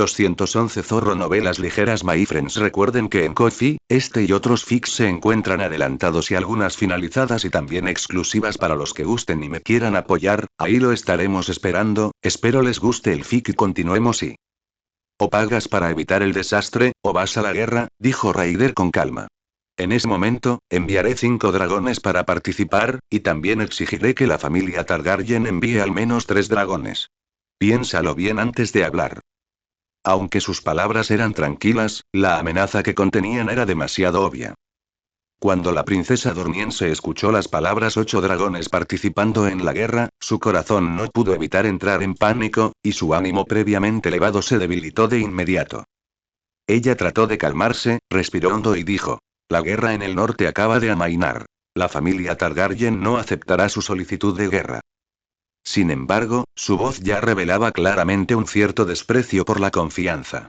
211 Zorro Novelas ligeras. My friends, recuerden que en Ko-fi, este y otros fics se encuentran adelantados y algunas finalizadas y también exclusivas para los que gusten y me quieran apoyar, ahí lo estaremos esperando, espero les guste el fic y continuemos y... O pagas para evitar el desastre, o vas a la guerra, dijo Raider con calma. En ese momento, enviaré 5 dragones para participar, y también exigiré que la familia Targaryen envíe al menos 3 dragones. Piénsalo bien antes de hablar. Aunque sus palabras eran tranquilas, la amenaza que contenían era demasiado obvia. Cuando la princesa Dorniense escuchó las palabras 8 dragones participando en la guerra, su corazón no pudo evitar entrar en pánico, y su ánimo previamente elevado se debilitó de inmediato. Ella trató de calmarse, respiró hondo y dijo: la guerra en el norte acaba de amainar. La familia Targaryen no aceptará su solicitud de guerra. Sin embargo, su voz ya revelaba claramente un cierto desprecio por la confianza.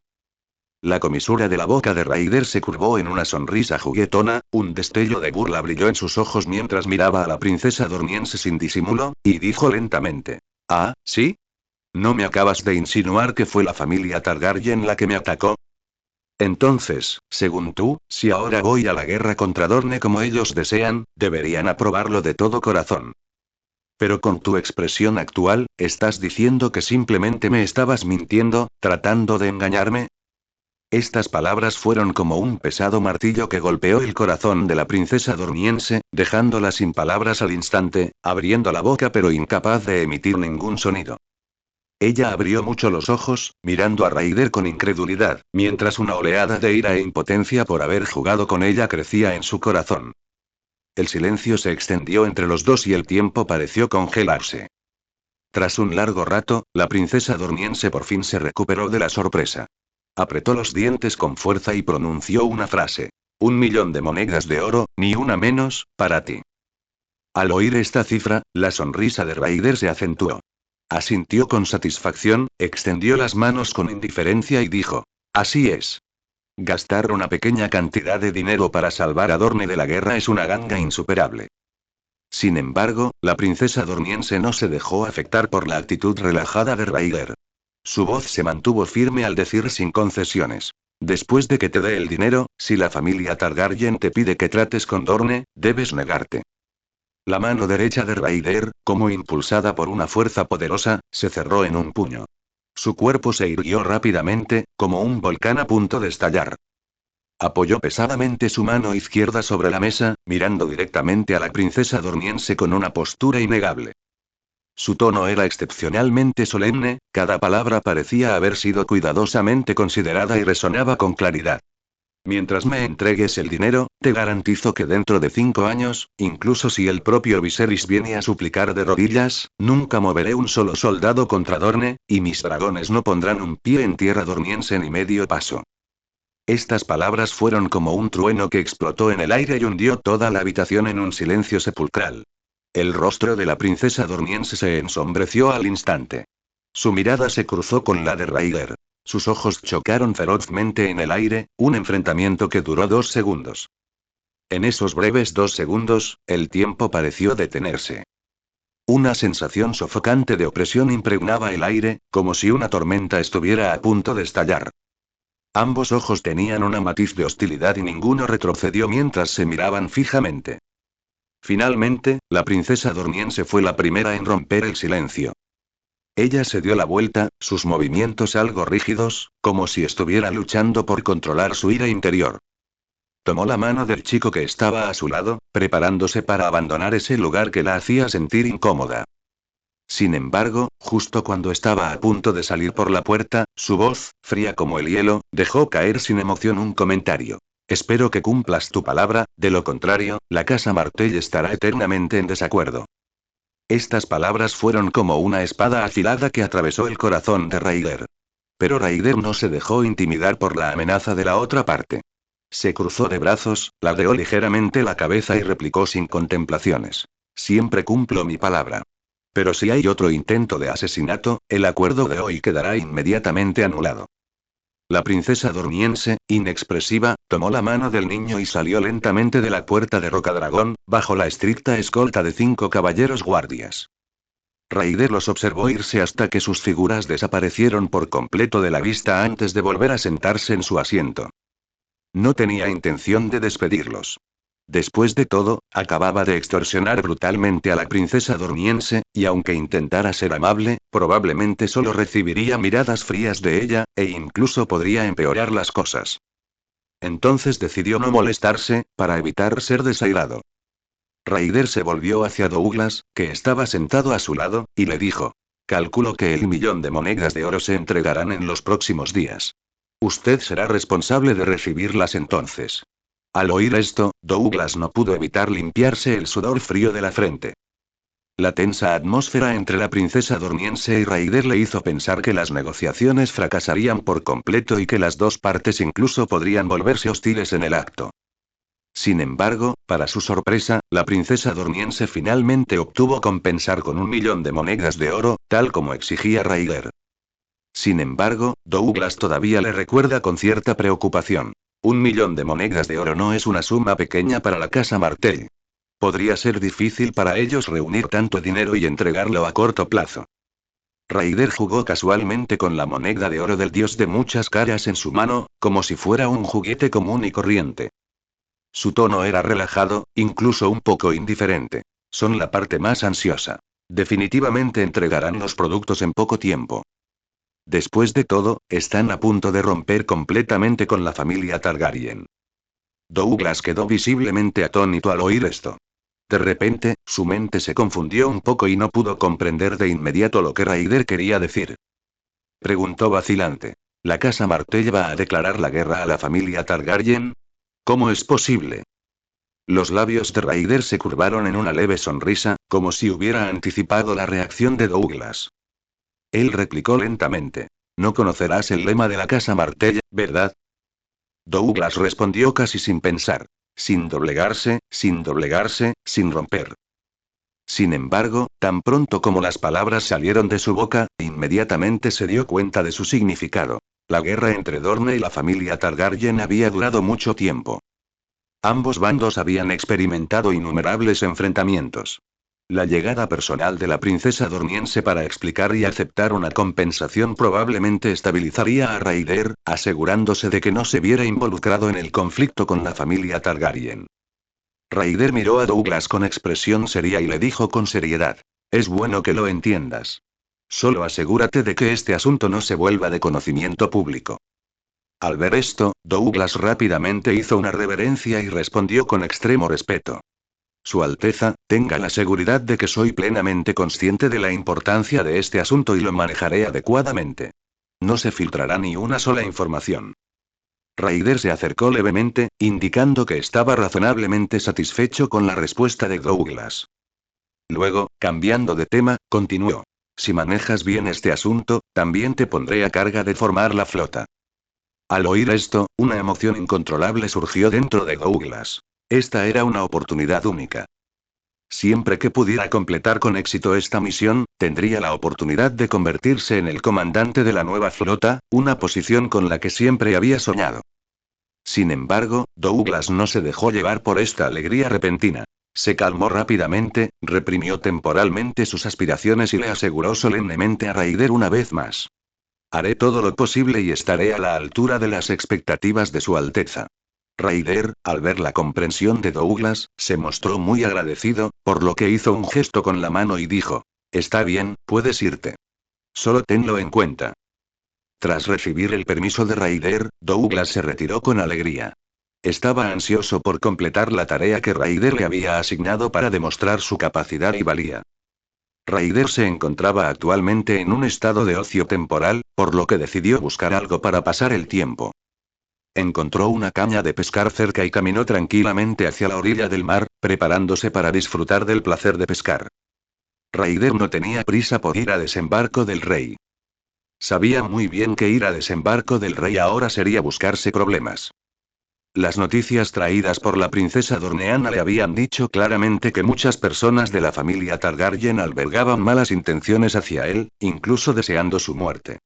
La comisura de la boca de Raider se curvó en una sonrisa juguetona, un destello de burla brilló en sus ojos mientras miraba a la princesa Dorniense sin disimulo, y dijo lentamente: ¿ah, sí? ¿No me acabas de insinuar que fue la familia Targaryen la que me atacó? Entonces, según tú, si ahora voy a la guerra contra Dorne como ellos desean, deberían aprobarlo de todo corazón. Pero con tu expresión actual, ¿estás diciendo que simplemente me estabas mintiendo, tratando de engañarme? Estas palabras fueron como un pesado martillo que golpeó el corazón de la princesa Dorniense, dejándola sin palabras al instante, abriendo la boca pero incapaz de emitir ningún sonido. Ella abrió mucho los ojos, mirando a Raider con incredulidad, mientras una oleada de ira e impotencia por haber jugado con ella crecía en su corazón. El silencio se extendió entre los dos y el tiempo pareció congelarse. Tras un largo rato, la princesa Dorniense por fin se recuperó de la sorpresa. Apretó los dientes con fuerza y pronunció una frase. 1.000.000 de monedas de oro, ni una menos, para ti. Al oír esta cifra, la sonrisa de Raider se acentuó. Asintió con satisfacción, extendió las manos con indiferencia y dijo: así es. Gastar una pequeña cantidad de dinero para salvar a Dorne de la guerra es una ganga insuperable. Sin embargo, la princesa Dorniense no se dejó afectar por la actitud relajada de Raider. Su voz se mantuvo firme al decir sin concesiones: después de que te dé el dinero, si la familia Targaryen te pide que trates con Dorne, debes negarte. La mano derecha de Raider, como impulsada por una fuerza poderosa, se cerró en un puño. Su cuerpo se irguió rápidamente, como un volcán a punto de estallar. Apoyó pesadamente su mano izquierda sobre la mesa, mirando directamente a la princesa Dorniense con una postura innegable. Su tono era excepcionalmente solemne, cada palabra parecía haber sido cuidadosamente considerada y resonaba con claridad. Mientras me entregues el dinero, te garantizo que dentro de 5 años, incluso si el propio Viserys viene a suplicar de rodillas, nunca moveré un solo soldado contra Dorne, y mis dragones no pondrán un pie en tierra dorniense ni medio paso. Estas palabras fueron como un trueno que explotó en el aire y hundió toda la habitación en un silencio sepulcral. El rostro de la princesa Dorniense se ensombreció al instante. Su mirada se cruzó con la de Raider. Sus ojos chocaron ferozmente en el aire, un enfrentamiento que duró 2 segundos. En esos breves 2 segundos, el tiempo pareció detenerse. Una sensación sofocante de opresión impregnaba el aire, como si una tormenta estuviera a punto de estallar. Ambos ojos tenían una matiz de hostilidad y ninguno retrocedió mientras se miraban fijamente. Finalmente, la princesa Dorniense fue la primera en romper el silencio. Ella se dio la vuelta, sus movimientos algo rígidos, como si estuviera luchando por controlar su ira interior. Tomó la mano del chico que estaba a su lado, preparándose para abandonar ese lugar que la hacía sentir incómoda. Sin embargo, justo cuando estaba a punto de salir por la puerta, su voz, fría como el hielo, dejó caer sin emoción un comentario. Espero que cumplas tu palabra, de lo contrario, la casa Martell estará eternamente en desacuerdo. Estas palabras fueron como una espada afilada que atravesó el corazón de Raider. Pero Raider no se dejó intimidar por la amenaza de la otra parte. Se cruzó de brazos, ladeó ligeramente la cabeza y replicó sin contemplaciones: siempre cumplo mi palabra. Pero si hay otro intento de asesinato, el acuerdo de hoy quedará inmediatamente anulado. La princesa Dorniense, inexpresiva, tomó la mano del niño y salió lentamente de la puerta de Rocadragón, bajo la estricta escolta de 5 caballeros guardias. Raider los observó irse hasta que sus figuras desaparecieron por completo de la vista antes de volver a sentarse en su asiento. No tenía intención de despedirlos. Después de todo, acababa de extorsionar brutalmente a la princesa durmiense, y aunque intentara ser amable, probablemente solo recibiría miradas frías de ella, e incluso podría empeorar las cosas. Entonces decidió no molestarse, para evitar ser desairado. Raider se volvió hacia Douglas, que estaba sentado a su lado, y le dijo: calculo que el 1.000.000 de monedas de oro se entregarán en los próximos días. Usted será responsable de recibirlas entonces. Al oír esto, Douglas no pudo evitar limpiarse el sudor frío de la frente. La tensa atmósfera entre la princesa durmiense y Raider le hizo pensar que las negociaciones fracasarían por completo y que las dos partes incluso podrían volverse hostiles en el acto. Sin embargo, para su sorpresa, la princesa durmiense finalmente obtuvo compensar con 1.000.000 de monedas de oro, tal como exigía Raider. Sin embargo, Douglas todavía le recuerda con cierta preocupación. 1.000.000 de monedas de oro no es una suma pequeña para la casa Martell. Podría ser difícil para ellos reunir tanto dinero y entregarlo a corto plazo. Raider jugó casualmente con la moneda de oro del dios de muchas caras en su mano, como si fuera un juguete común y corriente. Su tono era relajado, incluso un poco indiferente. Son la parte más ansiosa. Definitivamente entregarán los productos en poco tiempo. Después de todo, están a punto de romper completamente con la familia Targaryen. Douglas quedó visiblemente atónito al oír esto. De repente, su mente se confundió un poco y no pudo comprender de inmediato lo que Raider quería decir. Preguntó vacilante. ¿La casa Martell va a declarar la guerra a la familia Targaryen? ¿Cómo es posible? Los labios de Raider se curvaron en una leve sonrisa, como si hubiera anticipado la reacción de Douglas. Él replicó lentamente. No conocerás el lema de la casa Martell, ¿verdad? Douglas respondió casi sin pensar. Sin doblegarse, sin doblegarse, sin romper. Sin embargo, tan pronto como las palabras salieron de su boca, inmediatamente se dio cuenta de su significado. La guerra entre Dorne y la familia Targaryen había durado mucho tiempo. Ambos bandos habían experimentado innumerables enfrentamientos. La llegada personal de la princesa durmiense para explicar y aceptar una compensación probablemente estabilizaría a Raider, asegurándose de que no se viera involucrado en el conflicto con la familia Targaryen. Raider miró a Douglas con expresión seria y le dijo con seriedad: es bueno que lo entiendas. Solo asegúrate de que este asunto no se vuelva de conocimiento público. Al ver esto, Douglas rápidamente hizo una reverencia y respondió con extremo respeto. Su Alteza, tenga la seguridad de que soy plenamente consciente de la importancia de este asunto y lo manejaré adecuadamente. No se filtrará ni una sola información. Raider se acercó levemente, indicando que estaba razonablemente satisfecho con la respuesta de Douglas. Luego, cambiando de tema, continuó. Si manejas bien este asunto, también te pondré a carga de formar la flota. Al oír esto, una emoción incontrolable surgió dentro de Douglas. Esta era una oportunidad única. Siempre que pudiera completar con éxito esta misión, tendría la oportunidad de convertirse en el comandante de la nueva flota, una posición con la que siempre había soñado. Sin embargo, Douglas no se dejó llevar por esta alegría repentina. Se calmó rápidamente, reprimió temporalmente sus aspiraciones y le aseguró solemnemente a Raider una vez más. Haré todo lo posible y estaré a la altura de las expectativas de Su Alteza. Raider, al ver la comprensión de Douglas, se mostró muy agradecido, por lo que hizo un gesto con la mano y dijo: está bien, puedes irte. Solo tenlo en cuenta. Tras recibir el permiso de Raider, Douglas se retiró con alegría. Estaba ansioso por completar la tarea que Raider le había asignado para demostrar su capacidad y valía. Raider se encontraba actualmente en un estado de ocio temporal, por lo que decidió buscar algo para pasar el tiempo. Encontró una caña de pescar cerca y caminó tranquilamente hacia la orilla del mar, preparándose para disfrutar del placer de pescar. Raider no tenía prisa por ir a Desembarco del Rey. Sabía muy bien que ir a Desembarco del Rey ahora sería buscarse problemas. Las noticias traídas por la princesa Dorneana le habían dicho claramente que muchas personas de la familia Targaryen albergaban malas intenciones hacia él, incluso deseando su muerte.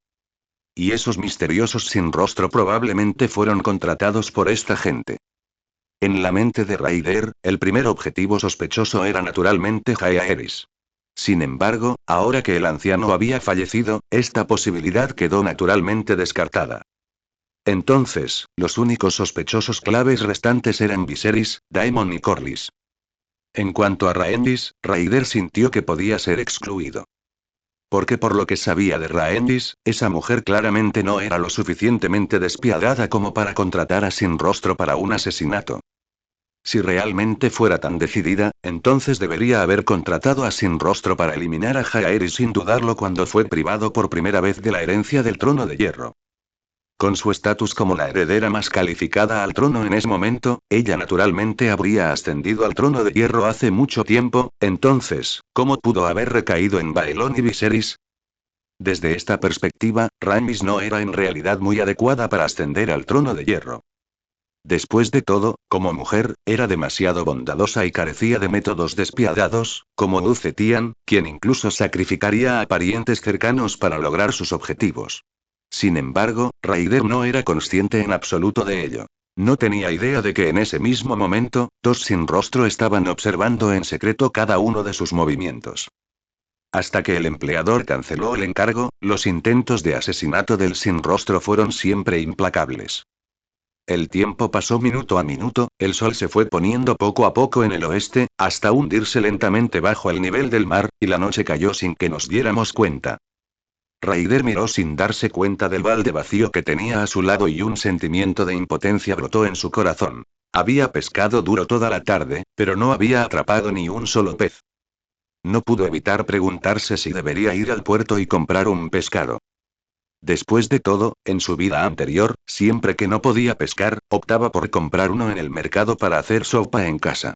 Y esos misteriosos sin rostro probablemente fueron contratados por esta gente. En la mente de Raider, el primer objetivo sospechoso era naturalmente Jaehaerys. Sin embargo, ahora que el anciano había fallecido, esta posibilidad quedó naturalmente descartada. Entonces, los únicos sospechosos claves restantes eran Viserys, Daemon y Corlys. En cuanto a Rhaenys, Rhaegar sintió que podía ser excluido. Porque por lo que sabía de Rhaenys, esa mujer claramente no era lo suficientemente despiadada como para contratar a Sinrostro para un asesinato. Si realmente fuera tan decidida, entonces debería haber contratado a Sinrostro para eliminar a Jaehaerys sin dudarlo cuando fue privado por primera vez de la herencia del trono de hierro. Con su estatus como la heredera más calificada al trono en ese momento, ella naturalmente habría ascendido al trono de hierro hace mucho tiempo, entonces, ¿cómo pudo haber recaído en Baelón y Viserys? Desde esta perspectiva, Rhaenys no era en realidad muy adecuada para ascender al trono de hierro. Después de todo, como mujer, era demasiado bondadosa y carecía de métodos despiadados, como Ucetian, quien incluso sacrificaría a parientes cercanos para lograr sus objetivos. Sin embargo, Rhaegar no era consciente en absoluto de ello. No tenía idea de que en ese mismo momento, dos sin rostro estaban observando en secreto cada uno de sus movimientos. Hasta que el empleador canceló el encargo, los intentos de asesinato del sin rostro fueron siempre implacables. El tiempo pasó minuto a minuto, el sol se fue poniendo poco a poco en el oeste, hasta hundirse lentamente bajo el nivel del mar, y la noche cayó sin que nos diéramos cuenta. Rhaegar miró sin darse cuenta del balde vacío que tenía a su lado y un sentimiento de impotencia brotó en su corazón. Había pescado duro toda la tarde, pero no había atrapado ni un solo pez. No pudo evitar preguntarse si debería ir al puerto y comprar un pescado. Después de todo, en su vida anterior, siempre que no podía pescar, optaba por comprar uno en el mercado para hacer sopa en casa.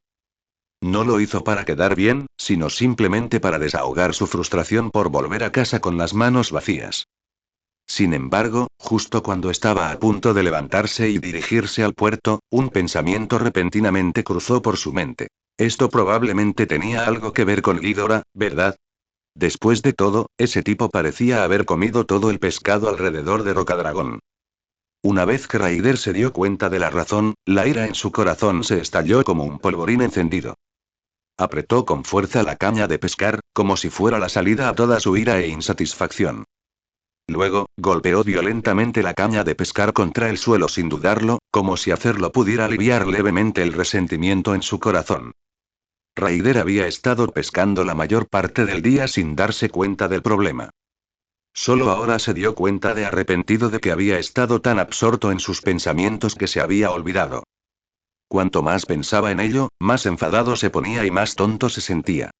No lo hizo para quedar bien, sino simplemente para desahogar su frustración por volver a casa con las manos vacías. Sin embargo, justo cuando estaba a punto de levantarse y dirigirse al puerto, un pensamiento repentinamente cruzó por su mente. Esto probablemente tenía algo que ver con Lídora, ¿verdad? Después de todo, ese tipo parecía haber comido todo el pescado alrededor de Rocadragón. Una vez que Rhaegar se dio cuenta de la razón, la ira en su corazón se estalló como un polvorín encendido. Apretó con fuerza la caña de pescar, como si fuera la salida a toda su ira e insatisfacción. Luego, golpeó violentamente la caña de pescar contra el suelo sin dudarlo, como si hacerlo pudiera aliviar levemente el resentimiento en su corazón. Rhaegar había estado pescando la mayor parte del día sin darse cuenta del problema. Solo ahora se dio cuenta de arrepentido de que había estado tan absorto en sus pensamientos que se había olvidado. Cuanto más pensaba en ello, más enfadado se ponía y más tonto se sentía.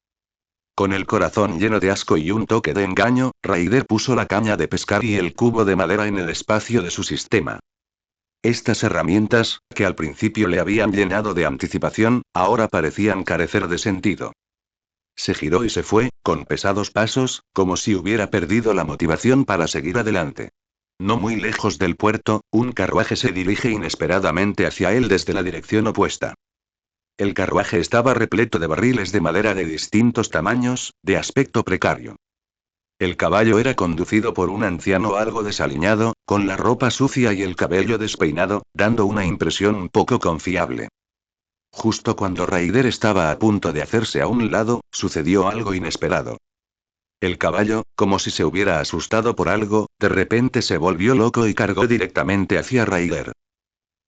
Con el corazón lleno de asco y un toque de engaño, Rhaegar puso la caña de pescar y el cubo de madera en el espacio de su sistema. Estas herramientas, que al principio le habían llenado de anticipación, ahora parecían carecer de sentido. Se giró y se fue, con pesados pasos, como si hubiera perdido la motivación para seguir adelante. No muy lejos del puerto, un carruaje se dirige inesperadamente hacia él desde la dirección opuesta. El carruaje estaba repleto de barriles de madera de distintos tamaños, de aspecto precario. El caballo era conducido por un anciano algo desaliñado, con la ropa sucia y el cabello despeinado, dando una impresión un poco confiable. Justo cuando Rhaegar estaba a punto de hacerse a un lado, sucedió algo inesperado. El caballo, como si se hubiera asustado por algo, de repente se volvió loco y cargó directamente hacia Rhaegar.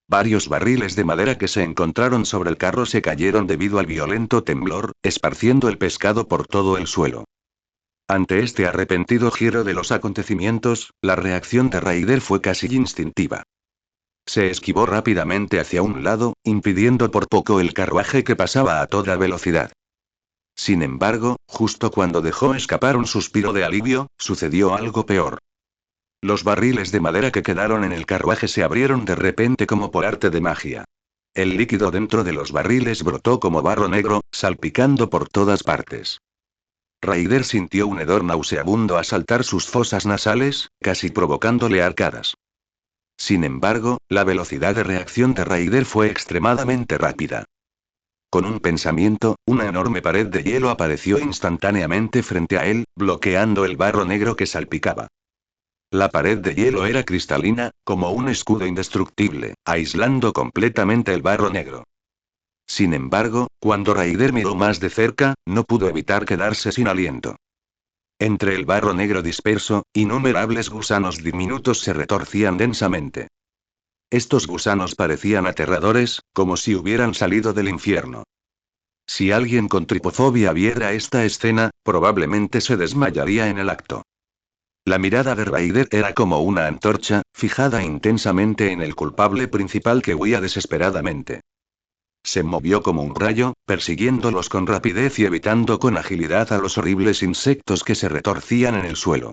Varios barriles de madera que se encontraron sobre el carro se cayeron debido al violento temblor, esparciendo el pescado por todo el suelo. Ante este arrepentido giro de los acontecimientos, la reacción de Rhaegar fue casi instintiva. Se esquivó rápidamente hacia un lado, impidiendo por poco el carruaje que pasaba a toda velocidad. Sin embargo, justo cuando dejó escapar un suspiro de alivio, sucedió algo peor. Los barriles de madera que quedaron en el carruaje se abrieron de repente como por arte de magia. El líquido dentro de los barriles brotó como barro negro, salpicando por todas partes. Rhaegar sintió un hedor nauseabundo asaltar sus fosas nasales, casi provocándole arcadas. Sin embargo, la velocidad de reacción de Rhaegar fue extremadamente rápida. Con un pensamiento, una enorme pared de hielo apareció instantáneamente frente a él, bloqueando el barro negro que salpicaba. La pared de hielo era cristalina, como un escudo indestructible, aislando completamente el barro negro. Sin embargo, cuando Raider miró más de cerca, no pudo evitar quedarse sin aliento. Entre el barro negro disperso, innumerables gusanos diminutos se retorcían densamente. Estos gusanos parecían aterradores, como si hubieran salido del infierno. Si alguien con tripofobia viera esta escena, probablemente se desmayaría en el acto. La mirada de Raider era como una antorcha, fijada intensamente en el culpable principal que huía desesperadamente. Se movió como un rayo, persiguiéndolos con rapidez y evitando con agilidad a los horribles insectos que se retorcían en el suelo.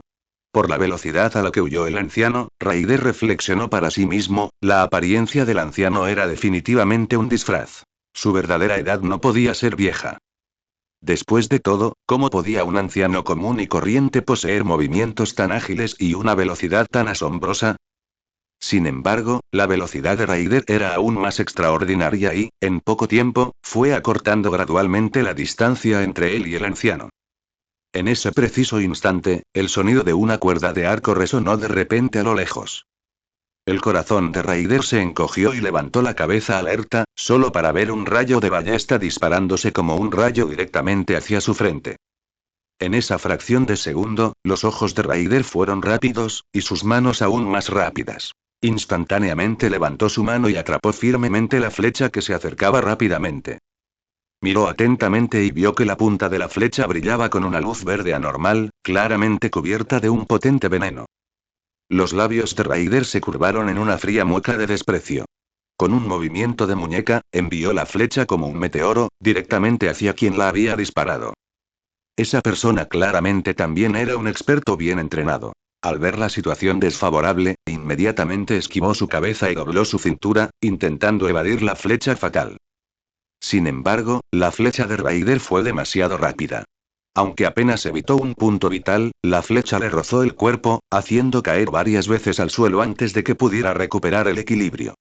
Por la velocidad a la que huyó el anciano, Raider reflexionó para sí mismo, la apariencia del anciano era definitivamente un disfraz. Su verdadera edad no podía ser vieja. Después de todo, ¿cómo podía un anciano común y corriente poseer movimientos tan ágiles y una velocidad tan asombrosa? Sin embargo, la velocidad de Raider era aún más extraordinaria y, en poco tiempo, fue acortando gradualmente la distancia entre él y el anciano. En ese preciso instante, el sonido de una cuerda de arco resonó de repente a lo lejos. El corazón de Raider se encogió y levantó la cabeza alerta, solo para ver un rayo de ballesta disparándose como un rayo directamente hacia su frente. En esa fracción de segundo, los ojos de Raider fueron rápidos, y sus manos aún más rápidas. Instantáneamente levantó su mano y atrapó firmemente la flecha que se acercaba rápidamente. Miró atentamente y vio que la punta de la flecha brillaba con una luz verde anormal, claramente cubierta de un potente veneno. Los labios de Raider se curvaron en una fría mueca de desprecio. Con un movimiento de muñeca, envió la flecha como un meteoro, directamente hacia quien la había disparado. Esa persona claramente también era un experto bien entrenado. Al ver la situación desfavorable, inmediatamente esquivó su cabeza y dobló su cintura, intentando evadir la flecha fatal. Sin embargo, la flecha de Raider fue demasiado rápida. Aunque apenas evitó un punto vital, la flecha le rozó el cuerpo, haciendo caer varias veces al suelo antes de que pudiera recuperar el equilibrio.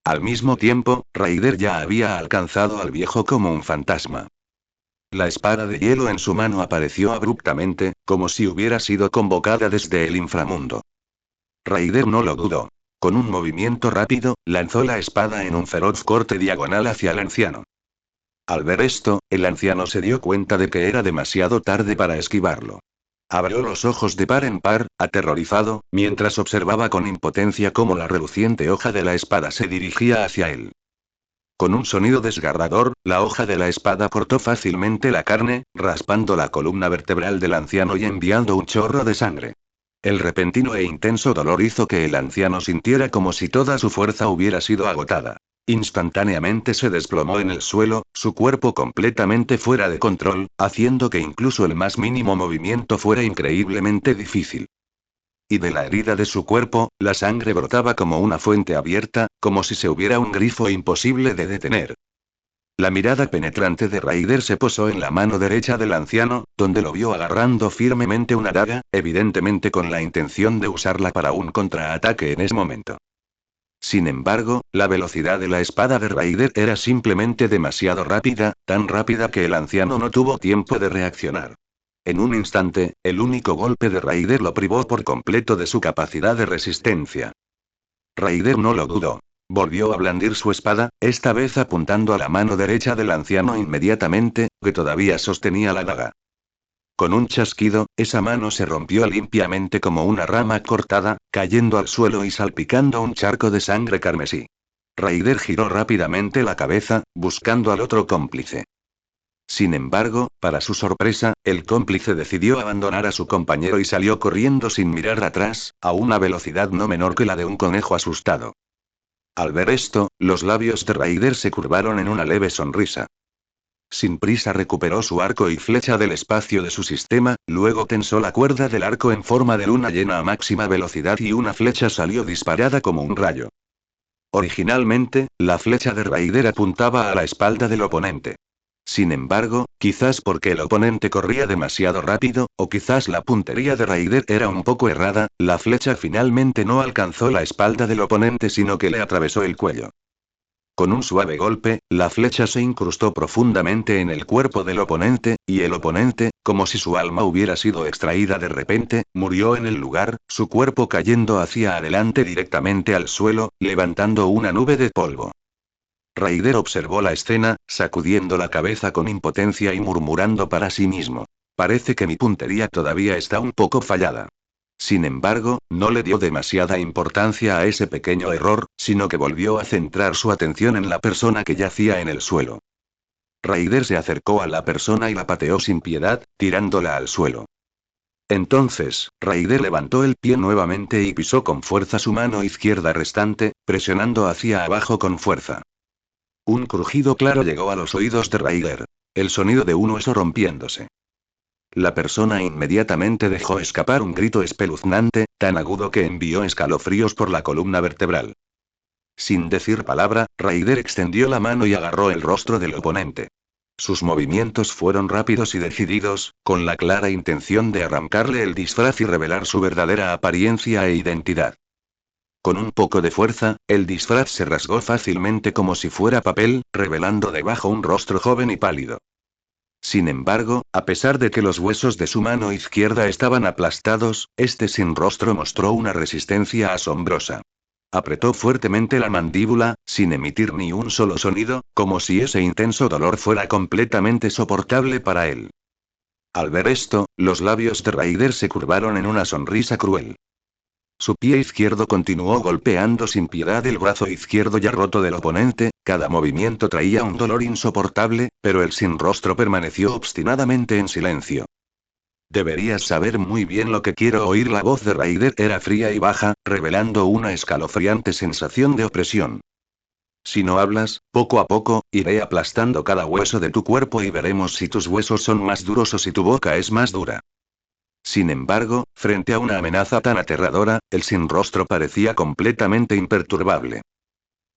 Al mismo tiempo, Raider ya había alcanzado al viejo como un fantasma. La espada de hielo en su mano apareció abruptamente, como si hubiera sido convocada desde el inframundo. Raider no lo dudó. Con un movimiento rápido, lanzó la espada en un feroz corte diagonal hacia el anciano. Al ver esto, el anciano se dio cuenta de que era demasiado tarde para esquivarlo. Abrió los ojos de par en par, aterrorizado, mientras observaba con impotencia cómo la reluciente hoja de la espada se dirigía hacia él. Con un sonido desgarrador, la hoja de la espada cortó fácilmente la carne, raspando la columna vertebral del anciano y enviando un chorro de sangre. El repentino e intenso dolor hizo que el anciano sintiera como si toda su fuerza hubiera sido agotada. Instantáneamente se desplomó en el suelo, su cuerpo completamente fuera de control, haciendo que incluso el más mínimo movimiento fuera increíblemente difícil. Y de la herida de su cuerpo, la sangre brotaba como una fuente abierta, como si se hubiera un grifo imposible de detener. La mirada penetrante de Raider se posó en la mano derecha del anciano, donde lo vio agarrando firmemente una daga, evidentemente con la intención de usarla para un contraataque en ese momento. Sin embargo, la velocidad de la espada de Raider era simplemente demasiado rápida, tan rápida que el anciano no tuvo tiempo de reaccionar. En un instante, el único golpe de Raider lo privó por completo de su capacidad de resistencia. Raider no lo dudó. Volvió a blandir su espada, esta vez apuntando a la mano derecha del anciano inmediatamente, que todavía sostenía la daga. Con un chasquido, esa mano se rompió limpiamente como una rama cortada, cayendo al suelo y salpicando un charco de sangre carmesí. Raider giró rápidamente la cabeza, buscando al otro cómplice. Sin embargo, para su sorpresa, el cómplice decidió abandonar a su compañero y salió corriendo sin mirar atrás, a una velocidad no menor que la de un conejo asustado. Al ver esto, los labios de Raider se curvaron en una leve sonrisa. Sin prisa recuperó su arco y flecha del espacio de su sistema, luego tensó la cuerda del arco en forma de luna llena a máxima velocidad y una flecha salió disparada como un rayo. Originalmente, la flecha de Raider apuntaba a la espalda del oponente. Sin embargo, quizás porque el oponente corría demasiado rápido, o quizás la puntería de Raider era un poco errada, la flecha finalmente no alcanzó la espalda del oponente sino que le atravesó el cuello. Con un suave golpe, la flecha se incrustó profundamente en el cuerpo del oponente, y el oponente, como si su alma hubiera sido extraída de repente, murió en el lugar, su cuerpo cayendo hacia adelante directamente al suelo, levantando una nube de polvo. Ryder observó la escena, sacudiendo la cabeza con impotencia y murmurando para sí mismo. Parece que mi puntería todavía está un poco fallada. Sin embargo, no le dio demasiada importancia a ese pequeño error, sino que volvió a centrar su atención en la persona que yacía en el suelo. Ryder se acercó a la persona y la pateó sin piedad, tirándola al suelo. Entonces, Ryder levantó el pie nuevamente y pisó con fuerza su mano izquierda restante, presionando hacia abajo con fuerza. Un crujido claro llegó a los oídos de Ryder. El sonido de un hueso rompiéndose. La persona inmediatamente dejó escapar un grito espeluznante, tan agudo que envió escalofríos por la columna vertebral. Sin decir palabra, Ryder extendió la mano y agarró el rostro del oponente. Sus movimientos fueron rápidos y decididos, con la clara intención de arrancarle el disfraz y revelar su verdadera apariencia e identidad. Con un poco de fuerza, el disfraz se rasgó fácilmente como si fuera papel, revelando debajo un rostro joven y pálido. Sin embargo, a pesar de que los huesos de su mano izquierda estaban aplastados, este sin rostro mostró una resistencia asombrosa. Apretó fuertemente la mandíbula, sin emitir ni un solo sonido, como si ese intenso dolor fuera completamente soportable para él. Al ver esto, los labios de Ryder se curvaron en una sonrisa cruel. Su pie izquierdo continuó golpeando sin piedad el brazo izquierdo ya roto del oponente, cada movimiento traía un dolor insoportable, pero el sin rostro permaneció obstinadamente en silencio. Deberías saber muy bien lo que quiero oír. La voz de Ryder era fría y baja, revelando una escalofriante sensación de opresión. Si no hablas, poco a poco, iré aplastando cada hueso de tu cuerpo y veremos si tus huesos son más duros o si tu boca es más dura. Sin embargo, frente a una amenaza tan aterradora, el sin rostro parecía completamente imperturbable.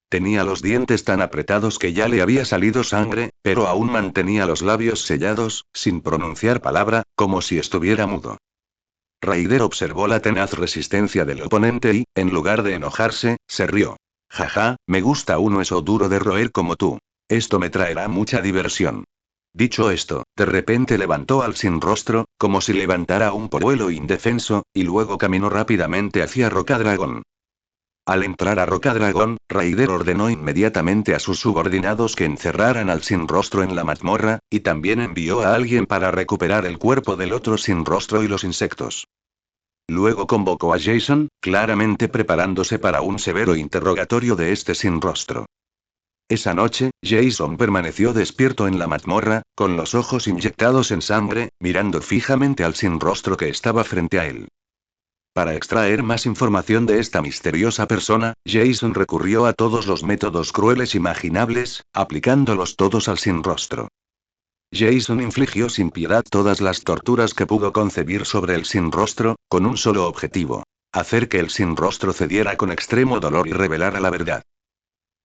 Tenía los dientes tan apretados que ya le había salido sangre, pero aún mantenía los labios sellados, sin pronunciar palabra, como si estuviera mudo. Ryder observó la tenaz resistencia del oponente y, en lugar de enojarse, se rió. Jaja, me gusta un hueso duro de roer como tú. Esto me traerá mucha diversión. Dicho esto, de repente levantó al sin rostro, como si levantara un polluelo indefenso, y luego caminó rápidamente hacia Rocadragón. Al entrar a Rocadragón, Ryder ordenó inmediatamente a sus subordinados que encerraran al sin rostro en la mazmorra, y también envió a alguien para recuperar el cuerpo del otro sin rostro y los insectos. Luego convocó a Jason, claramente preparándose para un severo interrogatorio de este sin rostro. Esa noche, Jason permaneció despierto en la mazmorra, con los ojos inyectados en sangre, mirando fijamente al sin rostro que estaba frente a él. Para extraer más información de esta misteriosa persona, Jason recurrió a todos los métodos crueles imaginables, aplicándolos todos al sin rostro. Jason infligió sin piedad todas las torturas que pudo concebir sobre el sin rostro, con un solo objetivo: hacer que el sin rostro cediera con extremo dolor y revelara la verdad.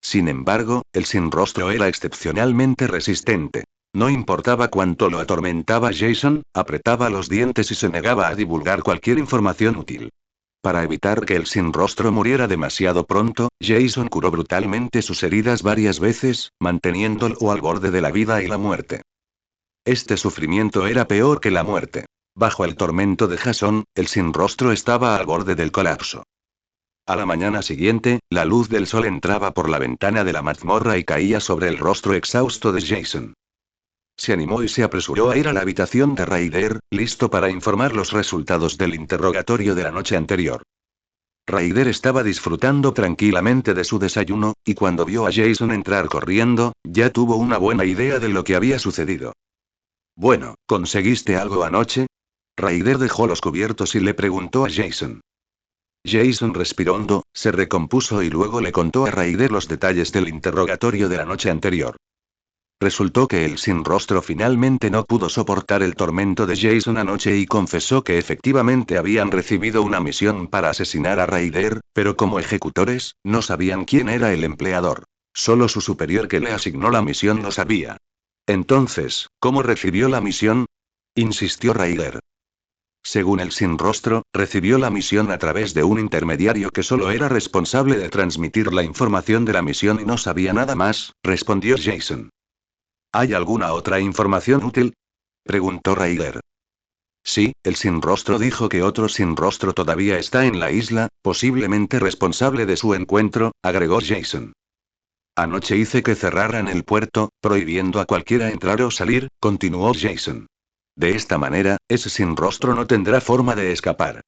Sin embargo, el sin rostro era excepcionalmente resistente. No importaba cuánto lo atormentaba Jason, apretaba los dientes y se negaba a divulgar cualquier información útil. Para evitar que el sin rostro muriera demasiado pronto, Jason curó brutalmente sus heridas varias veces, manteniéndolo al borde de la vida y la muerte. Este sufrimiento era peor que la muerte. Bajo el tormento de Jason, el sin rostro estaba al borde del colapso. A la mañana siguiente, la luz del sol entraba por la ventana de la mazmorra y caía sobre el rostro exhausto de Jason. Se animó y se apresuró a ir a la habitación de Ryder, listo para informar los resultados del interrogatorio de la noche anterior. Ryder estaba disfrutando tranquilamente de su desayuno, y cuando vio a Jason entrar corriendo, ya tuvo una buena idea de lo que había sucedido. Bueno, ¿conseguiste algo anoche? Ryder dejó los cubiertos y le preguntó a Jason. Jason respiró hondo, se recompuso y luego le contó a Ryder los detalles del interrogatorio de la noche anterior. Resultó que el sin rostro finalmente no pudo soportar el tormento de Jason anoche y confesó que efectivamente habían recibido una misión para asesinar a Ryder, pero como ejecutores, no sabían quién era el empleador. Solo su superior que le asignó la misión lo sabía. Entonces, ¿cómo recibió la misión? Insistió Ryder. Según el sin rostro, recibió la misión a través de un intermediario que solo era responsable de transmitir la información de la misión y no sabía nada más, respondió Jason. ¿Hay alguna otra información útil? Preguntó Ryder. Sí, el sin rostro dijo que otro sin rostro todavía está en la isla, posiblemente responsable de su encuentro, agregó Jason. Anoche hice que cerraran el puerto, prohibiendo a cualquiera entrar o salir, continuó Jason. De esta manera, ese sin rostro no tendrá forma de escapar.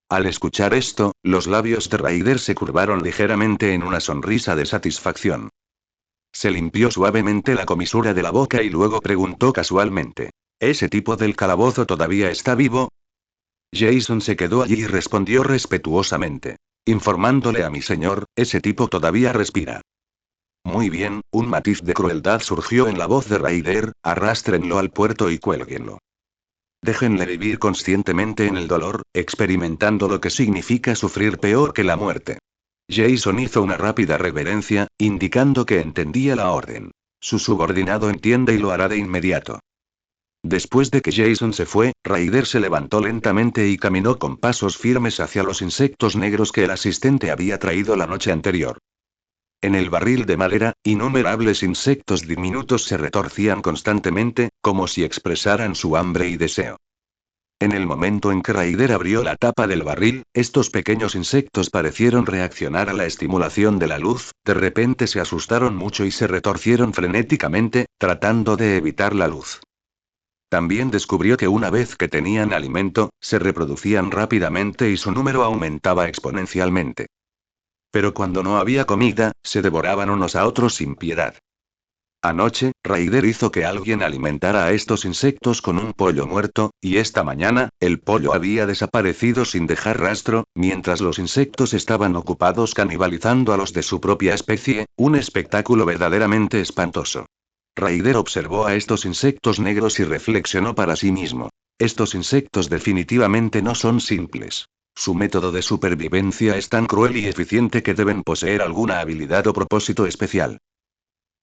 Al escuchar esto, los labios de Ryder se curvaron ligeramente en una sonrisa de satisfacción. Se limpió suavemente la comisura de la boca y luego preguntó casualmente: ¿Ese tipo del calabozo todavía está vivo? Jason se quedó allí y respondió respetuosamente: informándole a mi señor, ese tipo todavía respira. Muy bien, un matiz de crueldad surgió en la voz de Ryder: arrástrenlo al puerto y cuélguenlo. Déjenle vivir conscientemente en el dolor, experimentando lo que significa sufrir peor que la muerte. Jason hizo una rápida reverencia, indicando que entendía la orden. Su subordinado entiende y lo hará de inmediato. Después de que Jason se fue, Ryder se levantó lentamente y caminó con pasos firmes hacia los insectos negros que el asistente había traído la noche anterior. En el barril de madera, innumerables insectos diminutos se retorcían constantemente, como si expresaran su hambre y deseo. En el momento en que Ryder abrió la tapa del barril, estos pequeños insectos parecieron reaccionar a la estimulación de la luz, de repente se asustaron mucho y se retorcieron frenéticamente, tratando de evitar la luz. También descubrió que una vez que tenían alimento, se reproducían rápidamente y su número aumentaba exponencialmente. Pero cuando no había comida, se devoraban unos a otros sin piedad. Anoche, Ryder hizo que alguien alimentara a estos insectos con un pollo muerto, y esta mañana, el pollo había desaparecido sin dejar rastro, mientras los insectos estaban ocupados canibalizando a los de su propia especie, un espectáculo verdaderamente espantoso. Ryder observó a estos insectos negros y reflexionó para sí mismo. Estos insectos definitivamente no son simples. Su método de supervivencia es tan cruel y eficiente que deben poseer alguna habilidad o propósito especial.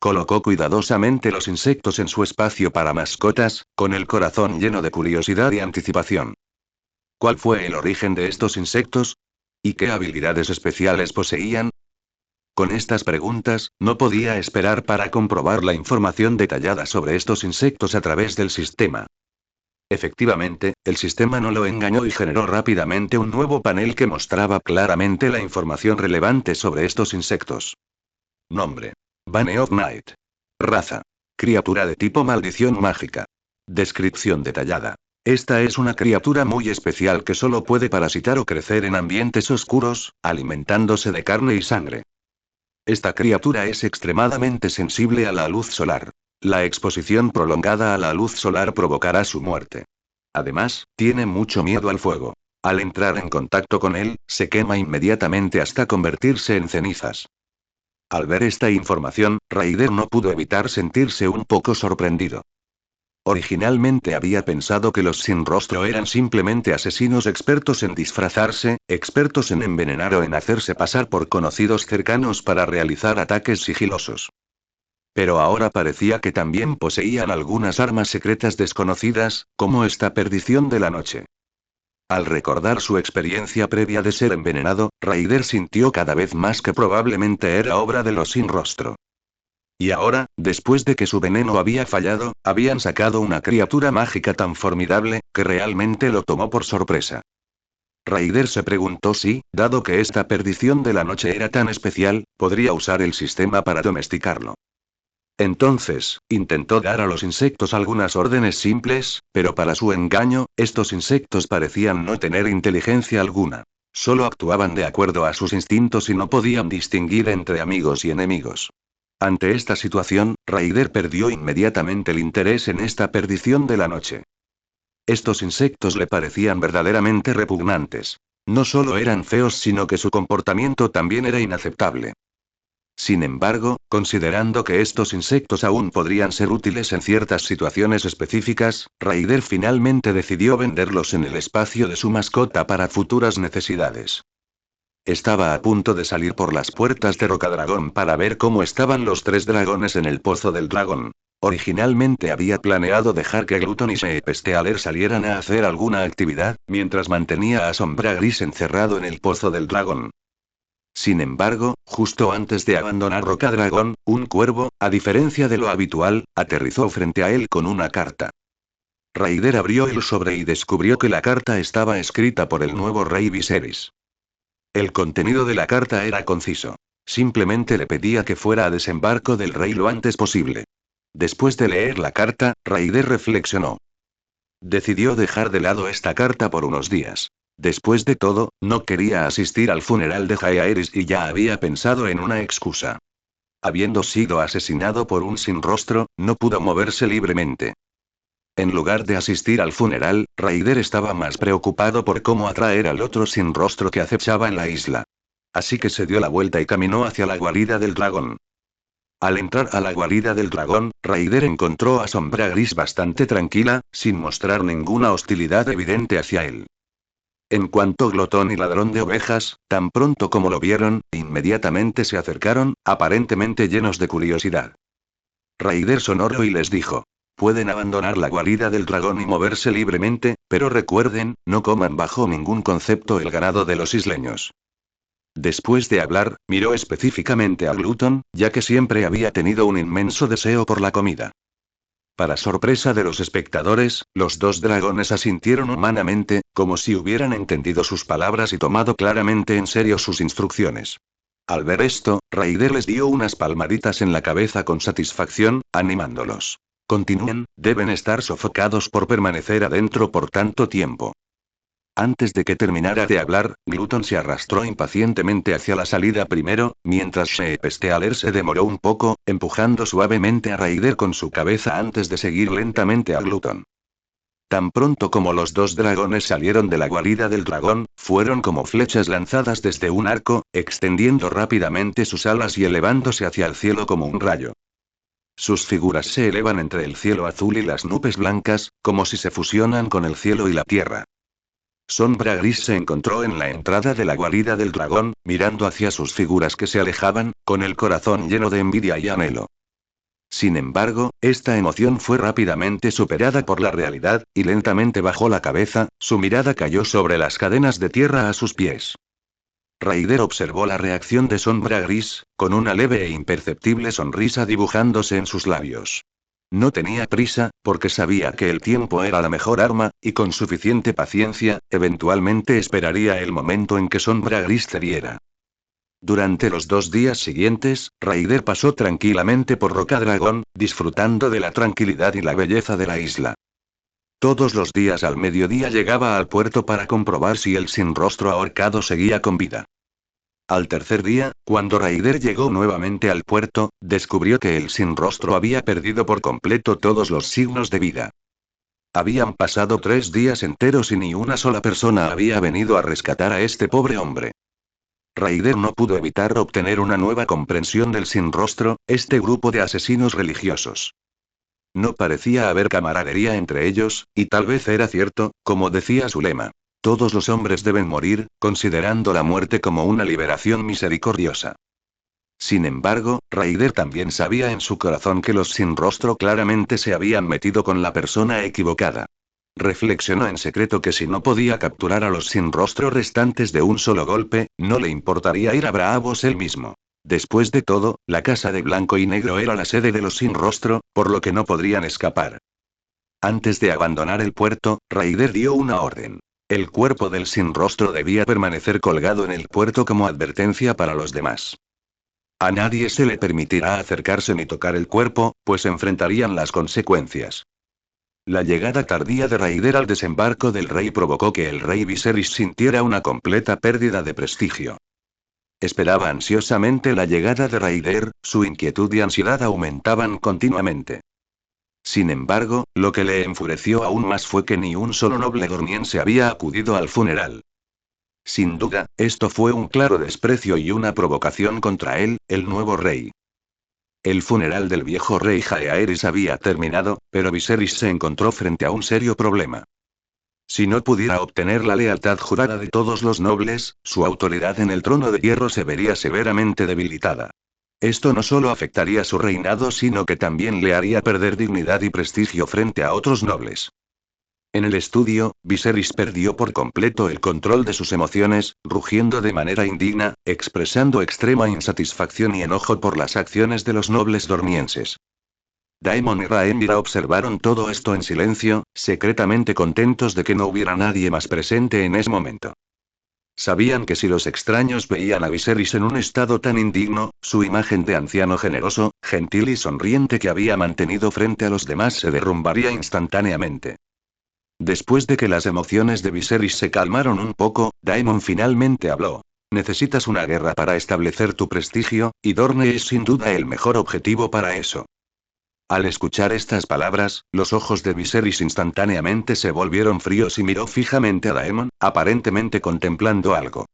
Colocó cuidadosamente los insectos en su espacio para mascotas, con el corazón lleno de curiosidad y anticipación. ¿Cuál fue el origen de estos insectos? ¿Y qué habilidades especiales poseían? Con estas preguntas, no podía esperar para comprobar la información detallada sobre estos insectos a través del sistema. Efectivamente, el sistema no lo engañó y generó rápidamente un nuevo panel que mostraba claramente la información relevante sobre estos insectos. Nombre: Bane of Night. Raza: criatura de tipo maldición mágica. Descripción detallada: esta es una criatura muy especial que solo puede parasitar o crecer en ambientes oscuros, alimentándose de carne y sangre. Esta criatura es extremadamente sensible a la luz solar. La exposición prolongada a la luz solar provocará su muerte. Además, tiene mucho miedo al fuego. Al entrar en contacto con él, se quema inmediatamente hasta convertirse en cenizas. Al ver esta información, Ryder no pudo evitar sentirse un poco sorprendido. Originalmente había pensado que los sin rostro eran simplemente asesinos expertos en disfrazarse, expertos en envenenar o en hacerse pasar por conocidos cercanos para realizar ataques sigilosos. Pero ahora parecía que también poseían algunas armas secretas desconocidas, como esta perdición de la noche. Al recordar su experiencia previa de ser envenenado, Ryder sintió cada vez más que probablemente era obra de los sin rostro. Y ahora, después de que su veneno había fallado, habían sacado una criatura mágica tan formidable, que realmente lo tomó por sorpresa. Ryder se preguntó si, dado que esta perdición de la noche era tan especial, podría usar el sistema para domesticarlo. Entonces, intentó dar a los insectos algunas órdenes simples, pero para su engaño, estos insectos parecían no tener inteligencia alguna. Solo actuaban de acuerdo a sus instintos y no podían distinguir entre amigos y enemigos. Ante esta situación, Ryder perdió inmediatamente el interés en esta perdición de la noche. Estos insectos le parecían verdaderamente repugnantes. No solo eran feos, sino que su comportamiento también era inaceptable. Sin embargo, considerando que estos insectos aún podrían ser útiles en ciertas situaciones específicas, Ryder finalmente decidió venderlos en el espacio de su mascota para futuras necesidades. Estaba a punto de salir por las puertas de Rocadragón para ver cómo estaban los 3 dragones en el Pozo del Dragón. Originalmente había planeado dejar que Gluton y Sheepstealer salieran a hacer alguna actividad, mientras mantenía a Sombra Gris encerrado en el Pozo del Dragón. Sin embargo, justo antes de abandonar Rocadragón, un cuervo, a diferencia de lo habitual, aterrizó frente a él con una carta. Ryder abrió el sobre y descubrió que la carta estaba escrita por el nuevo rey Viserys. El contenido de la carta era conciso. Simplemente le pedía que fuera a desembarco del rey lo antes posible. Después de leer la carta, Raider reflexionó. Decidió dejar de lado esta carta por unos días. Después de todo, no quería asistir al funeral de Jaehaerys y ya había pensado en una excusa. Habiendo sido asesinado por un sin rostro, no pudo moverse libremente. En lugar de asistir al funeral, Raider estaba más preocupado por cómo atraer al otro sin rostro que acechaba en la isla. Así que se dio la vuelta y caminó hacia la guarida del dragón. Al entrar a la guarida del dragón, Raider encontró a Sombra Gris bastante tranquila, sin mostrar ninguna hostilidad evidente hacia él. En cuanto Glotón y Ladrón de Ovejas, tan pronto como lo vieron, inmediatamente se acercaron, aparentemente llenos de curiosidad. Raider sonoro y les dijo: pueden abandonar la guarida del dragón y moverse libremente, pero recuerden, no coman bajo ningún concepto el ganado de los isleños. Después de hablar, miró específicamente a Glutton, ya que siempre había tenido un inmenso deseo por la comida. Para sorpresa de los espectadores, los dos dragones asintieron humanamente, como si hubieran entendido sus palabras y tomado claramente en serio sus instrucciones. Al ver esto, Raider les dio unas palmaditas en la cabeza con satisfacción, animándolos. Continúen, deben estar sofocados por permanecer adentro por tanto tiempo. Antes de que terminara de hablar, Glutton se arrastró impacientemente hacia la salida primero, mientras Sheepstealer se demoró un poco, empujando suavemente a Raider con su cabeza antes de seguir lentamente a Glutton. Tan pronto como los dos dragones salieron de la guarida del dragón, fueron como flechas lanzadas desde un arco, extendiendo rápidamente sus alas y elevándose hacia el cielo como un rayo. Sus figuras se elevan entre el cielo azul y las nubes blancas, como si se fusionan con el cielo y la tierra. Sombra Gris se encontró en la entrada de la guarida del dragón, mirando hacia sus figuras que se alejaban, con el corazón lleno de envidia y anhelo. Sin embargo, esta emoción fue rápidamente superada por la realidad, y lentamente bajó la cabeza, su mirada cayó sobre las cadenas de tierra a sus pies. Raider observó la reacción de Sombra Gris, con una leve e imperceptible sonrisa dibujándose en sus labios. No tenía prisa, porque sabía que el tiempo era la mejor arma, y con suficiente paciencia, eventualmente esperaría el momento en que Sombra Gris cediera. Durante los 2 días siguientes, Raider pasó tranquilamente por Rocadragón, disfrutando de la tranquilidad y la belleza de la isla. Todos los días al mediodía llegaba al puerto para comprobar si el sin rostro ahorcado seguía con vida. Al tercer día, cuando Raider llegó nuevamente al puerto, descubrió que el sin rostro había perdido por completo todos los signos de vida. Habían pasado 3 días enteros y ni una sola persona había venido a rescatar a este pobre hombre. Raider no pudo evitar obtener una nueva comprensión del sin rostro, este grupo de asesinos religiosos. No parecía haber camaradería entre ellos, y tal vez era cierto, como decía su lema. Todos los hombres deben morir, considerando la muerte como una liberación misericordiosa. Sin embargo, Raider también sabía en su corazón que los sin rostro claramente se habían metido con la persona equivocada. Reflexionó en secreto que si no podía capturar a los sin rostro restantes de un solo golpe, no le importaría ir a Braavos él mismo. Después de todo, la casa de blanco y negro era la sede de los sin rostro, por lo que no podrían escapar. Antes de abandonar el puerto, Raider dio una orden. El cuerpo del sin rostro debía permanecer colgado en el puerto como advertencia para los demás. A nadie se le permitirá acercarse ni tocar el cuerpo, pues enfrentarían las consecuencias. La llegada tardía de Raider al desembarco del rey provocó que el rey Viserys sintiera una completa pérdida de prestigio. Esperaba ansiosamente la llegada de Raider, su inquietud y ansiedad aumentaban continuamente. Sin embargo, lo que le enfureció aún más fue que ni un solo noble dorniense había acudido al funeral. Sin duda, esto fue un claro desprecio y una provocación contra él, el nuevo rey. El funeral del viejo rey Jaehaerys había terminado, pero Viserys se encontró frente a un serio problema. Si no pudiera obtener la lealtad jurada de todos los nobles, su autoridad en el trono de hierro se vería severamente debilitada. Esto no solo afectaría su reinado, sino que también le haría perder dignidad y prestigio frente a otros nobles. En el estudio, Viserys perdió por completo el control de sus emociones, rugiendo de manera indigna, expresando extrema insatisfacción y enojo por las acciones de los nobles dornienses. Daemon y Rhaenyra observaron todo esto en silencio, secretamente contentos de que no hubiera nadie más presente en ese momento. Sabían que si los extraños veían a Viserys en un estado tan indigno, su imagen de anciano generoso, gentil y sonriente que había mantenido frente a los demás se derrumbaría instantáneamente. Después de que las emociones de Viserys se calmaron un poco, Daemon finalmente habló. Necesitas una guerra para establecer tu prestigio, y Dorne es sin duda el mejor objetivo para eso. Al escuchar estas palabras, los ojos de Viserys instantáneamente se volvieron fríos y miró fijamente a Daemon, aparentemente contemplando algo.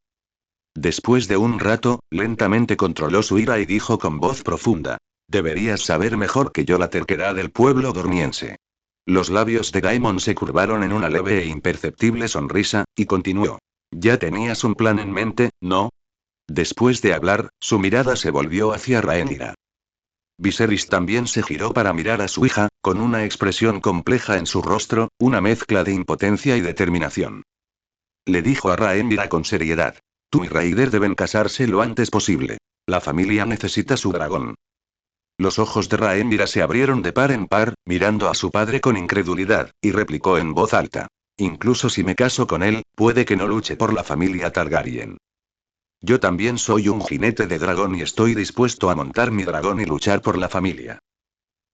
Después de un rato, lentamente controló su ira y dijo con voz profunda. Deberías saber mejor que yo la terquedad del pueblo dorniense. Los labios de Daemon se curvaron en una leve e imperceptible sonrisa, y continuó. Ya tenías un plan en mente, ¿no? Después de hablar, su mirada se volvió hacia Rhaenyra. Viserys también se giró para mirar a su hija, con una expresión compleja en su rostro, una mezcla de impotencia y determinación. Le dijo a Rhaenyra con seriedad. Tú y Rhaegar deben casarse lo antes posible. La familia necesita su dragón. Los ojos de Rhaenyra se abrieron de par en par, mirando a su padre con incredulidad, y replicó en voz alta. Incluso si me caso con él, puede que no luche por la familia Targaryen. Yo también soy un jinete de dragón y estoy dispuesto a montar mi dragón y luchar por la familia.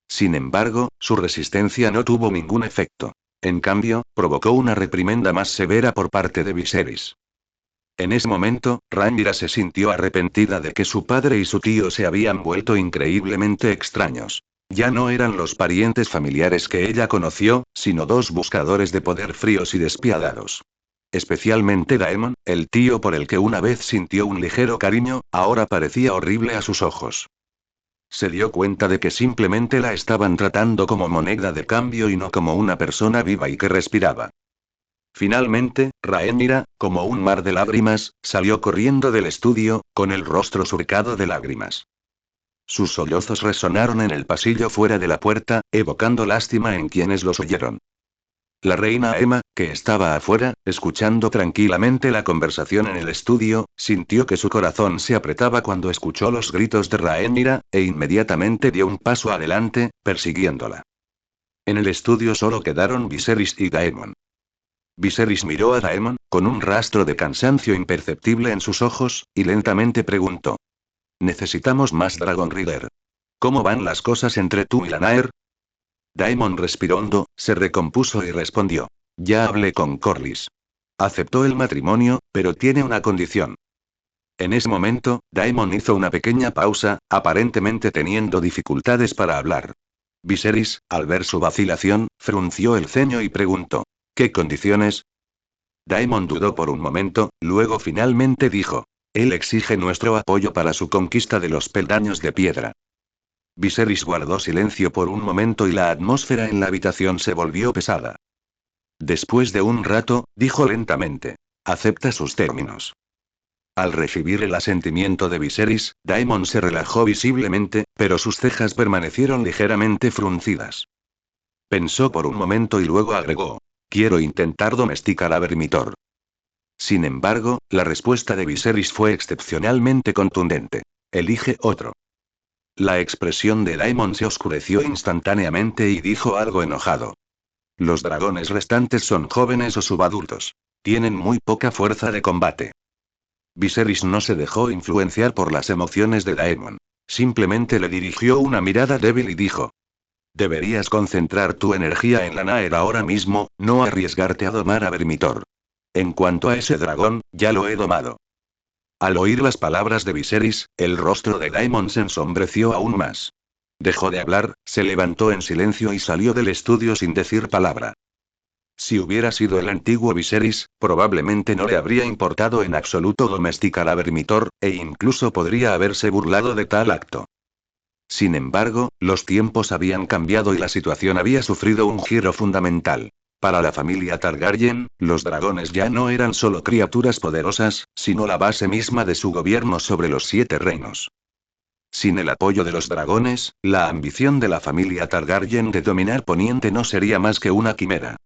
Sin embargo, su resistencia no tuvo ningún efecto. En cambio, provocó una reprimenda más severa por parte de Viserys. En ese momento, Rhaenyra se sintió arrepentida de que su padre y su tío se habían vuelto increíblemente extraños. Ya no eran los parientes familiares que ella conoció, sino dos buscadores de poder fríos y despiadados. Especialmente Daemon, el tío por el que una vez sintió un ligero cariño, ahora parecía horrible a sus ojos. Se dio cuenta de que simplemente la estaban tratando como moneda de cambio y no como una persona viva y que respiraba. Finalmente, Rhaenyra, como un mar de lágrimas, salió corriendo del estudio, con el rostro surcado de lágrimas. Sus sollozos resonaron en el pasillo fuera de la puerta, evocando lástima en quienes los oyeron. La reina Aemma, que estaba afuera, escuchando tranquilamente la conversación en el estudio, sintió que su corazón se apretaba cuando escuchó los gritos de Rhaenyra, e inmediatamente dio un paso adelante, persiguiéndola. En el estudio solo quedaron Viserys y Daemon. Viserys miró a Daemon, con un rastro de cansancio imperceptible en sus ojos, y lentamente preguntó. Necesitamos más Dragon Reader. ¿Cómo van las cosas entre tú y Lannister? Daemon respiró hondo, se recompuso y respondió. Ya hablé con Corlys. Aceptó el matrimonio, pero tiene una condición. En ese momento, Daemon hizo una pequeña pausa, aparentemente teniendo dificultades para hablar. Viserys, al ver su vacilación, frunció el ceño y preguntó. ¿Qué condiciones? Daemon dudó por un momento, luego finalmente dijo. Él exige nuestro apoyo para su conquista de los peldaños de piedra. Viserys guardó silencio por un momento y la atmósfera en la habitación se volvió pesada. Después de un rato, dijo lentamente. Acepta sus términos. Al recibir el asentimiento de Viserys, Daemon se relajó visiblemente, pero sus cejas permanecieron ligeramente fruncidas. Pensó por un momento y luego agregó. Quiero intentar domesticar a Vermitor. Sin embargo, la respuesta de Viserys fue excepcionalmente contundente. Elige otro. La expresión de Daemon se oscureció instantáneamente y dijo algo enojado. Los dragones restantes son jóvenes o subadultos. Tienen muy poca fuerza de combate. Viserys no se dejó influenciar por las emociones de Daemon. Simplemente le dirigió una mirada débil y dijo. Deberías concentrar tu energía en Lannister ahora mismo, no arriesgarte a domar a Vermitor. En cuanto a ese dragón, ya lo he domado. Al oír las palabras de Viserys, el rostro de Daemon se ensombreció aún más. Dejó de hablar, se levantó en silencio y salió del estudio sin decir palabra. Si hubiera sido el antiguo Viserys, probablemente no le habría importado en absoluto domesticar a Vermitor, e incluso podría haberse burlado de tal acto. Sin embargo, los tiempos habían cambiado y la situación había sufrido un giro fundamental. Para la familia Targaryen, los dragones ya no eran solo criaturas poderosas, sino la base misma de su gobierno sobre los 7 reinos. Sin el apoyo de los dragones, la ambición de la familia Targaryen de dominar Poniente no sería más que una quimera.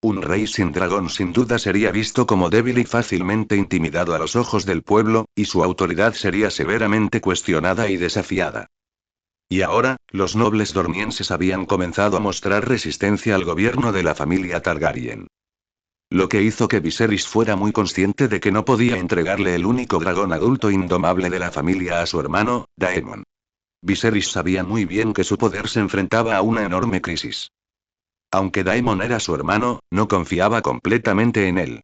Un rey sin dragón sin duda sería visto como débil y fácilmente intimidado a los ojos del pueblo, y su autoridad sería severamente cuestionada y desafiada. Y ahora, los nobles dornienses habían comenzado a mostrar resistencia al gobierno de la familia Targaryen. Lo que hizo que Viserys fuera muy consciente de que no podía entregarle el único dragón adulto indomable de la familia a su hermano, Daemon. Viserys sabía muy bien que su poder se enfrentaba a una enorme crisis. Aunque Daemon era su hermano, no confiaba completamente en él.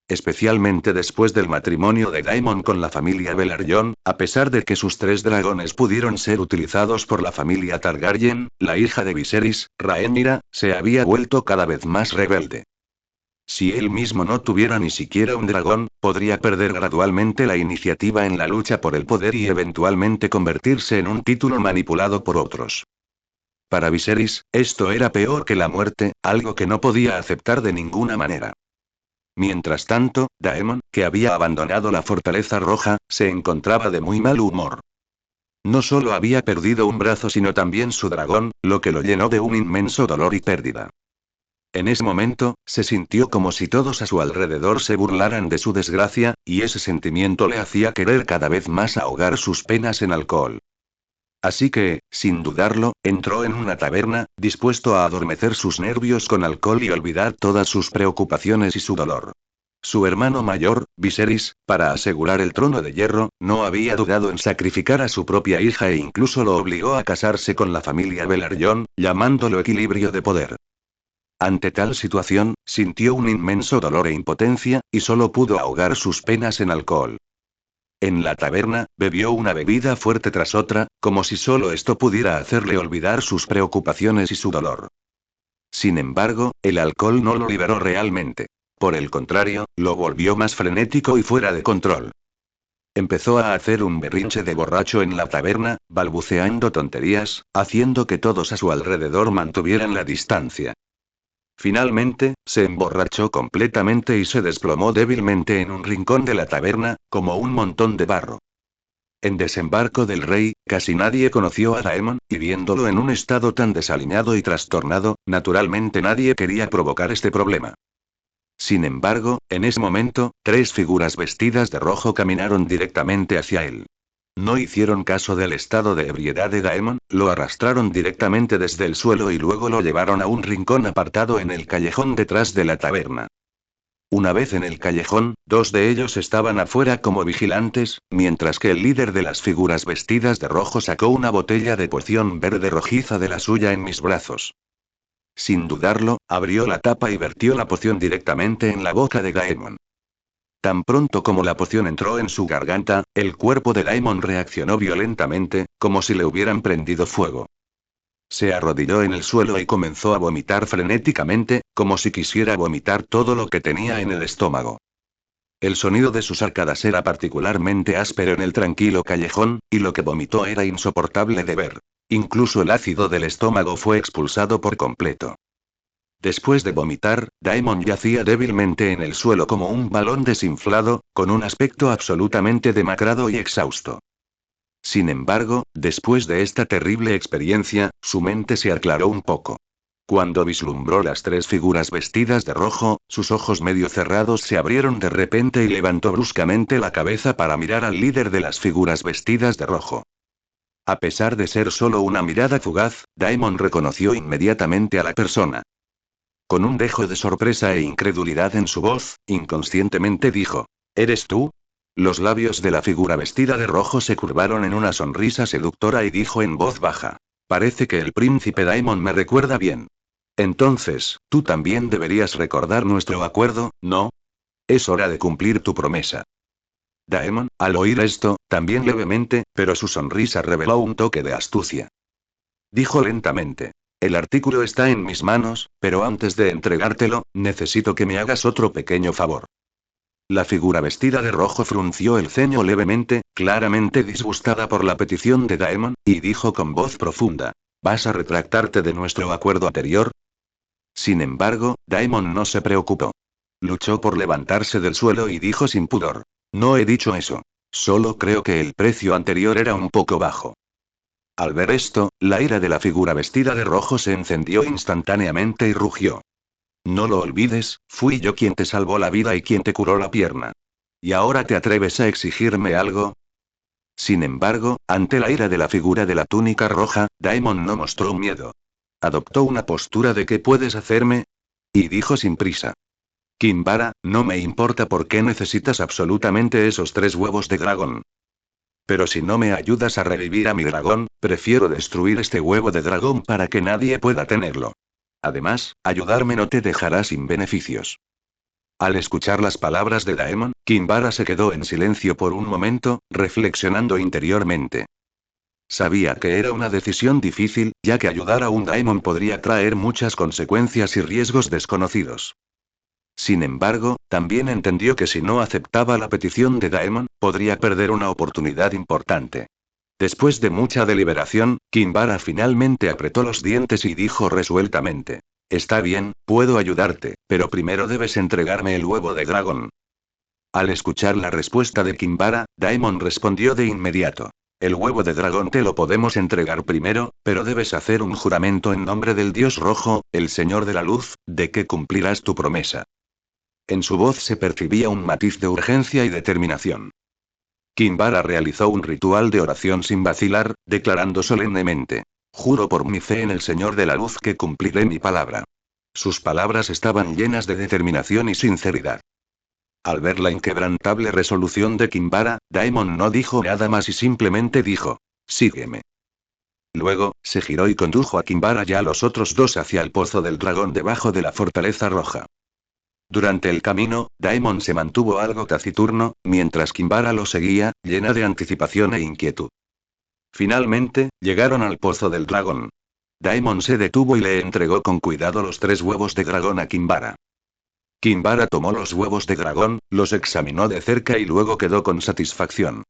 Especialmente después del matrimonio de Daemon con la familia Velaryon, a pesar de que sus 3 dragones pudieron ser utilizados por la familia Targaryen, la hija de Viserys, Rhaenyra, se había vuelto cada vez más rebelde. Si él mismo no tuviera ni siquiera un dragón, podría perder gradualmente la iniciativa en la lucha por el poder y eventualmente convertirse en un título manipulado por otros. Para Viserys, esto era peor que la muerte, algo que no podía aceptar de ninguna manera. Mientras tanto, Daemon, que había abandonado la Fortaleza Roja, se encontraba de muy mal humor. No solo había perdido un brazo sino también su dragón, lo que lo llenó de un inmenso dolor y pérdida. En ese momento, se sintió como si todos a su alrededor se burlaran de su desgracia, y ese sentimiento le hacía querer cada vez más ahogar sus penas en alcohol. Así que, sin dudarlo, entró en una taberna, dispuesto a adormecer sus nervios con alcohol y olvidar todas sus preocupaciones y su dolor. Su hermano mayor, Viserys, para asegurar el trono de hierro, no había dudado en sacrificar a su propia hija e incluso lo obligó a casarse con la familia Velaryon, llamándolo equilibrio de poder. Ante tal situación, sintió un inmenso dolor e impotencia, y solo pudo ahogar sus penas en alcohol. En la taberna, bebió una bebida fuerte tras otra, como si solo esto pudiera hacerle olvidar sus preocupaciones y su dolor. Sin embargo, el alcohol no lo liberó realmente. Por el contrario, lo volvió más frenético y fuera de control. Empezó a hacer un berrinche de borracho en la taberna, balbuceando tonterías, haciendo que todos a su alrededor mantuvieran la distancia. Finalmente, se emborrachó completamente y se desplomó débilmente en un rincón de la taberna, como un montón de barro. En Desembarco del Rey, casi nadie conoció a Daemon, y viéndolo en un estado tan desaliñado y trastornado, naturalmente nadie quería provocar este problema. Sin embargo, en ese momento, 3 figuras vestidas de rojo caminaron directamente hacia él. No hicieron caso del estado de ebriedad de Daemon, lo arrastraron directamente desde el suelo y luego lo llevaron a un rincón apartado en el callejón detrás de la taberna. Una vez en el callejón, 2 de ellos estaban afuera como vigilantes, mientras que el líder de las figuras vestidas de rojo sacó una botella de poción verde rojiza de la suya en mis brazos. Sin dudarlo, abrió la tapa y vertió la poción directamente en la boca de Daemon. Tan pronto como la poción entró en su garganta, el cuerpo de Daemon reaccionó violentamente, como si le hubieran prendido fuego. Se arrodilló en el suelo y comenzó a vomitar frenéticamente, como si quisiera vomitar todo lo que tenía en el estómago. El sonido de sus arcadas era particularmente áspero en el tranquilo callejón, y lo que vomitó era insoportable de ver. Incluso el ácido del estómago fue expulsado por completo. Después de vomitar, Daemon yacía débilmente en el suelo como un balón desinflado, con un aspecto absolutamente demacrado y exhausto. Sin embargo, después de esta terrible experiencia, su mente se aclaró un poco. Cuando vislumbró las 3 figuras vestidas de rojo, sus ojos medio cerrados se abrieron de repente y levantó bruscamente la cabeza para mirar al líder de las figuras vestidas de rojo. A pesar de ser solo una mirada fugaz, Daemon reconoció inmediatamente a la persona. Con un dejo de sorpresa e incredulidad en su voz, inconscientemente dijo: ¿Eres tú? Los labios de la figura vestida de rojo se curvaron en una sonrisa seductora y dijo en voz baja: Parece que el príncipe Daemon me recuerda bien. Entonces, tú también deberías recordar nuestro acuerdo, ¿no? Es hora de cumplir tu promesa. Daemon, al oír esto, también levemente, pero su sonrisa reveló un toque de astucia. Dijo lentamente: El artículo está en mis manos, pero antes de entregártelo, necesito que me hagas otro pequeño favor. La figura vestida de rojo frunció el ceño levemente, claramente disgustada por la petición de Daemon, y dijo con voz profunda: ¿Vas a retractarte de nuestro acuerdo anterior? Sin embargo, Daemon no se preocupó. Luchó por levantarse del suelo y dijo sin pudor: No he dicho eso. Solo creo que el precio anterior era un poco bajo. Al ver esto, la ira de la figura vestida de rojo se encendió instantáneamente y rugió. No lo olvides, fui yo quien te salvó la vida y quien te curó la pierna. ¿Y ahora te atreves a exigirme algo? Sin embargo, ante la ira de la figura de la túnica roja, Daemon no mostró miedo. Adoptó una postura de ¿qué puedes hacerme? Y dijo sin prisa: Kinvara, no me importa por qué necesitas absolutamente esos 3 huevos de dragón. Pero si no me ayudas a revivir a mi dragón, prefiero destruir este huevo de dragón para que nadie pueda tenerlo. Además, ayudarme no te dejará sin beneficios. Al escuchar las palabras de Daemon, Kinvara se quedó en silencio por un momento, reflexionando interiormente. Sabía que era una decisión difícil, ya que ayudar a un Daemon podría traer muchas consecuencias y riesgos desconocidos. Sin embargo, también entendió que si no aceptaba la petición de Daemon, podría perder una oportunidad importante. Después de mucha deliberación, Kinvara finalmente apretó los dientes y dijo resueltamente: Está bien, puedo ayudarte, pero primero debes entregarme el huevo de dragón. Al escuchar la respuesta de Kinvara, Daemon respondió de inmediato: El huevo de dragón te lo podemos entregar primero, pero debes hacer un juramento en nombre del dios rojo, el señor de la luz, de que cumplirás tu promesa. En su voz se percibía un matiz de urgencia y determinación. Kinvara realizó un ritual de oración sin vacilar, declarando solemnemente: Juro por mi fe en el Señor de la Luz que cumpliré mi palabra. Sus palabras estaban llenas de determinación y sinceridad. Al ver la inquebrantable resolución de Kinvara, Daemon no dijo nada más y simplemente dijo: Sígueme. Luego, se giró y condujo a Kinvara y a los otros 2 hacia el pozo del dragón debajo de la fortaleza roja. Durante el camino, Daemon se mantuvo algo taciturno, mientras Kinvara lo seguía, llena de anticipación e inquietud. Finalmente, llegaron al pozo del dragón. Daemon se detuvo y le entregó con cuidado los 3 huevos de dragón a Kinvara. Kinvara tomó los huevos de dragón, los examinó de cerca y luego quedó con satisfacción.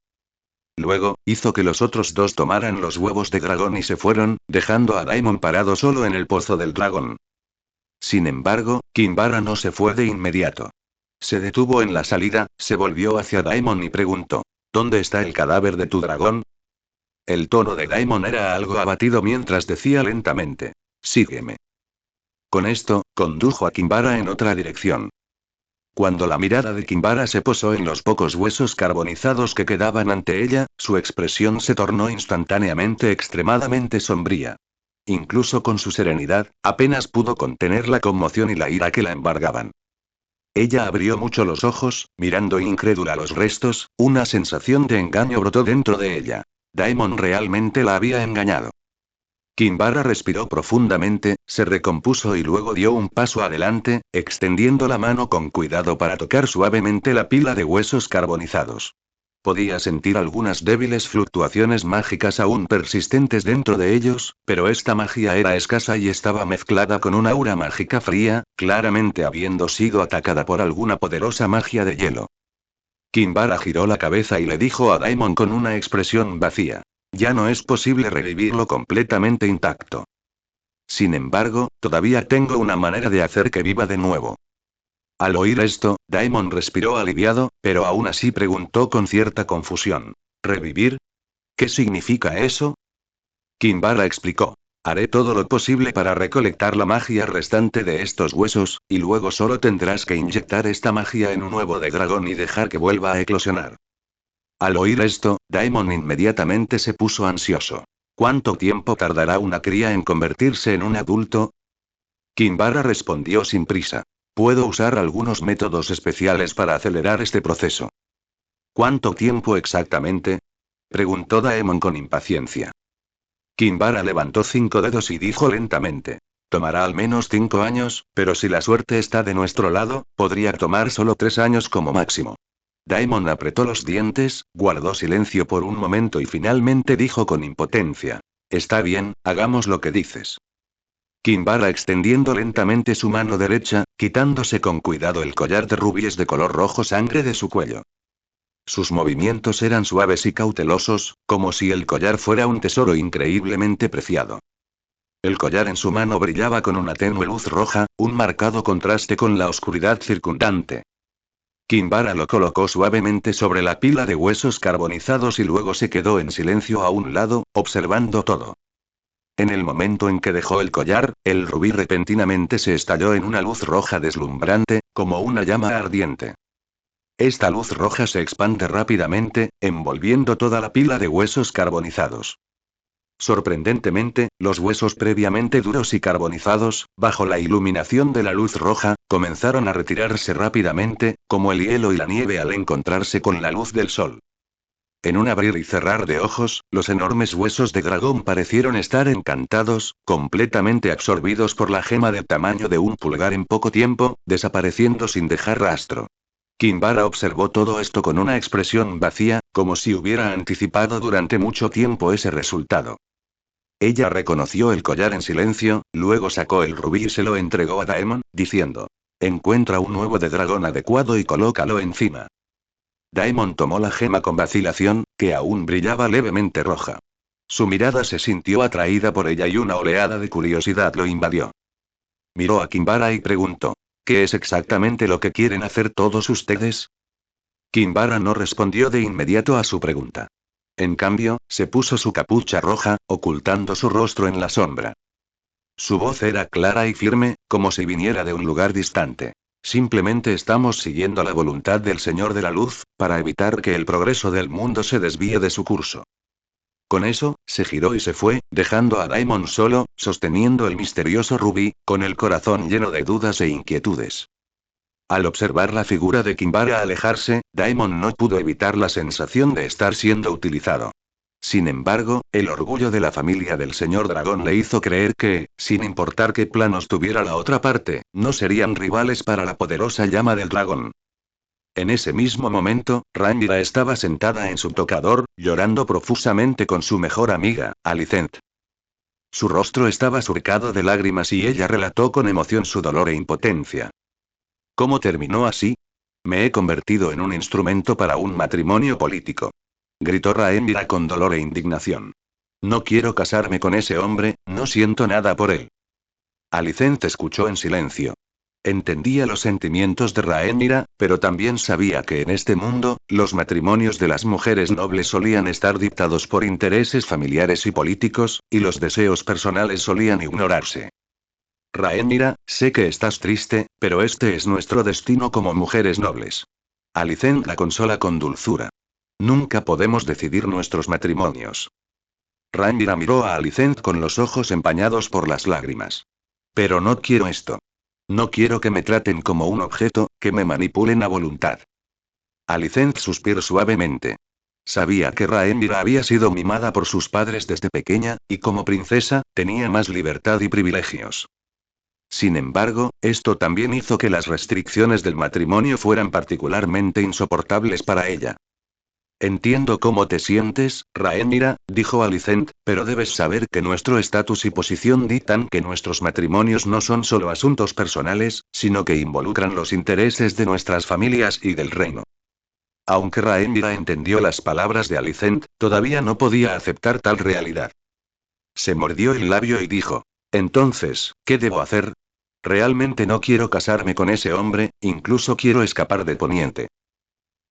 Luego, hizo que los otros 2 tomaran los huevos de dragón y se fueron, dejando a Daemon parado solo en el pozo del dragón. Sin embargo, Kinvara no se fue de inmediato. Se detuvo en la salida, se volvió hacia Daemon y preguntó: ¿Dónde está el cadáver de tu dragón? El tono de Daemon era algo abatido mientras decía lentamente: Sígueme. Con esto, condujo a Kinvara en otra dirección. Cuando la mirada de Kinvara se posó en los pocos huesos carbonizados que quedaban ante ella, su expresión se tornó instantáneamente extremadamente sombría. Incluso con su serenidad, apenas pudo contener la conmoción y la ira que la embargaban. Ella abrió mucho los ojos, mirando incrédula los restos, una sensación de engaño brotó dentro de ella. Daemon realmente la había engañado. Kinvara respiró profundamente, se recompuso y luego dio un paso adelante, extendiendo la mano con cuidado para tocar suavemente la pila de huesos carbonizados. Podía sentir algunas débiles fluctuaciones mágicas aún persistentes dentro de ellos, pero esta magia era escasa y estaba mezclada con una aura mágica fría, claramente habiendo sido atacada por alguna poderosa magia de hielo. Kinvara giró la cabeza y le dijo a Daemon con una expresión vacía: Ya no es posible revivirlo completamente intacto. Sin embargo, todavía tengo una manera de hacer que viva de nuevo. Al oír esto, Daemon respiró aliviado, pero aún así preguntó con cierta confusión: ¿Revivir? ¿Qué significa eso? Kinvara explicó: Haré todo lo posible para recolectar la magia restante de estos huesos, y luego solo tendrás que inyectar esta magia en un huevo de dragón y dejar que vuelva a eclosionar. Al oír esto, Daemon inmediatamente se puso ansioso. ¿Cuánto tiempo tardará una cría en convertirse en un adulto? Kinvara respondió sin prisa: Puedo usar algunos métodos especiales para acelerar este proceso. ¿Cuánto tiempo exactamente? Preguntó Daemon con impaciencia. Kinvara levantó 5 dedos y dijo lentamente: Tomará al menos 5 años, pero si la suerte está de nuestro lado, podría tomar solo 3 años como máximo. Daemon apretó los dientes, guardó silencio por un momento y finalmente dijo con impotencia: Está bien, hagamos lo que dices. Kinvara extendiendo lentamente su mano derecha, quitándose con cuidado el collar de rubíes de color rojo sangre de su cuello. Sus movimientos eran suaves y cautelosos, como si el collar fuera un tesoro increíblemente preciado. El collar en su mano brillaba con una tenue luz roja, un marcado contraste con la oscuridad circundante. Kinvara lo colocó suavemente sobre la pila de huesos carbonizados y luego se quedó en silencio a un lado, observando todo. En el momento en que dejó el collar, el rubí repentinamente se estalló en una luz roja deslumbrante, como una llama ardiente. Esta luz roja se expande rápidamente, envolviendo toda la pila de huesos carbonizados. Sorprendentemente, los huesos previamente duros y carbonizados, bajo la iluminación de la luz roja, comenzaron a retirarse rápidamente, como el hielo y la nieve al encontrarse con la luz del sol. En un abrir y cerrar de ojos, los enormes huesos de dragón parecieron estar encantados, completamente absorbidos por la gema del tamaño de un pulgar en poco tiempo, desapareciendo sin dejar rastro. Kinvara observó todo esto con una expresión vacía, como si hubiera anticipado durante mucho tiempo ese resultado. Ella reconoció el collar en silencio, luego sacó el rubí y se lo entregó a Daemon, diciendo: encuentra un huevo de dragón adecuado y colócalo encima. Daemon tomó la gema con vacilación, que aún brillaba levemente roja. Su mirada se sintió atraída por ella y una oleada de curiosidad lo invadió. Miró a Kinvara y preguntó: ¿qué es exactamente lo que quieren hacer todos ustedes? Kinvara no respondió de inmediato a su pregunta. En cambio, se puso su capucha roja, ocultando su rostro en la sombra. Su voz era clara y firme, como si viniera de un lugar distante. Simplemente estamos siguiendo la voluntad del Señor de la Luz, para evitar que el progreso del mundo se desvíe de su curso. Con eso, se giró y se fue, dejando a Daemon solo, sosteniendo el misterioso rubí, con el corazón lleno de dudas e inquietudes. Al observar la figura de Kinvara alejarse, Daemon no pudo evitar la sensación de estar siendo utilizado. Sin embargo, el orgullo de la familia del señor dragón le hizo creer que, sin importar qué planos tuviera la otra parte, no serían rivales para la poderosa llama del dragón. En ese mismo momento, Rhaenyra estaba sentada en su tocador, llorando profusamente con su mejor amiga, Alicent. Su rostro estaba surcado de lágrimas y ella relató con emoción su dolor e impotencia. ¿Cómo terminó así? Me he convertido en un instrumento para un matrimonio político. Gritó Rhaenyra con dolor e indignación. No quiero casarme con ese hombre, no siento nada por él. Alicent escuchó en silencio. Entendía los sentimientos de Rhaenyra, pero también sabía que en este mundo, los matrimonios de las mujeres nobles solían estar dictados por intereses familiares y políticos, y los deseos personales solían ignorarse. Rhaenyra, sé que estás triste, pero este es nuestro destino como mujeres nobles. Alicent la consola con dulzura. Nunca podemos decidir nuestros matrimonios. Rhaenyra miró a Alicent con los ojos empañados por las lágrimas. Pero no quiero esto. No quiero que me traten como un objeto, que me manipulen a voluntad. Alicent suspiró suavemente. Sabía que Rhaenyra había sido mimada por sus padres desde pequeña, y como princesa, tenía más libertad y privilegios. Sin embargo, esto también hizo que las restricciones del matrimonio fueran particularmente insoportables para ella. Entiendo cómo te sientes, Rhaenyra, dijo Alicent, pero debes saber que nuestro estatus y posición dictan que nuestros matrimonios no son solo asuntos personales, sino que involucran los intereses de nuestras familias y del reino. Aunque Rhaenyra entendió las palabras de Alicent, todavía no podía aceptar tal realidad. Se mordió el labio y dijo: entonces, ¿qué debo hacer? Realmente no quiero casarme con ese hombre, incluso quiero escapar de Poniente.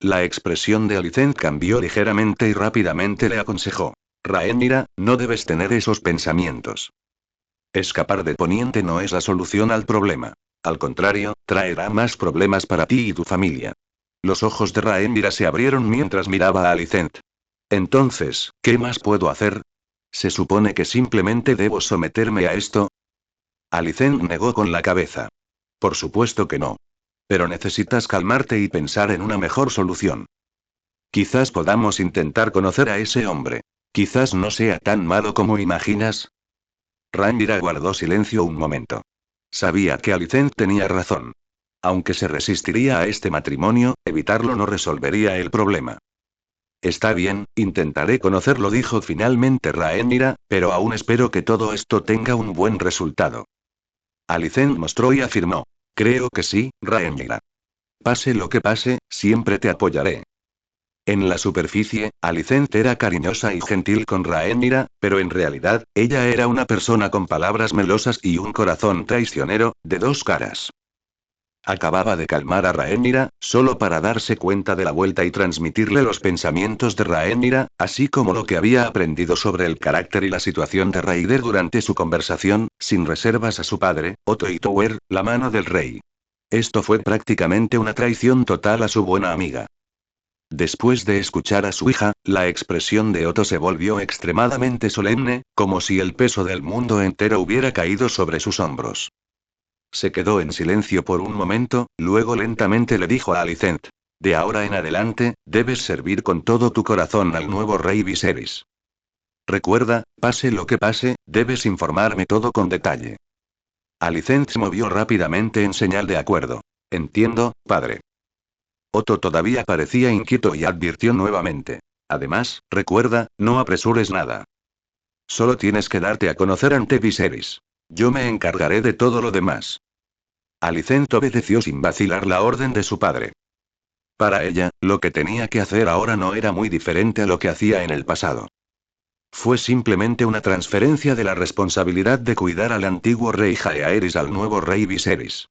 La expresión de Alicent cambió ligeramente y rápidamente le aconsejó: Rhaenyra, no debes tener esos pensamientos. Escapar de Poniente no es la solución al problema. Al contrario, traerá más problemas para ti y tu familia. Los ojos de Rhaenyra se abrieron mientras miraba a Alicent. Entonces, ¿qué más puedo hacer? ¿Se supone que simplemente debo someterme a esto? Alicent negó con la cabeza. Por supuesto que no. Pero necesitas calmarte y pensar en una mejor solución. Quizás podamos intentar conocer a ese hombre. Quizás no sea tan malo como imaginas. Rhaenyra guardó silencio un momento. Sabía que Alicent tenía razón. Aunque se resistiría a este matrimonio, evitarlo no resolvería el problema. Está bien, intentaré conocerlo, dijo finalmente Rhaenyra, pero aún espero que todo esto tenga un buen resultado. Alicent mostró y afirmó: creo que sí, Rhaenyra. Pase lo que pase, siempre te apoyaré. En la superficie, Alicent era cariñosa y gentil con Rhaenyra, pero en realidad, ella era una persona con palabras melosas y un corazón traicionero, de dos caras. Acababa de calmar a Rhaenyra, solo para darse cuenta de la vuelta y transmitirle los pensamientos de Rhaenyra, así como lo que había aprendido sobre el carácter y la situación de Rhaegar durante su conversación, sin reservas a su padre, Otto Hightower, la mano del rey. Esto fue prácticamente una traición total a su buena amiga. Después de escuchar a su hija, la expresión de Otto se volvió extremadamente solemne, como si el peso del mundo entero hubiera caído sobre sus hombros. Se quedó en silencio por un momento, luego lentamente le dijo a Alicent: de ahora en adelante, debes servir con todo tu corazón al nuevo rey Viserys. Recuerda, pase lo que pase, debes informarme todo con detalle. Alicent se movió rápidamente en señal de acuerdo. Entiendo, padre. Otto todavía parecía inquieto y advirtió nuevamente. Además, recuerda, no apresures nada. Solo tienes que darte a conocer ante Viserys. Yo me encargaré de todo lo demás. Alicent obedeció sin vacilar la orden de su padre. Para ella, lo que tenía que hacer ahora no era muy diferente a lo que hacía en el pasado. Fue simplemente una transferencia de la responsabilidad de cuidar al antiguo rey Jaehaerys al nuevo rey Viserys.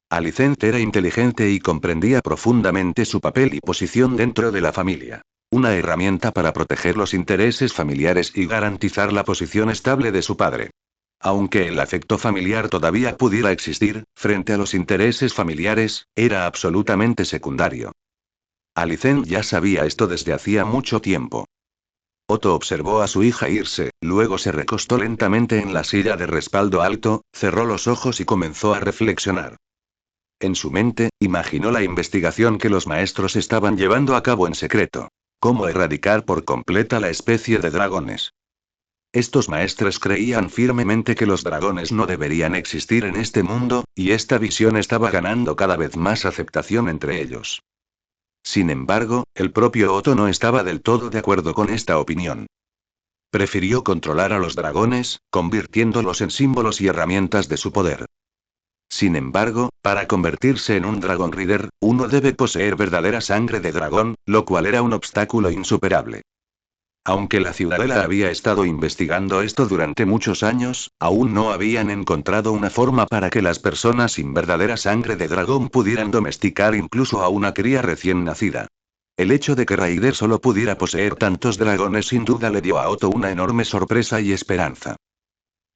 Alicent era inteligente y comprendía profundamente su papel y posición dentro de la familia. Una herramienta para proteger los intereses familiares y garantizar la posición estable de su padre. Aunque el afecto familiar todavía pudiera existir, frente a los intereses familiares, era absolutamente secundario. Alicent ya sabía esto desde hacía mucho tiempo. Otto observó a su hija irse, luego se recostó lentamente en la silla de respaldo alto, cerró los ojos y comenzó a reflexionar. En su mente, imaginó la investigación que los maestros estaban llevando a cabo en secreto. Cómo erradicar por completa la especie de dragones. Estos maestros creían firmemente que los dragones no deberían existir en este mundo, y esta visión estaba ganando cada vez más aceptación entre ellos. Sin embargo, el propio Otto no estaba del todo de acuerdo con esta opinión. Prefirió controlar a los dragones, convirtiéndolos en símbolos y herramientas de su poder. Sin embargo, para convertirse en un Dragon Rider, uno debe poseer verdadera sangre de dragón, lo cual era un obstáculo insuperable. Aunque la Ciudadela había estado investigando esto durante muchos años, aún no habían encontrado una forma para que las personas sin verdadera sangre de dragón pudieran domesticar incluso a una cría recién nacida. El hecho de que Raider solo pudiera poseer tantos dragones sin duda le dio a Otto una enorme sorpresa y esperanza.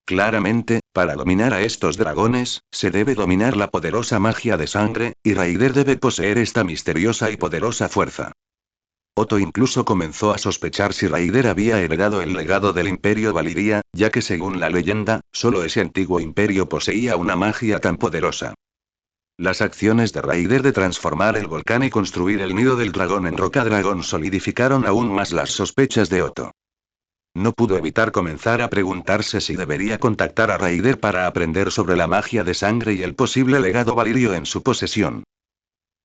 Claramente, para dominar a estos dragones, se debe dominar la poderosa magia de sangre, y Raider debe poseer esta misteriosa y poderosa fuerza. Otto incluso comenzó a sospechar si Raider había heredado el legado del Imperio Valiria, ya que según la leyenda, solo ese antiguo imperio poseía una magia tan poderosa. Las acciones de Raider de transformar el volcán y construir el nido del dragón en roca dragón solidificaron aún más las sospechas de Otto. No pudo evitar comenzar a preguntarse si debería contactar a Raider para aprender sobre la magia de sangre y el posible legado valirio en su posesión.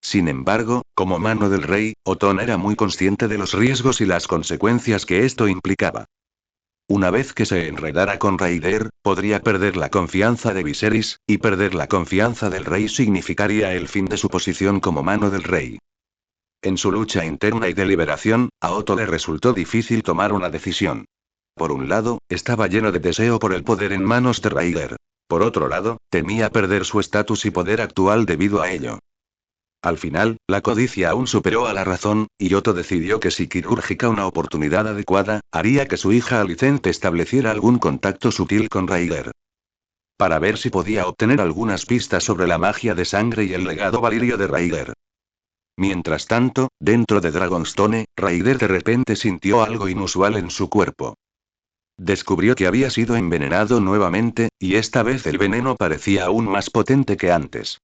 Sin embargo, como mano del rey, Otón era muy consciente de los riesgos y las consecuencias que esto implicaba. Una vez que se enredara con Raider, podría perder la confianza de Viserys, y perder la confianza del rey significaría el fin de su posición como mano del rey. En su lucha interna y de liberación, a Otto le resultó difícil tomar una decisión. Por un lado, estaba lleno de deseo por el poder en manos de Raider. Por otro lado, temía perder su estatus y poder actual debido a ello. Al final, la codicia aún superó a la razón, y Otto decidió que si quirúrgica una oportunidad adecuada, haría que su hija Alicent estableciera algún contacto sutil con Raider. Para ver si podía obtener algunas pistas sobre la magia de sangre y el legado valirio de Raider. Mientras tanto, dentro de Dragonstone, Raider de repente sintió algo inusual en su cuerpo. Descubrió que había sido envenenado nuevamente, y esta vez el veneno parecía aún más potente que antes.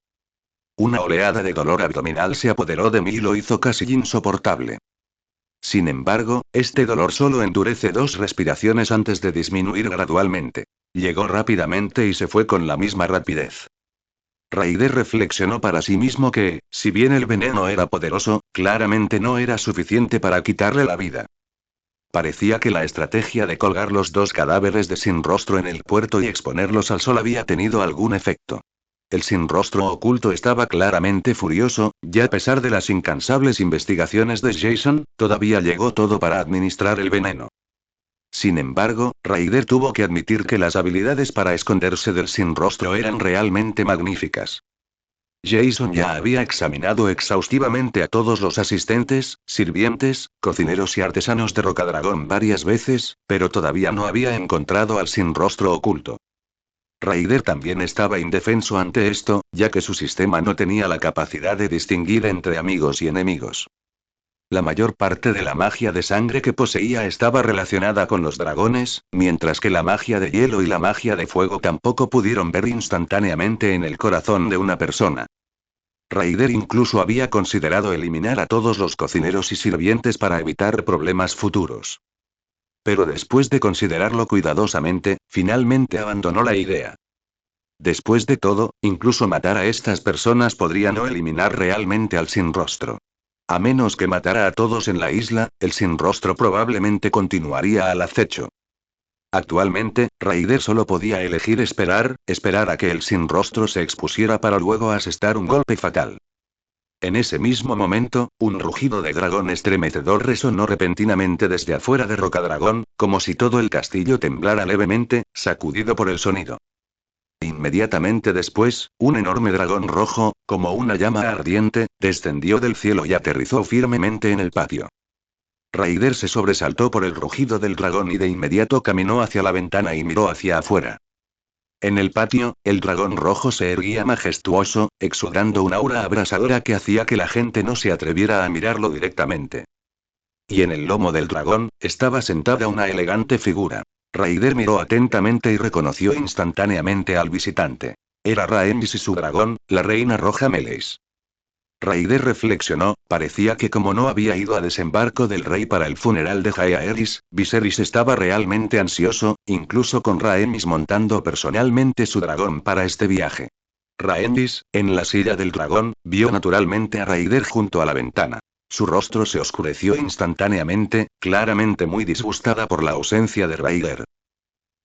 Una oleada de dolor abdominal se apoderó de mí y lo hizo casi insoportable. Sin embargo, este dolor solo endurece 2 respiraciones antes de disminuir gradualmente. Llegó rápidamente y se fue con la misma rapidez. Raider reflexionó para sí mismo que, si bien el veneno era poderoso, claramente no era suficiente para quitarle la vida. Parecía que la estrategia de colgar los 2 cadáveres de Sin Rostro en el puerto y exponerlos al sol había tenido algún efecto. El Sin Rostro oculto estaba claramente furioso, y a pesar de las incansables investigaciones de Jason, todavía llegó todo para administrar el veneno. Sin embargo, Raider tuvo que admitir que las habilidades para esconderse del Sin Rostro eran realmente magníficas. Jason ya había examinado exhaustivamente a todos los asistentes, sirvientes, cocineros y artesanos de Rocadragón varias veces, pero todavía no había encontrado al Sin Rostro oculto. Raider también estaba indefenso ante esto, ya que su sistema no tenía la capacidad de distinguir entre amigos y enemigos. La mayor parte de la magia de sangre que poseía estaba relacionada con los dragones, mientras que la magia de hielo y la magia de fuego tampoco pudieron ver instantáneamente en el corazón de una persona. Raider incluso había considerado eliminar a todos los cocineros y sirvientes para evitar problemas futuros. Pero después de considerarlo cuidadosamente, finalmente abandonó la idea. Después de todo, incluso matar a estas personas podría no eliminar realmente al sin rostro. A menos que matara a todos en la isla, el sin rostro probablemente continuaría al acecho. Actualmente, Raider solo podía elegir esperar a que el sin rostro se expusiera para luego asestar un golpe fatal. En ese mismo momento, un rugido de dragón estremecedor resonó repentinamente desde afuera de Rocadragón, como si todo el castillo temblara levemente, sacudido por el sonido. Inmediatamente después, un enorme dragón rojo, como una llama ardiente, descendió del cielo y aterrizó firmemente en el patio. Raider se sobresaltó por el rugido del dragón y de inmediato caminó hacia la ventana y miró hacia afuera. En el patio, el dragón rojo se erguía majestuoso, exudando una aura abrasadora que hacía que la gente no se atreviera a mirarlo directamente. Y en el lomo del dragón, estaba sentada una elegante figura. Raider miró atentamente y reconoció instantáneamente al visitante. Era Rhaenys y su dragón, la reina roja Meleys. Raider reflexionó, parecía que como no había ido a desembarco del rey para el funeral de Jaehaerys, Viserys estaba realmente ansioso, incluso con Rhaenys montando personalmente su dragón para este viaje. Rhaenys, en la silla del dragón, vio naturalmente a Raider junto a la ventana. Su rostro se oscureció instantáneamente, claramente muy disgustada por la ausencia de Raider.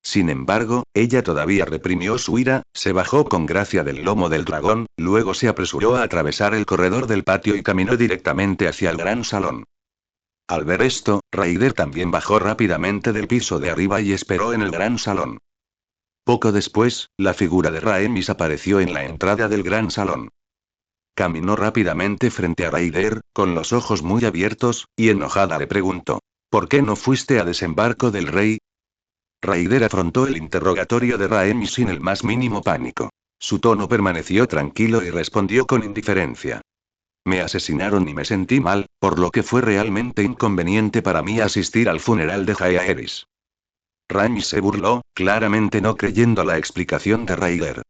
Sin embargo, ella todavía reprimió su ira, se bajó con gracia del lomo del dragón, luego se apresuró a atravesar el corredor del patio y caminó directamente hacia el gran salón. Al ver esto, Raider también bajó rápidamente del piso de arriba y esperó en el gran salón. Poco después, la figura de Rhaenys apareció en la entrada del gran salón. Caminó rápidamente frente a Raider, con los ojos muy abiertos, y enojada le preguntó: ¿Por qué no fuiste a desembarco del rey? Raider afrontó el interrogatorio de Rhaenys sin el más mínimo pánico. Su tono permaneció tranquilo y respondió con indiferencia. Me asesinaron y me sentí mal, por lo que fue realmente inconveniente para mí asistir al funeral de Jaehaerys. Rhaenys se burló, claramente no creyendo la explicación de Raider.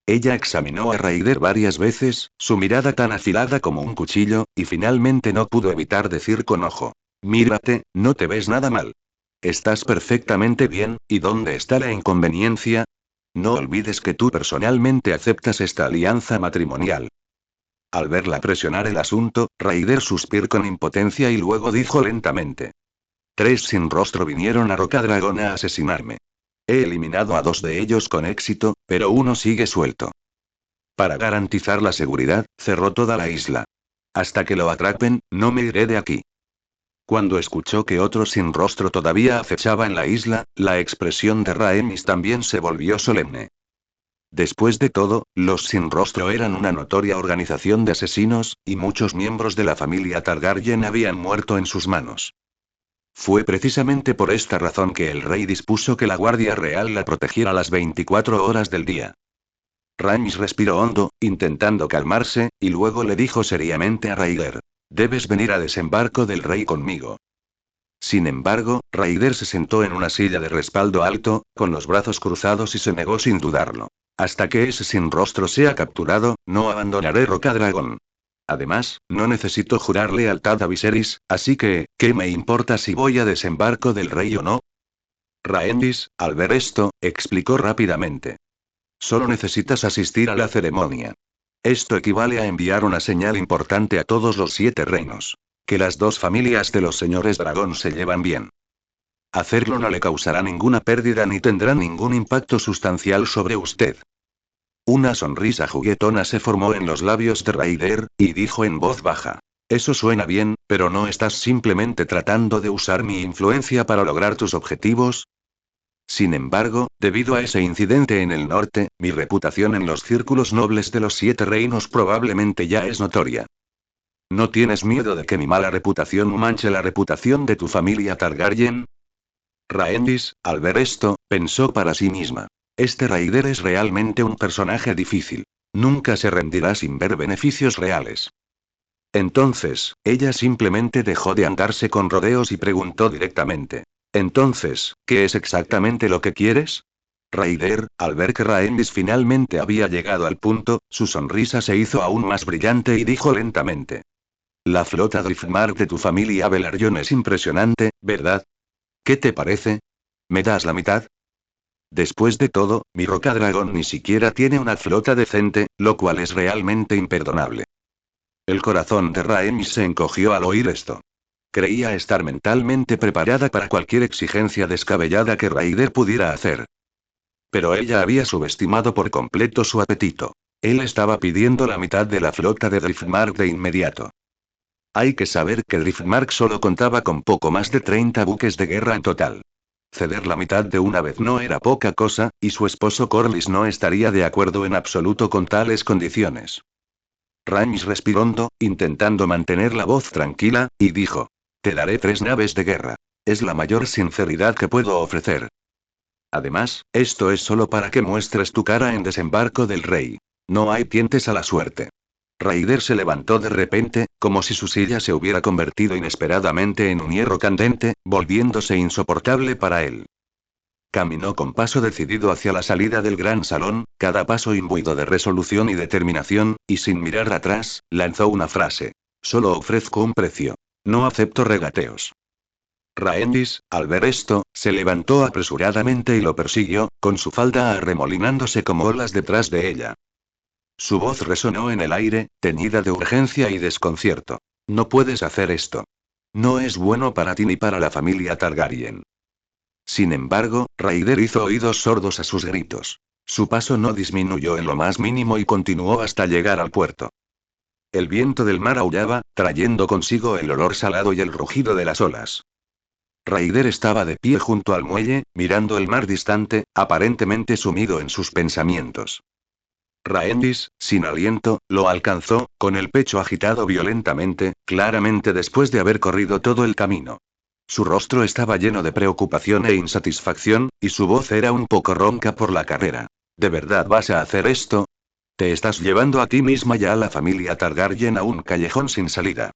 Ella examinó a Raider varias veces, su mirada tan afilada como un cuchillo, y finalmente no pudo evitar decir con ojo: Mírate, no te ves nada mal. Estás perfectamente bien, ¿y dónde está la inconveniencia? No olvides que tú personalmente aceptas esta alianza matrimonial. Al verla presionar el asunto, Raider suspiró con impotencia y luego dijo lentamente: 3 sin rostro vinieron a Rocadragón a asesinarme. He eliminado a 2 de ellos con éxito, pero uno sigue suelto. Para garantizar la seguridad, cerró toda la isla. Hasta que lo atrapen, no me iré de aquí. Cuando escuchó que otro sin rostro todavía acechaba en la isla, la expresión de Rhaenys también se volvió solemne. Después de todo, los sin rostro eran una notoria organización de asesinos, y muchos miembros de la familia Targaryen habían muerto en sus manos. Fue precisamente por esta razón que el rey dispuso que la Guardia Real la protegiera las 24 horas del día. Rhaenys respiró hondo, intentando calmarse, y luego le dijo seriamente a Raider: Debes venir a desembarco del rey conmigo. Sin embargo, Raider se sentó en una silla de respaldo alto, con los brazos cruzados y se negó sin dudarlo. Hasta que ese sin rostro sea capturado, no abandonaré Rocadragón. Además, no necesito jurar lealtad a Viserys, así que, ¿qué me importa si voy a desembarco del rey o no? Rhaenys, al ver esto, explicó rápidamente. Solo necesitas asistir a la ceremonia. Esto equivale a enviar una señal importante a todos los 7 reinos. Que las 2 familias de los señores dragón se llevan bien. Hacerlo no le causará ninguna pérdida ni tendrá ningún impacto sustancial sobre usted. Una sonrisa juguetona se formó en los labios de Raider, y dijo en voz baja: Eso suena bien, pero ¿no estás simplemente tratando de usar mi influencia para lograr tus objetivos? Sin embargo, debido a ese incidente en el norte, mi reputación en los círculos nobles de los 7 reinos probablemente ya es notoria. ¿No tienes miedo de que mi mala reputación manche la reputación de tu familia Targaryen? Rhaenys, al ver esto, pensó para sí misma: Este Raider es realmente un personaje difícil. Nunca se rendirá sin ver beneficios reales. Entonces, ella simplemente dejó de andarse con rodeos y preguntó directamente. Entonces, ¿qué es exactamente lo que quieres? Raider, al ver que Rhaenys finalmente había llegado al punto, su sonrisa se hizo aún más brillante y dijo lentamente. La flota Driftmark de tu familia Velaryon es impresionante, ¿verdad? ¿Qué te parece? ¿Me das la mitad? Después de todo, mi Rocadragón ni siquiera tiene una flota decente, lo cual es realmente imperdonable. El corazón de Rhaenys se encogió al oír esto. Creía estar mentalmente preparada para cualquier exigencia descabellada que Raider pudiera hacer. Pero ella había subestimado por completo su apetito. Él estaba pidiendo la mitad de la flota de Driftmark de inmediato. Hay que saber que Driftmark solo contaba con poco más de 30 buques de guerra en total. Ceder la mitad de una vez no era poca cosa, y su esposo Corlys no estaría de acuerdo en absoluto con tales condiciones. Rhaenys respiró hondo, intentando mantener la voz tranquila, y dijo. Te daré 3 naves de guerra. Es la mayor sinceridad que puedo ofrecer. Además, esto es solo para que muestres tu cara en Desembarco del Rey. No hay tientes a la suerte. Raider se levantó de repente, como si su silla se hubiera convertido inesperadamente en un hierro candente, volviéndose insoportable para él. Caminó con paso decidido hacia la salida del gran salón, cada paso imbuido de resolución y determinación, y sin mirar atrás, lanzó una frase. Solo ofrezco un precio. No acepto regateos. Rhaenys, al ver esto, se levantó apresuradamente y lo persiguió, con su falda arremolinándose como olas detrás de ella. Su voz resonó en el aire, teñida de urgencia y desconcierto. No puedes hacer esto. No es bueno para ti ni para la familia Targaryen. Sin embargo, Raider hizo oídos sordos a sus gritos. Su paso no disminuyó en lo más mínimo y continuó hasta llegar al puerto. El viento del mar aullaba, trayendo consigo el olor salado y el rugido de las olas. Raider estaba de pie junto al muelle, mirando el mar distante, aparentemente sumido en sus pensamientos. Rhaenys, sin aliento, lo alcanzó, con el pecho agitado violentamente, claramente después de haber corrido todo el camino. Su rostro estaba lleno de preocupación e insatisfacción, y su voz era un poco ronca por la carrera. ¿De verdad vas a hacer esto? Te estás llevando a ti misma y a la familia Targaryen a un callejón sin salida.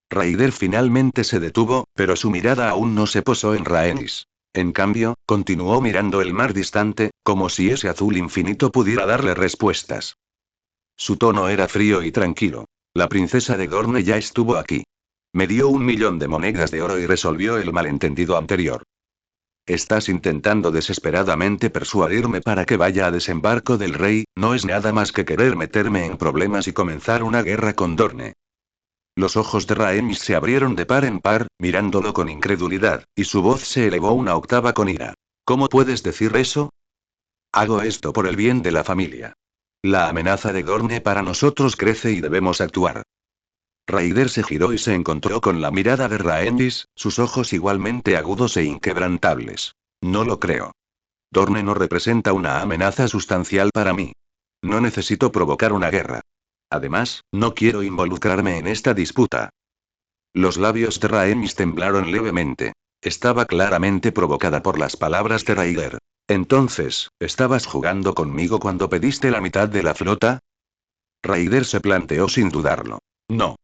Raider finalmente se detuvo, pero su mirada aún no se posó en Rhaenys. En cambio, continuó mirando el mar distante, como si ese azul infinito pudiera darle respuestas. Su tono era frío y tranquilo. La princesa de Dorne ya estuvo aquí. Me dio 1.000.000 de monedas de oro y resolvió el malentendido anterior. Estás intentando desesperadamente persuadirme para que vaya a Desembarco del Rey, no es nada más que querer meterme en problemas y comenzar una guerra con Dorne. Los ojos de Rhaenys se abrieron de par en par, mirándolo con incredulidad, y su voz se elevó una octava con ira. ¿Cómo puedes decir eso? Hago esto por el bien de la familia. La amenaza de Dorne para nosotros crece y debemos actuar. Raider se giró y se encontró con la mirada de Rhaenys, sus ojos igualmente agudos e inquebrantables. No lo creo. Dorne no representa una amenaza sustancial para mí. No necesito provocar una guerra. Además, no quiero involucrarme en esta disputa. Los labios de Rhaenys temblaron levemente. Estaba claramente provocada por las palabras de Raider. Entonces, ¿estabas jugando conmigo cuando pediste la mitad de la flota? Raider se planteó sin dudarlo. No.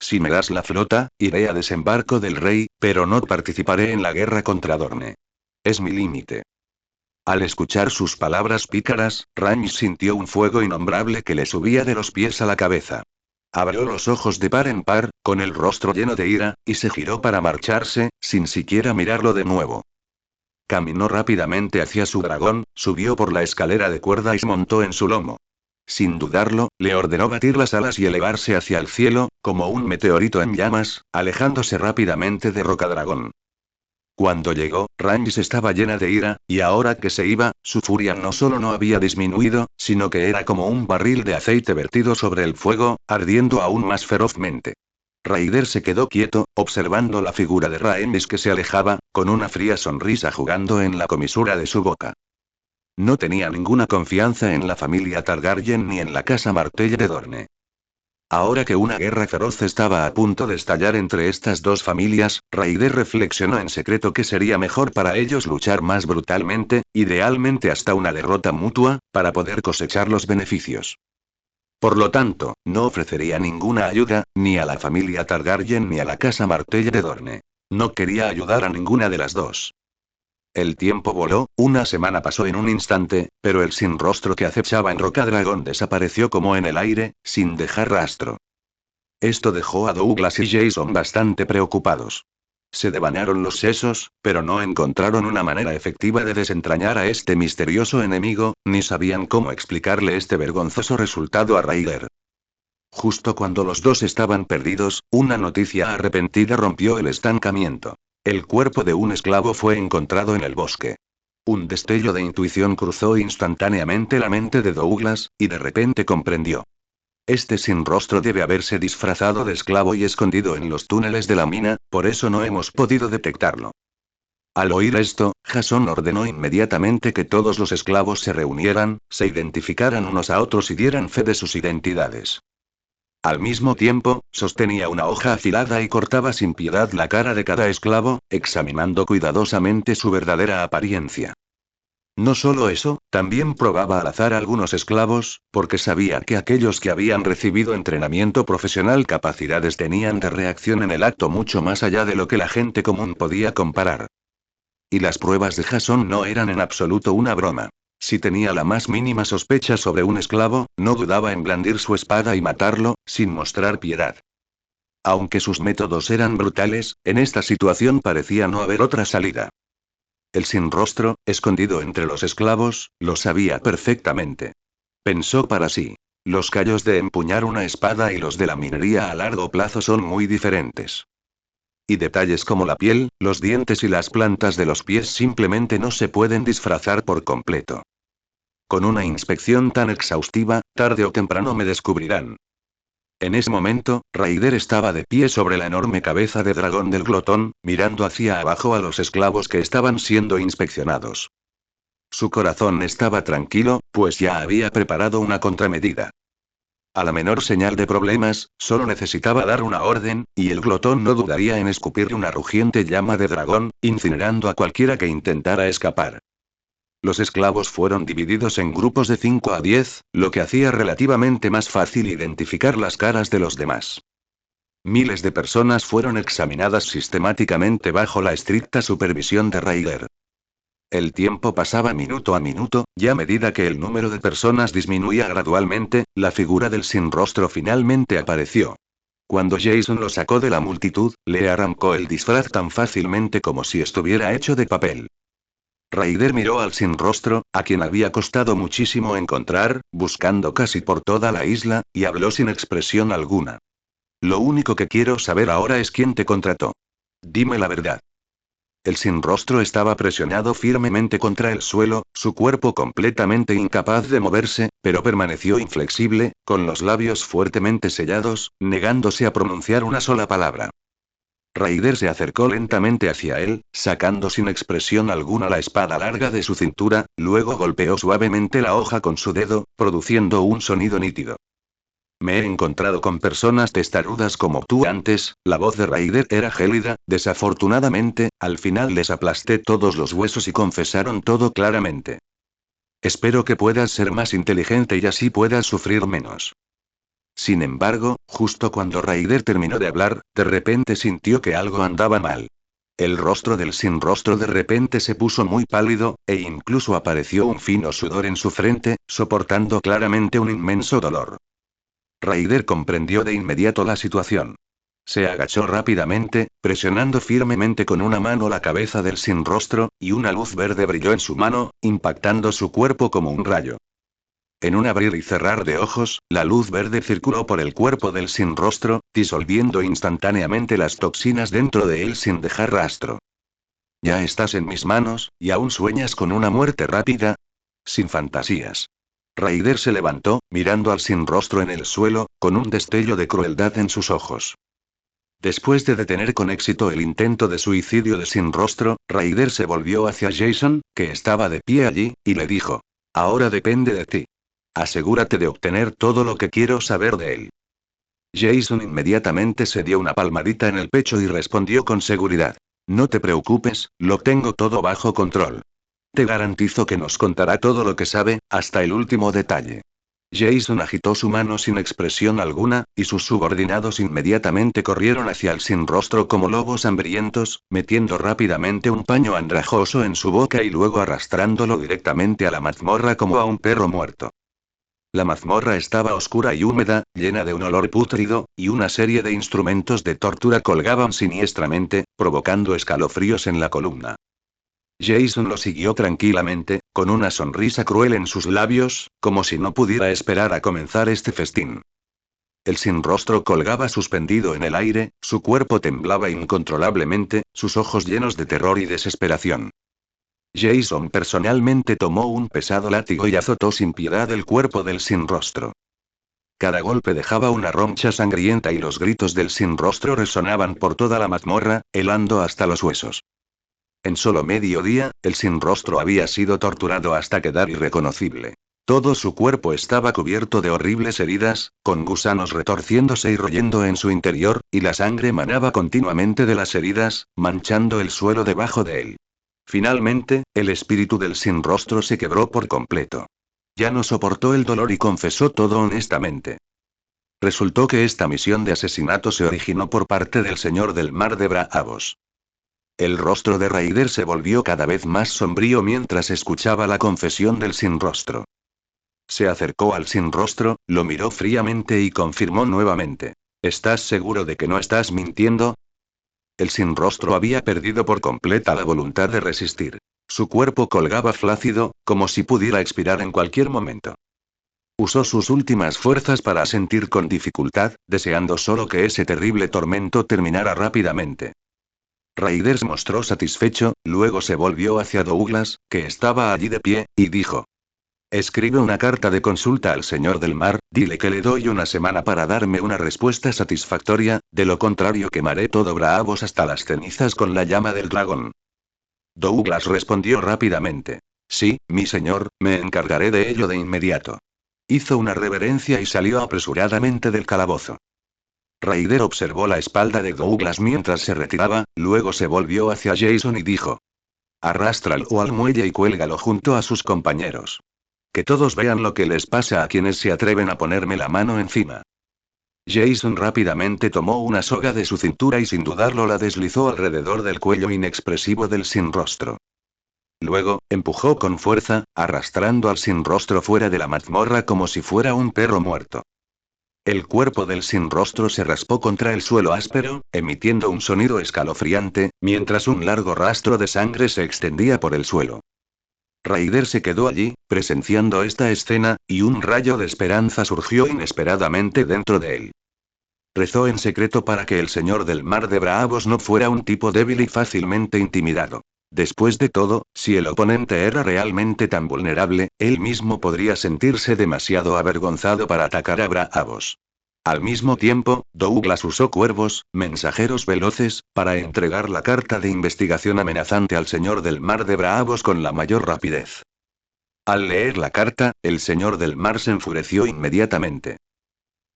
Si me das la flota, iré a Desembarco del Rey, pero no participaré en la guerra contra Dorne. Es mi límite. Al escuchar sus palabras pícaras, Rhaenys sintió un fuego innombrable que le subía de los pies a la cabeza. Abrió los ojos de par en par, con el rostro lleno de ira, y se giró para marcharse, sin siquiera mirarlo de nuevo. Caminó rápidamente hacia su dragón, subió por la escalera de cuerda y se montó en su lomo. Sin dudarlo, le ordenó batir las alas y elevarse hacia el cielo, como un meteorito en llamas, alejándose rápidamente de Rocadragón. Cuando llegó, Rhaenys estaba llena de ira, y ahora que se iba, su furia no solo no había disminuido, sino que era como un barril de aceite vertido sobre el fuego, ardiendo aún más ferozmente. Raider se quedó quieto, observando la figura de Rhaenys que se alejaba, con una fría sonrisa jugando en la comisura de su boca. No tenía ninguna confianza en la familia Targaryen ni en la casa Martell de Dorne. Ahora que una guerra feroz estaba a punto de estallar entre estas dos familias, Raider reflexionó en secreto que sería mejor para ellos luchar más brutalmente, idealmente hasta una derrota mutua, para poder cosechar los beneficios. Por lo tanto, no ofrecería ninguna ayuda, ni a la familia Targaryen ni a la casa Martell de Dorne. No quería ayudar a ninguna de las dos. El tiempo voló, una semana pasó en un instante, pero el sin rostro que acechaba en Rocadragón desapareció como en el aire, sin dejar rastro. Esto dejó a Douglas y Jason bastante preocupados. Se devanaron los sesos, pero no encontraron una manera efectiva de desentrañar a este misterioso enemigo, ni sabían cómo explicarle este vergonzoso resultado a Ryder. Justo cuando los dos estaban perdidos, una noticia arrepentida rompió el estancamiento. El cuerpo de un esclavo fue encontrado en el bosque. Un destello de intuición cruzó instantáneamente la mente de Douglas, y de repente comprendió. Este sin rostro debe haberse disfrazado de esclavo y escondido en los túneles de la mina, por eso no hemos podido detectarlo. Al oír esto, Jason ordenó inmediatamente que todos los esclavos se reunieran, se identificaran unos a otros y dieran fe de sus identidades. Al mismo tiempo, sostenía una hoja afilada y cortaba sin piedad la cara de cada esclavo, examinando cuidadosamente su verdadera apariencia. No solo eso, también probaba al azar a algunos esclavos, porque sabía que aquellos que habían recibido entrenamiento profesional capacidades tenían de reacción en el acto mucho más allá de lo que la gente común podía comparar. Y las pruebas de Jason no eran en absoluto una broma. Si tenía la más mínima sospecha sobre un esclavo, no dudaba en blandir su espada y matarlo, sin mostrar piedad. Aunque sus métodos eran brutales, en esta situación parecía no haber otra salida. El sin rostro, escondido entre los esclavos, lo sabía perfectamente. Pensó para sí. Los callos de empuñar una espada y los de la minería a largo plazo son muy diferentes. Y detalles como la piel, los dientes y las plantas de los pies simplemente no se pueden disfrazar por completo. Con una inspección tan exhaustiva, tarde o temprano me descubrirán. En ese momento, Ryder estaba de pie sobre la enorme cabeza de dragón del glotón, mirando hacia abajo a los esclavos que estaban siendo inspeccionados. Su corazón estaba tranquilo, pues ya había preparado una contramedida. A la menor señal de problemas, solo necesitaba dar una orden, y el glotón no dudaría en escupir una rugiente llama de dragón, incinerando a cualquiera que intentara escapar. Los esclavos fueron divididos en grupos de 5 a 10, lo que hacía relativamente más fácil identificar las caras de los demás. Miles de personas fueron examinadas sistemáticamente bajo la estricta supervisión de Ryder. El tiempo pasaba minuto a minuto, y a medida que el número de personas disminuía gradualmente, la figura del sin rostro finalmente apareció. Cuando Jason lo sacó de la multitud, le arrancó el disfraz tan fácilmente como si estuviera hecho de papel. Ryder miró al sin rostro, a quien había costado muchísimo encontrar, buscando casi por toda la isla, y habló sin expresión alguna. Lo único que quiero saber ahora es quién te contrató. Dime la verdad. El sin rostro estaba presionado firmemente contra el suelo, su cuerpo completamente incapaz de moverse, pero permaneció inflexible, con los labios fuertemente sellados, negándose a pronunciar una sola palabra. Ryder se acercó lentamente hacia él, sacando sin expresión alguna la espada larga de su cintura, luego golpeó suavemente la hoja con su dedo, produciendo un sonido nítido. Me he encontrado con personas testarudas como tú antes, la voz de Ryder era gélida, desafortunadamente, al final les aplasté todos los huesos y confesaron todo claramente. Espero que puedas ser más inteligente y así puedas sufrir menos. Sin embargo, justo cuando Ryder terminó de hablar, de repente sintió que algo andaba mal. El rostro del sin rostro de repente se puso muy pálido, e incluso apareció un fino sudor en su frente, soportando claramente un inmenso dolor. Ryder comprendió de inmediato la situación. Se agachó rápidamente, presionando firmemente con una mano la cabeza del sin rostro, y una luz verde brilló en su mano, impactando su cuerpo como un rayo. En un abrir y cerrar de ojos, la luz verde circuló por el cuerpo del sin rostro, disolviendo instantáneamente las toxinas dentro de él sin dejar rastro. Ya estás en mis manos, ¿y aún sueñas con una muerte rápida? Sin fantasías. Ryder se levantó, mirando al sin rostro en el suelo, con un destello de crueldad en sus ojos. Después de detener con éxito el intento de suicidio de sin rostro, Ryder se volvió hacia Jason, que estaba de pie allí, y le dijo: Ahora depende de ti. Asegúrate de obtener todo lo que quiero saber de él. Jason inmediatamente se dio una palmadita en el pecho y respondió con seguridad: No te preocupes, lo tengo todo bajo control. Te garantizo que nos contará todo lo que sabe, hasta el último detalle. Jason agitó su mano sin expresión alguna, y sus subordinados inmediatamente corrieron hacia el sin rostro como lobos hambrientos, metiendo rápidamente un paño andrajoso en su boca y luego arrastrándolo directamente a la mazmorra como a un perro muerto. La mazmorra estaba oscura y húmeda, llena de un olor pútrido, y una serie de instrumentos de tortura colgaban siniestramente, provocando escalofríos en la columna. Jason lo siguió tranquilamente, con una sonrisa cruel en sus labios, como si no pudiera esperar a comenzar este festín. El sin rostro colgaba suspendido en el aire, su cuerpo temblaba incontrolablemente, sus ojos llenos de terror y desesperación. Jason personalmente tomó un pesado látigo y azotó sin piedad el cuerpo del sin rostro. Cada golpe dejaba una roncha sangrienta y los gritos del sin rostro resonaban por toda la mazmorra, helando hasta los huesos. En solo medio día, el sin rostro había sido torturado hasta quedar irreconocible. Todo su cuerpo estaba cubierto de horribles heridas, con gusanos retorciéndose y royendo en su interior, y la sangre manaba continuamente de las heridas, manchando el suelo debajo de él. Finalmente, el espíritu del sin rostro se quebró por completo. Ya no soportó el dolor y confesó todo honestamente. Resultó que esta misión de asesinato se originó por parte del señor del mar de Braavos. El rostro de Raider se volvió cada vez más sombrío mientras escuchaba la confesión del sin rostro. Se acercó al sin rostro, lo miró fríamente y confirmó nuevamente. ¿Estás seguro de que no estás mintiendo? El sin rostro había perdido por completa la voluntad de resistir. Su cuerpo colgaba flácido, como si pudiera expirar en cualquier momento. Usó sus últimas fuerzas para asentir con dificultad, deseando solo que ese terrible tormento terminara rápidamente. Raider se mostró satisfecho, luego se volvió hacia Douglas, que estaba allí de pie, y dijo: escribe una carta de consulta al señor del mar, dile que le doy una semana para darme una respuesta satisfactoria, de lo contrario quemaré todo Braavos hasta las cenizas con la llama del dragón. Douglas respondió rápidamente: sí, mi señor, me encargaré de ello de inmediato. Hizo una reverencia y salió apresuradamente del calabozo. Raider observó la espalda de Douglas mientras se retiraba, luego se volvió hacia Jason y dijo: arrástralo al muelle y cuélgalo junto a sus compañeros. Que todos vean lo que les pasa a quienes se atreven a ponerme la mano encima. Jason rápidamente tomó una soga de su cintura y sin dudarlo la deslizó alrededor del cuello inexpresivo del sin rostro. Luego, empujó con fuerza, arrastrando al sin rostro fuera de la mazmorra como si fuera un perro muerto. El cuerpo del sin rostro se raspó contra el suelo áspero, emitiendo un sonido escalofriante, mientras un largo rastro de sangre se extendía por el suelo. Raider se quedó allí, presenciando esta escena, y un rayo de esperanza surgió inesperadamente dentro de él. Rezó en secreto para que el señor del mar de Braavos no fuera un tipo débil y fácilmente intimidado. Después de todo, si el oponente era realmente tan vulnerable, él mismo podría sentirse demasiado avergonzado para atacar a Braavos. Al mismo tiempo, Douglas usó cuervos, mensajeros veloces, para entregar la carta de investigación amenazante al señor del mar de Braavos con la mayor rapidez. Al leer la carta, el señor del mar se enfureció inmediatamente.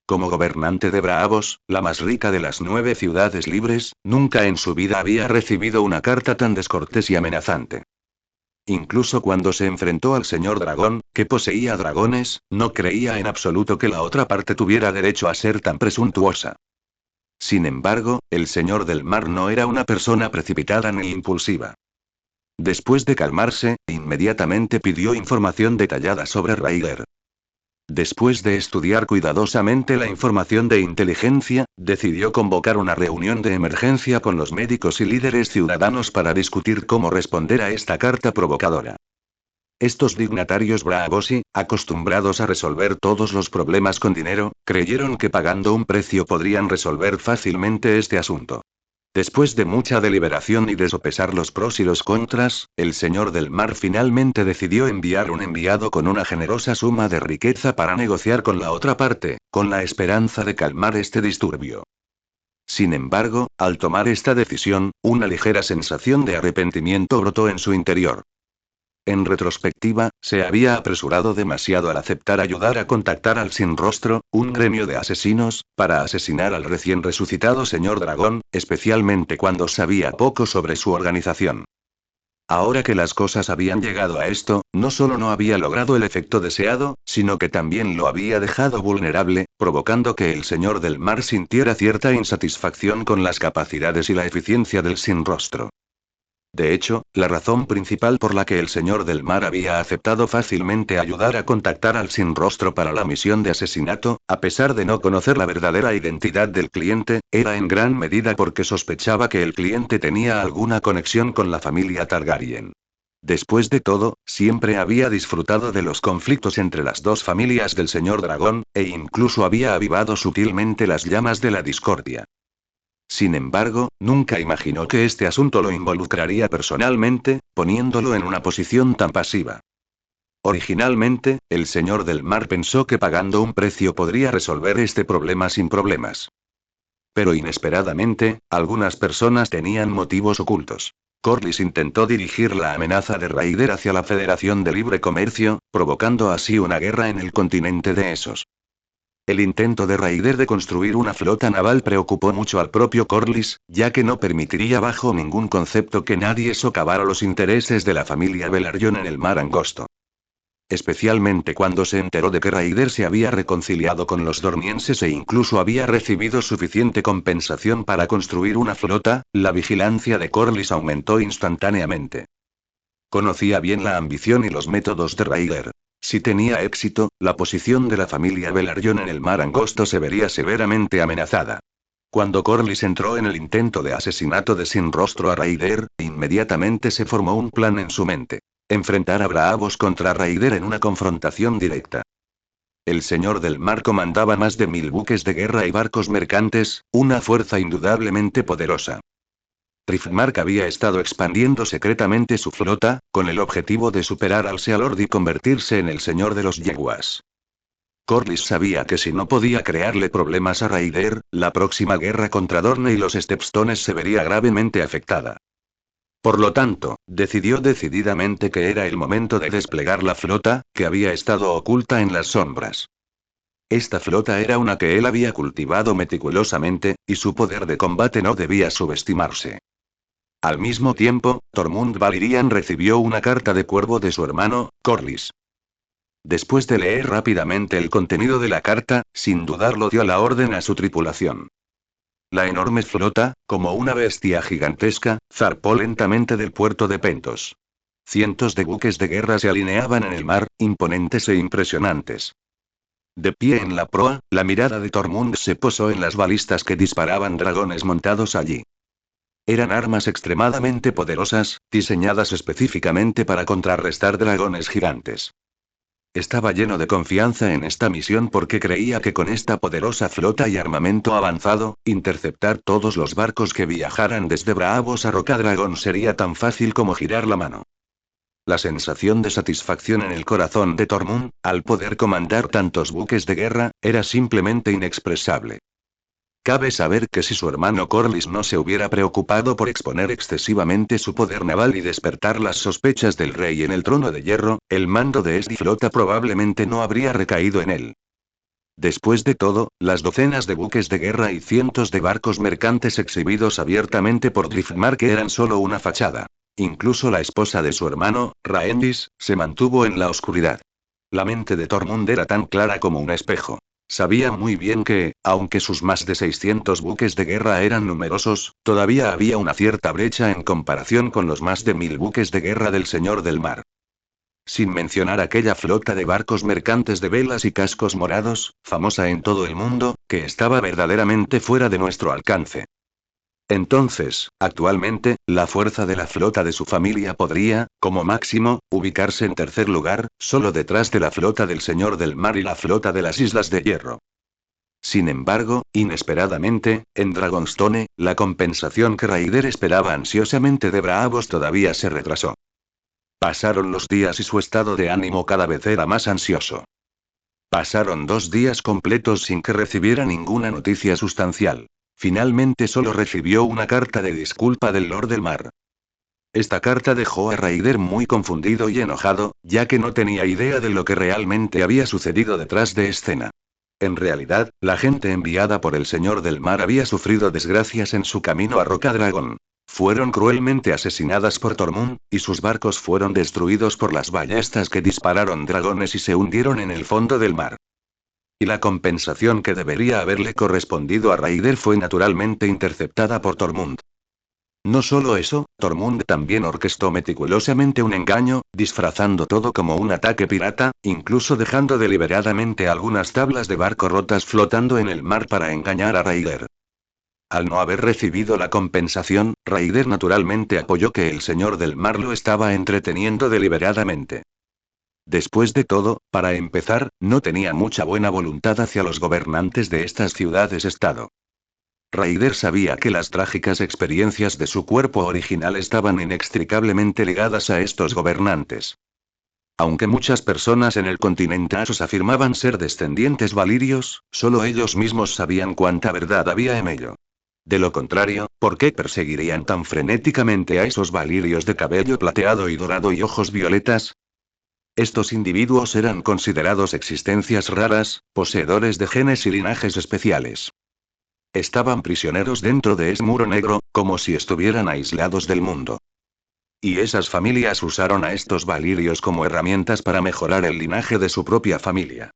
Como gobernante de Braavos, la más rica de las 9 ciudades libres, nunca en su vida había recibido una carta tan descortés y amenazante. Incluso cuando se enfrentó al señor dragón, que poseía dragones, no creía en absoluto que la otra parte tuviera derecho a ser tan presuntuosa. Sin embargo, el señor del mar no era una persona precipitada ni impulsiva. Después de calmarse, inmediatamente pidió información detallada sobre Raider. Después de estudiar cuidadosamente la información de inteligencia, decidió convocar una reunión de emergencia con los médicos y líderes ciudadanos para discutir cómo responder a esta carta provocadora. Estos dignatarios Braavosi, acostumbrados a resolver todos los problemas con dinero, creyeron que pagando un precio podrían resolver fácilmente este asunto. Después de mucha deliberación y de sopesar los pros y los contras, el señor del mar finalmente decidió enviar un enviado con una generosa suma de riqueza para negociar con la otra parte, con la esperanza de calmar este disturbio. Sin embargo, al tomar esta decisión, una ligera sensación de arrepentimiento brotó en su interior. En retrospectiva, se había apresurado demasiado al aceptar ayudar a contactar al Sin Rostro, un gremio de asesinos, para asesinar al recién resucitado señor dragón, especialmente cuando sabía poco sobre su organización. Ahora que las cosas habían llegado a esto, no solo no había logrado el efecto deseado, sino que también lo había dejado vulnerable, provocando que el Señor del Mar sintiera cierta insatisfacción con las capacidades y la eficiencia del Sin Rostro. De hecho, la razón principal por la que el Señor del Mar había aceptado fácilmente ayudar a contactar al Sin Rostro para la misión de asesinato, a pesar de no conocer la verdadera identidad del cliente, era en gran medida porque sospechaba que el cliente tenía alguna conexión con la familia Targaryen. Después de todo, siempre había disfrutado de los conflictos entre las dos familias del Señor Dragón, e incluso había avivado sutilmente las llamas de la discordia. Sin embargo, nunca imaginó que este asunto lo involucraría personalmente, poniéndolo en una posición tan pasiva. Originalmente, el Señor del Mar pensó que pagando un precio podría resolver este problema sin problemas. Pero inesperadamente, algunas personas tenían motivos ocultos. Corlys intentó dirigir la amenaza de Raider hacia la Federación de Libre Comercio, provocando así una guerra en el continente de Esos. El intento de Raider de construir una flota naval preocupó mucho al propio Corlys, ya que no permitiría bajo ningún concepto que nadie socavara los intereses de la familia Velaryon en el mar angosto. Especialmente cuando se enteró de que Raider se había reconciliado con los dormienses e incluso había recibido suficiente compensación para construir una flota, la vigilancia de Corlys aumentó instantáneamente. Conocía bien la ambición y los métodos de Raider. Si tenía éxito, la posición de la familia Velaryon en el mar angosto se vería severamente amenazada. Cuando Corlys entró en el intento de asesinato de Sin Rostro a Raider, inmediatamente se formó un plan en su mente. Enfrentar a Braavos contra Raider en una confrontación directa. El Señor del Mar comandaba más de 1000 buques de guerra y barcos mercantes, una fuerza indudablemente poderosa. Driftmark había estado expandiendo secretamente su flota, con el objetivo de superar al Sealord y convertirse en el señor de los yeguas. Corlys sabía que si no podía crearle problemas a Raider, la próxima guerra contra Dorne y los Stepstones se vería gravemente afectada. Por lo tanto, decidió decididamente que era el momento de desplegar la flota, que había estado oculta en las sombras. Esta flota era una que él había cultivado meticulosamente, y su poder de combate no debía subestimarse. Al mismo tiempo, Tormund Valyrian recibió una carta de Cuervo de su hermano, Corlys. Después de leer rápidamente el contenido de la carta, sin dudarlo dio la orden a su tripulación. La enorme flota, como una bestia gigantesca, zarpó lentamente del puerto de Pentos. Cientos de buques de guerra se alineaban en el mar, imponentes e impresionantes. De pie en la proa, la mirada de Tormund se posó en las balistas que disparaban dragones montados allí. Eran armas extremadamente poderosas, diseñadas específicamente para contrarrestar dragones gigantes. Estaba lleno de confianza en esta misión porque creía que con esta poderosa flota y armamento avanzado, interceptar todos los barcos que viajaran desde Braavos a Rocadragón sería tan fácil como girar la mano. La sensación de satisfacción en el corazón de Tormund, al poder comandar tantos buques de guerra, era simplemente inexpresable. Cabe saber que si su hermano Corlys no se hubiera preocupado por exponer excesivamente su poder naval y despertar las sospechas del rey en el trono de hierro, el mando de esta flota probablemente no habría recaído en él. Después de todo, las docenas de buques de guerra y cientos de barcos mercantes exhibidos abiertamente por Driftmark eran solo una fachada. Incluso la esposa de su hermano, Rhaenys, se mantuvo en la oscuridad. La mente de Tormund era tan clara como un espejo. Sabía muy bien que, aunque sus más de 600 buques de guerra eran numerosos, todavía había una cierta brecha en comparación con los más de 1000 buques de guerra del Señor del Mar. Sin mencionar aquella flota de barcos mercantes de velas y cascos morados, famosa en todo el mundo, que estaba verdaderamente fuera de nuestro alcance. Entonces, actualmente, la fuerza de la flota de su familia podría, como máximo, ubicarse en tercer lugar, solo detrás de la flota del Señor del Mar y la flota de las Islas de Hierro. Sin embargo, inesperadamente, en Dragonstone, la compensación que Raider esperaba ansiosamente de Braavos todavía se retrasó. Pasaron los días y su estado de ánimo cada vez era más ansioso. Pasaron 2 días completos sin que recibiera ninguna noticia sustancial. Finalmente solo recibió una carta de disculpa del Lord del Mar. Esta carta dejó a Raider muy confundido y enojado, ya que no tenía idea de lo que realmente había sucedido detrás de escena. En realidad, la gente enviada por el Señor del Mar había sufrido desgracias en su camino a Rocadragón. Fueron cruelmente asesinadas por Tormund, y sus barcos fueron destruidos por las ballestas que dispararon dragones y se hundieron en el fondo del mar. Y la compensación que debería haberle correspondido a Raider fue naturalmente interceptada por Tormund. No solo eso, Tormund también orquestó meticulosamente un engaño, disfrazando todo como un ataque pirata, incluso dejando deliberadamente algunas tablas de barco rotas flotando en el mar para engañar a Raider. Al no haber recibido la compensación, Raider naturalmente apoyó que el señor del mar lo estaba entreteniendo deliberadamente. Después de todo, para empezar, no tenía mucha buena voluntad hacia los gobernantes de estas ciudades-estado. Raider sabía que las trágicas experiencias de su cuerpo original estaban inextricablemente ligadas a estos gobernantes. Aunque muchas personas en el continente Asos afirmaban ser descendientes valirios, solo ellos mismos sabían cuánta verdad había en ello. De lo contrario, ¿por qué perseguirían tan frenéticamente a esos valirios de cabello plateado y dorado y ojos violetas? Estos individuos eran considerados existencias raras, poseedores de genes y linajes especiales. Estaban prisioneros dentro de ese muro negro, como si estuvieran aislados del mundo. Y esas familias usaron a estos valirios como herramientas para mejorar el linaje de su propia familia.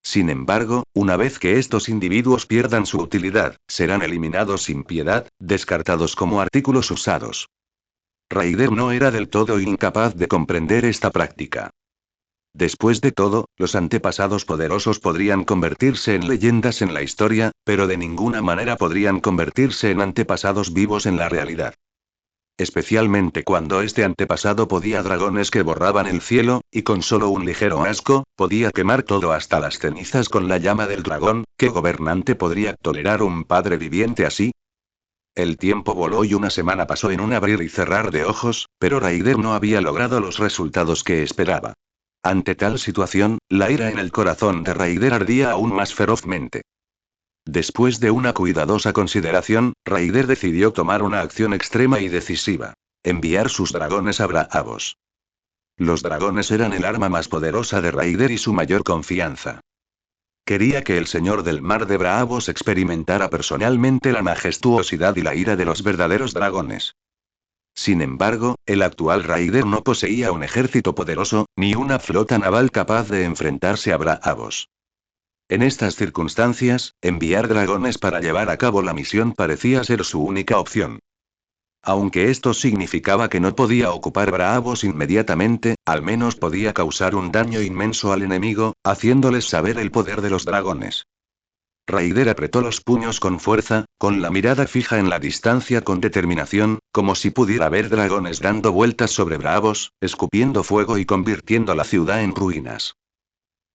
Sin embargo, una vez que estos individuos pierdan su utilidad, serán eliminados sin piedad, descartados como artículos usados. Raider no era del todo incapaz de comprender esta práctica. Después de todo, los antepasados poderosos podrían convertirse en leyendas en la historia, pero de ninguna manera podrían convertirse en antepasados vivos en la realidad. Especialmente cuando este antepasado podía dragones que borraban el cielo, y con solo un ligero asco, podía quemar todo hasta las cenizas con la llama del dragón. ¿Qué gobernante podría tolerar un padre viviente así? El tiempo voló y una semana pasó en un abrir y cerrar de ojos, pero Raider no había logrado los resultados que esperaba. Ante tal situación, la ira en el corazón de Raider ardía aún más ferozmente. Después de una cuidadosa consideración, Raider decidió tomar una acción extrema y decisiva: enviar sus dragones a Braavos. Los dragones eran el arma más poderosa de Raider y su mayor confianza. Quería que el señor del mar de Braavos experimentara personalmente la majestuosidad y la ira de los verdaderos dragones. Sin embargo, el actual Raider no poseía un ejército poderoso, ni una flota naval capaz de enfrentarse a Braavos. En estas circunstancias, enviar dragones para llevar a cabo la misión parecía ser su única opción. Aunque esto significaba que no podía ocupar Braavos inmediatamente, al menos podía causar un daño inmenso al enemigo, haciéndoles saber el poder de los dragones. Raider apretó los puños con fuerza, con la mirada fija en la distancia con determinación, como si pudiera ver dragones dando vueltas sobre Braavos, escupiendo fuego y convirtiendo la ciudad en ruinas.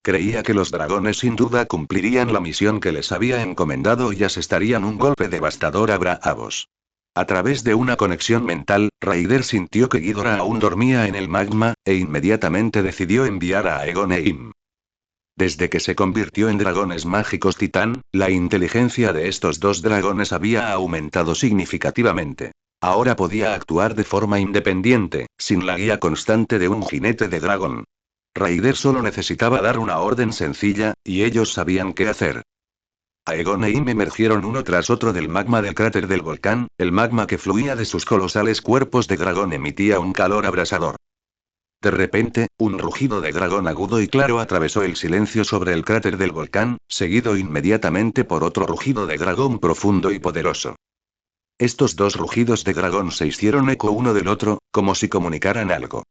Creía que los dragones sin duda cumplirían la misión que les había encomendado y asestarían un golpe devastador a Braavos. A través de una conexión mental, Raider sintió que Ghidorah aún dormía en el magma, e inmediatamente decidió enviar a Aegon e Im. Desde que se convirtió en dragones mágicos titán, la inteligencia de estos dos dragones había aumentado significativamente. Ahora podía actuar de forma independiente, sin la guía constante de un jinete de dragón. Raider solo necesitaba dar una orden sencilla, y ellos sabían qué hacer. Aegon e Im emergieron uno tras otro del magma del cráter del volcán. El magma que fluía de sus colosales cuerpos de dragón emitía un calor abrasador. De repente, un rugido de dragón agudo y claro atravesó el silencio sobre el cráter del volcán, seguido inmediatamente por otro rugido de dragón profundo y poderoso. Estos dos rugidos de dragón se hicieron eco uno del otro, como si comunicaran algo.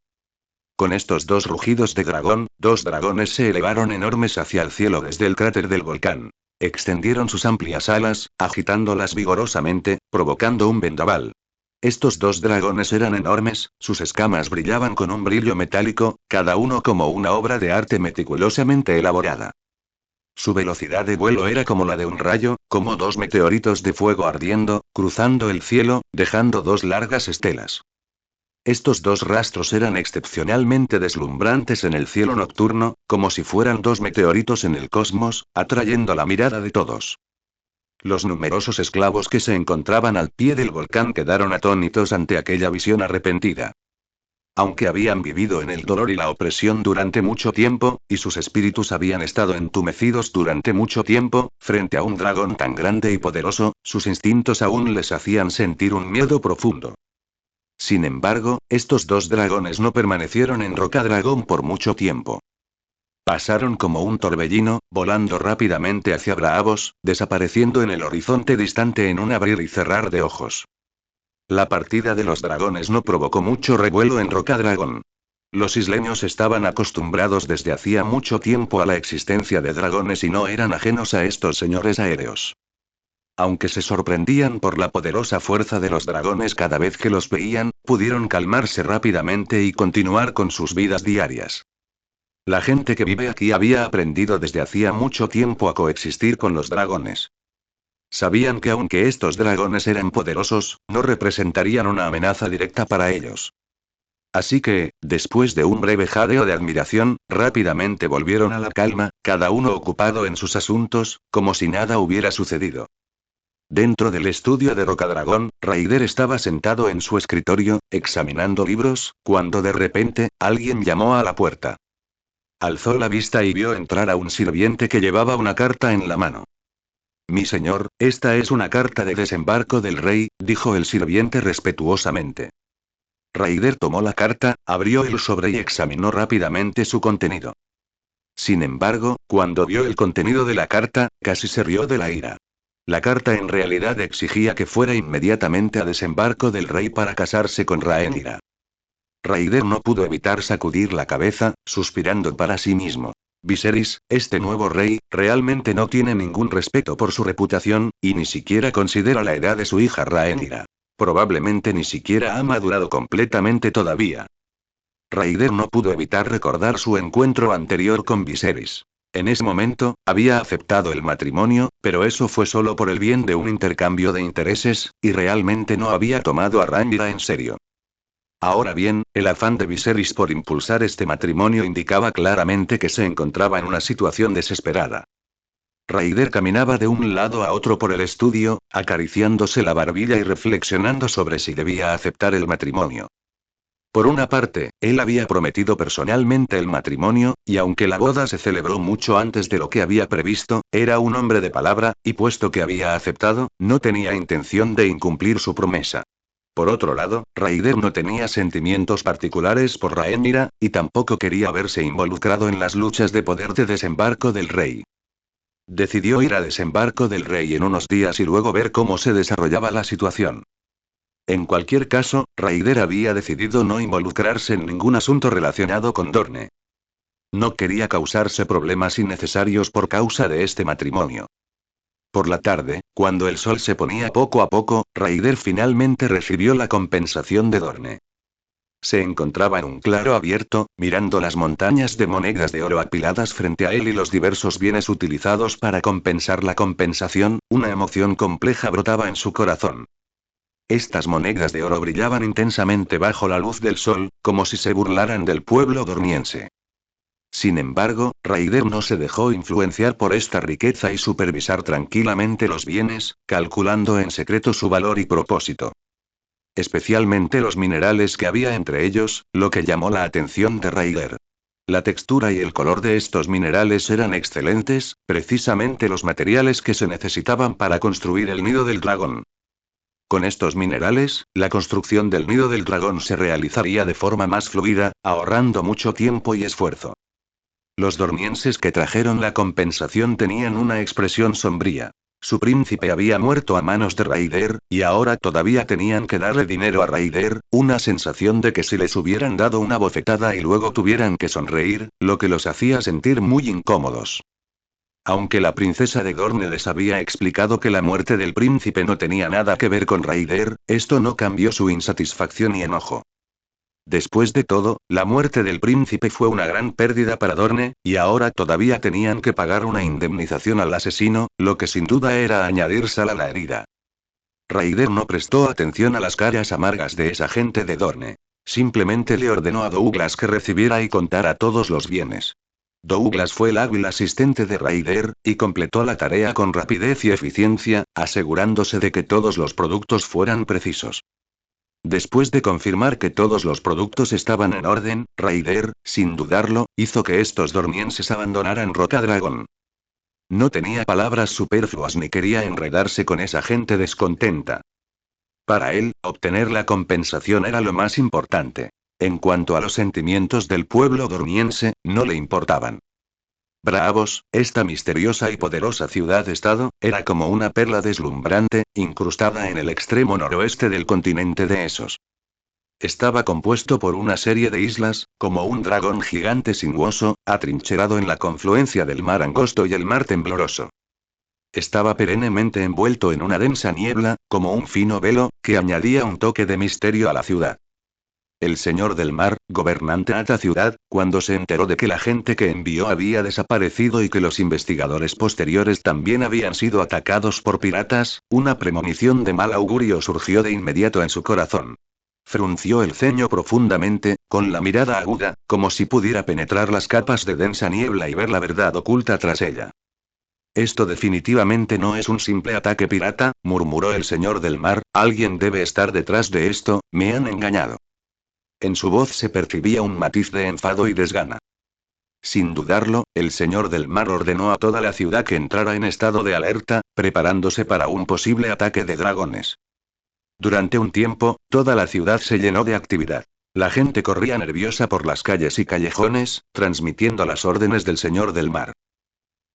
Con estos dos rugidos de dragón, dos dragones se elevaron enormes hacia el cielo desde el cráter del volcán. Extendieron sus amplias alas, agitándolas vigorosamente, provocando un vendaval. Estos dos dragones eran enormes, sus escamas brillaban con un brillo metálico, cada uno como una obra de arte meticulosamente elaborada. Su velocidad de vuelo era como la de un rayo, como dos meteoritos de fuego ardiendo, cruzando el cielo, dejando dos largas estelas. Estos dos rastros eran excepcionalmente deslumbrantes en el cielo nocturno, como si fueran dos meteoritos en el cosmos, atrayendo la mirada de todos. Los numerosos esclavos que se encontraban al pie del volcán quedaron atónitos ante aquella visión arrepentida. Aunque habían vivido en el dolor y la opresión durante mucho tiempo, y sus espíritus habían estado entumecidos durante mucho tiempo, frente a un dragón tan grande y poderoso, sus instintos aún les hacían sentir un miedo profundo. Sin embargo, estos dos dragones no permanecieron en Rocadragón por mucho tiempo. Pasaron como un torbellino, volando rápidamente hacia Braavos, desapareciendo en el horizonte distante en un abrir y cerrar de ojos. La partida de los dragones no provocó mucho revuelo en Rocadragón. Los isleños estaban acostumbrados desde hacía mucho tiempo a la existencia de dragones y no eran ajenos a estos señores aéreos. Aunque se sorprendían por la poderosa fuerza de los dragones cada vez que los veían, pudieron calmarse rápidamente y continuar con sus vidas diarias. La gente que vive aquí había aprendido desde hacía mucho tiempo a coexistir con los dragones. Sabían que aunque estos dragones eran poderosos, no representarían una amenaza directa para ellos. Así que, después de un breve jadeo de admiración, rápidamente volvieron a la calma, cada uno ocupado en sus asuntos, como si nada hubiera sucedido. Dentro del estudio de Rocadragón, Raider estaba sentado en su escritorio, examinando libros, cuando de repente, alguien llamó a la puerta. Alzó la vista y vio entrar a un sirviente que llevaba una carta en la mano. Mi señor, esta es una carta de desembarco del rey, dijo el sirviente respetuosamente. Raider tomó la carta, abrió el sobre y examinó rápidamente su contenido. Sin embargo, cuando vio el contenido de la carta, casi se rió de la ira. La carta en realidad exigía que fuera inmediatamente a desembarco del rey para casarse con Rhaenyra. Raider no pudo evitar sacudir la cabeza, suspirando para sí mismo. Viserys, este nuevo rey, realmente no tiene ningún respeto por su reputación, y ni siquiera considera la edad de su hija Rhaenyra. Probablemente ni siquiera ha madurado completamente todavía. Raider no pudo evitar recordar su encuentro anterior con Viserys. En ese momento, había aceptado el matrimonio, pero eso fue solo por el bien de un intercambio de intereses, y realmente no había tomado a Rhaenyra en serio. Ahora bien, el afán de Viserys por impulsar este matrimonio indicaba claramente que se encontraba en una situación desesperada. Raider caminaba de un lado a otro por el estudio, acariciándose la barbilla y reflexionando sobre si debía aceptar el matrimonio. Por una parte, él había prometido personalmente el matrimonio, y aunque la boda se celebró mucho antes de lo que había previsto, era un hombre de palabra, y puesto que había aceptado, no tenía intención de incumplir su promesa. Por otro lado, Raider no tenía sentimientos particulares por Rhaenyra, y tampoco quería verse involucrado en las luchas de poder de desembarco del rey. Decidió ir a desembarco del rey en unos días y luego ver cómo se desarrollaba la situación. En cualquier caso, Raider había decidido no involucrarse en ningún asunto relacionado con Dorne. No quería causarse problemas innecesarios por causa de este matrimonio. Por la tarde, cuando el sol se ponía poco a poco, Raider finalmente recibió la compensación de Dorne. Se encontraba en un claro abierto, mirando las montañas de monedas de oro apiladas frente a él y los diversos bienes utilizados para compensar la compensación, una emoción compleja brotaba en su corazón. Estas monedas de oro brillaban intensamente bajo la luz del sol, como si se burlaran del pueblo dormiense. Sin embargo, Raider no se dejó influenciar por esta riqueza y supervisar tranquilamente los bienes, calculando en secreto su valor y propósito. Especialmente los minerales que había entre ellos, lo que llamó la atención de Raider. La textura y el color de estos minerales eran excelentes, precisamente los materiales que se necesitaban para construir el nido del dragón. Con estos minerales, la construcción del nido del dragón se realizaría de forma más fluida, ahorrando mucho tiempo y esfuerzo. Los dormienses que trajeron la compensación tenían una expresión sombría. Su príncipe había muerto a manos de Raider, y ahora todavía tenían que darle dinero a Raider, una sensación de que si les hubieran dado una bofetada y luego tuvieran que sonreír, lo que los hacía sentir muy incómodos. Aunque la princesa de Dorne les había explicado que la muerte del príncipe no tenía nada que ver con Raider, esto no cambió su insatisfacción y enojo. Después de todo, la muerte del príncipe fue una gran pérdida para Dorne, y ahora todavía tenían que pagar una indemnización al asesino, lo que sin duda era añadir sal a la herida. Raider no prestó atención a las caras amargas de esa gente de Dorne. Simplemente le ordenó a Douglas que recibiera y contara todos los bienes. Douglas fue el hábil asistente de Raider, y completó la tarea con rapidez y eficiencia, asegurándose de que todos los productos fueran precisos. Después de confirmar que todos los productos estaban en orden, Ryder, sin dudarlo, hizo que estos dormienses abandonaran Roca Dragon. No tenía palabras superfluas ni quería enredarse con esa gente descontenta. Para él, obtener la compensación era lo más importante. En cuanto a los sentimientos del pueblo dormiense, no le importaban. Bravos, esta misteriosa y poderosa ciudad-estado, era como una perla deslumbrante, incrustada en el extremo noroeste del continente de Esos. Estaba compuesto por una serie de islas, como un dragón gigante sinuoso, atrincherado en la confluencia del mar angosto y el mar tembloroso. Estaba perennemente envuelto en una densa niebla, como un fino velo, que añadía un toque de misterio a la ciudad. El señor del mar, gobernante de esta ciudad, cuando se enteró de que la gente que envió había desaparecido y que los investigadores posteriores también habían sido atacados por piratas, una premonición de mal augurio surgió de inmediato en su corazón. Frunció el ceño profundamente, con la mirada aguda, como si pudiera penetrar las capas de densa niebla y ver la verdad oculta tras ella. Esto definitivamente no es un simple ataque pirata, murmuró el señor del mar, alguien debe estar detrás de esto, me han engañado. En su voz se percibía un matiz de enfado y desgana. Sin dudarlo, el señor del mar ordenó a toda la ciudad que entrara en estado de alerta, preparándose para un posible ataque de dragones. Durante un tiempo, toda la ciudad se llenó de actividad. La gente corría nerviosa por las calles y callejones, transmitiendo las órdenes del señor del mar.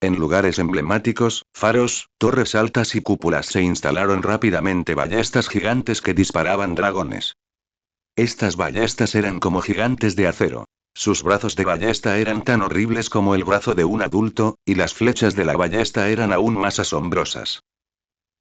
En lugares emblemáticos, faros, torres altas y cúpulas se instalaron rápidamente ballestas gigantes que disparaban dragones. Estas ballestas eran como gigantes de acero. Sus brazos de ballesta eran tan horribles como el brazo de un adulto, y las flechas de la ballesta eran aún más asombrosas.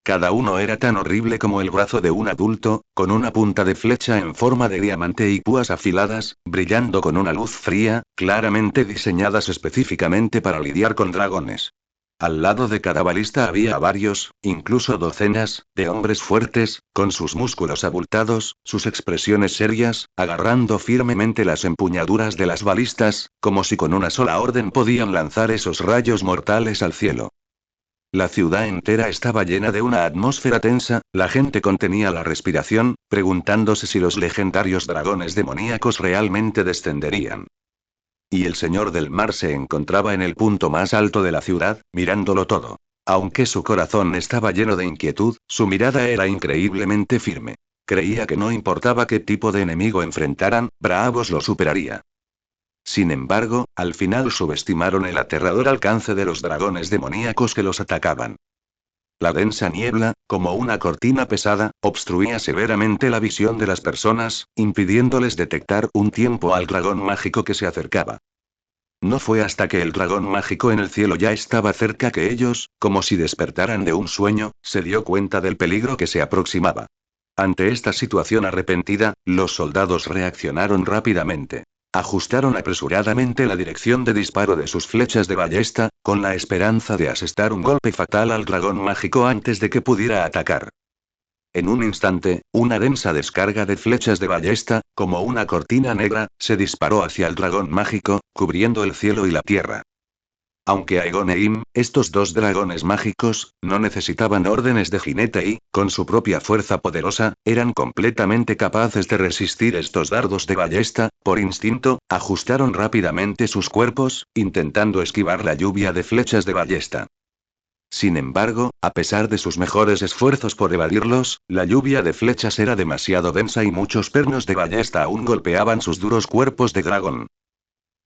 Cada uno era tan horrible como el brazo de un adulto, con una punta de flecha en forma de diamante y púas afiladas, brillando con una luz fría, claramente diseñadas específicamente para lidiar con dragones. Al lado de cada balista había varios, incluso docenas, de hombres fuertes, con sus músculos abultados, sus expresiones serias, agarrando firmemente las empuñaduras de las balistas, como si con una sola orden podían lanzar esos rayos mortales al cielo. La ciudad entera estaba llena de una atmósfera tensa, la gente contenía la respiración, preguntándose si los legendarios dragones demoníacos realmente descenderían. Y el señor del mar se encontraba en el punto más alto de la ciudad, mirándolo todo. Aunque su corazón estaba lleno de inquietud, su mirada era increíblemente firme. Creía que no importaba qué tipo de enemigo enfrentaran, Bravos lo superaría. Sin embargo, al final subestimaron el aterrador alcance de los dragones demoníacos que los atacaban. La densa niebla, como una cortina pesada, obstruía severamente la visión de las personas, impidiéndoles detectar un tiempo al dragón mágico que se acercaba. No fue hasta que el dragón mágico en el cielo ya estaba cerca que ellos, como si despertaran de un sueño, se dio cuenta del peligro que se aproximaba. Ante esta situación arrepentida, los soldados reaccionaron rápidamente. Ajustaron apresuradamente la dirección de disparo de sus flechas de ballesta, con la esperanza de asestar un golpe fatal al dragón mágico antes de que pudiera atacar. En un instante, una densa descarga de flechas de ballesta, como una cortina negra, se disparó hacia el dragón mágico, cubriendo el cielo y la tierra. Aunque Aegon e Im, estos dos dragones mágicos, no necesitaban órdenes de jinete y, con su propia fuerza poderosa, eran completamente capaces de resistir estos dardos de ballesta, por instinto, ajustaron rápidamente sus cuerpos, intentando esquivar la lluvia de flechas de ballesta. Sin embargo, a pesar de sus mejores esfuerzos por evadirlos, la lluvia de flechas era demasiado densa y muchos pernos de ballesta aún golpeaban sus duros cuerpos de dragón.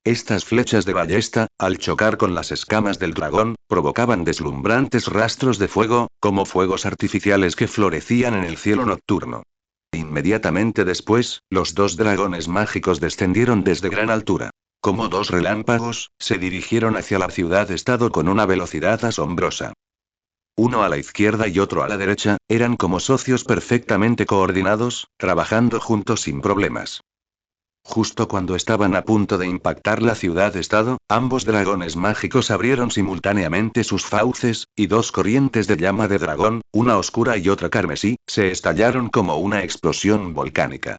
Estas flechas de ballesta, al chocar con las escamas del dragón, provocaban deslumbrantes rastros de fuego, como fuegos artificiales que florecían en el cielo nocturno. Inmediatamente después, los dos dragones mágicos descendieron desde gran altura. Como dos relámpagos, se dirigieron hacia la ciudad-estado con una velocidad asombrosa. Uno a la izquierda y otro a la derecha, eran como socios perfectamente coordinados, trabajando juntos sin problemas. Justo cuando estaban a punto de impactar la ciudad-estado, ambos dragones mágicos abrieron simultáneamente sus fauces, y dos corrientes de llama de dragón, una oscura y otra carmesí, se estallaron como una explosión volcánica.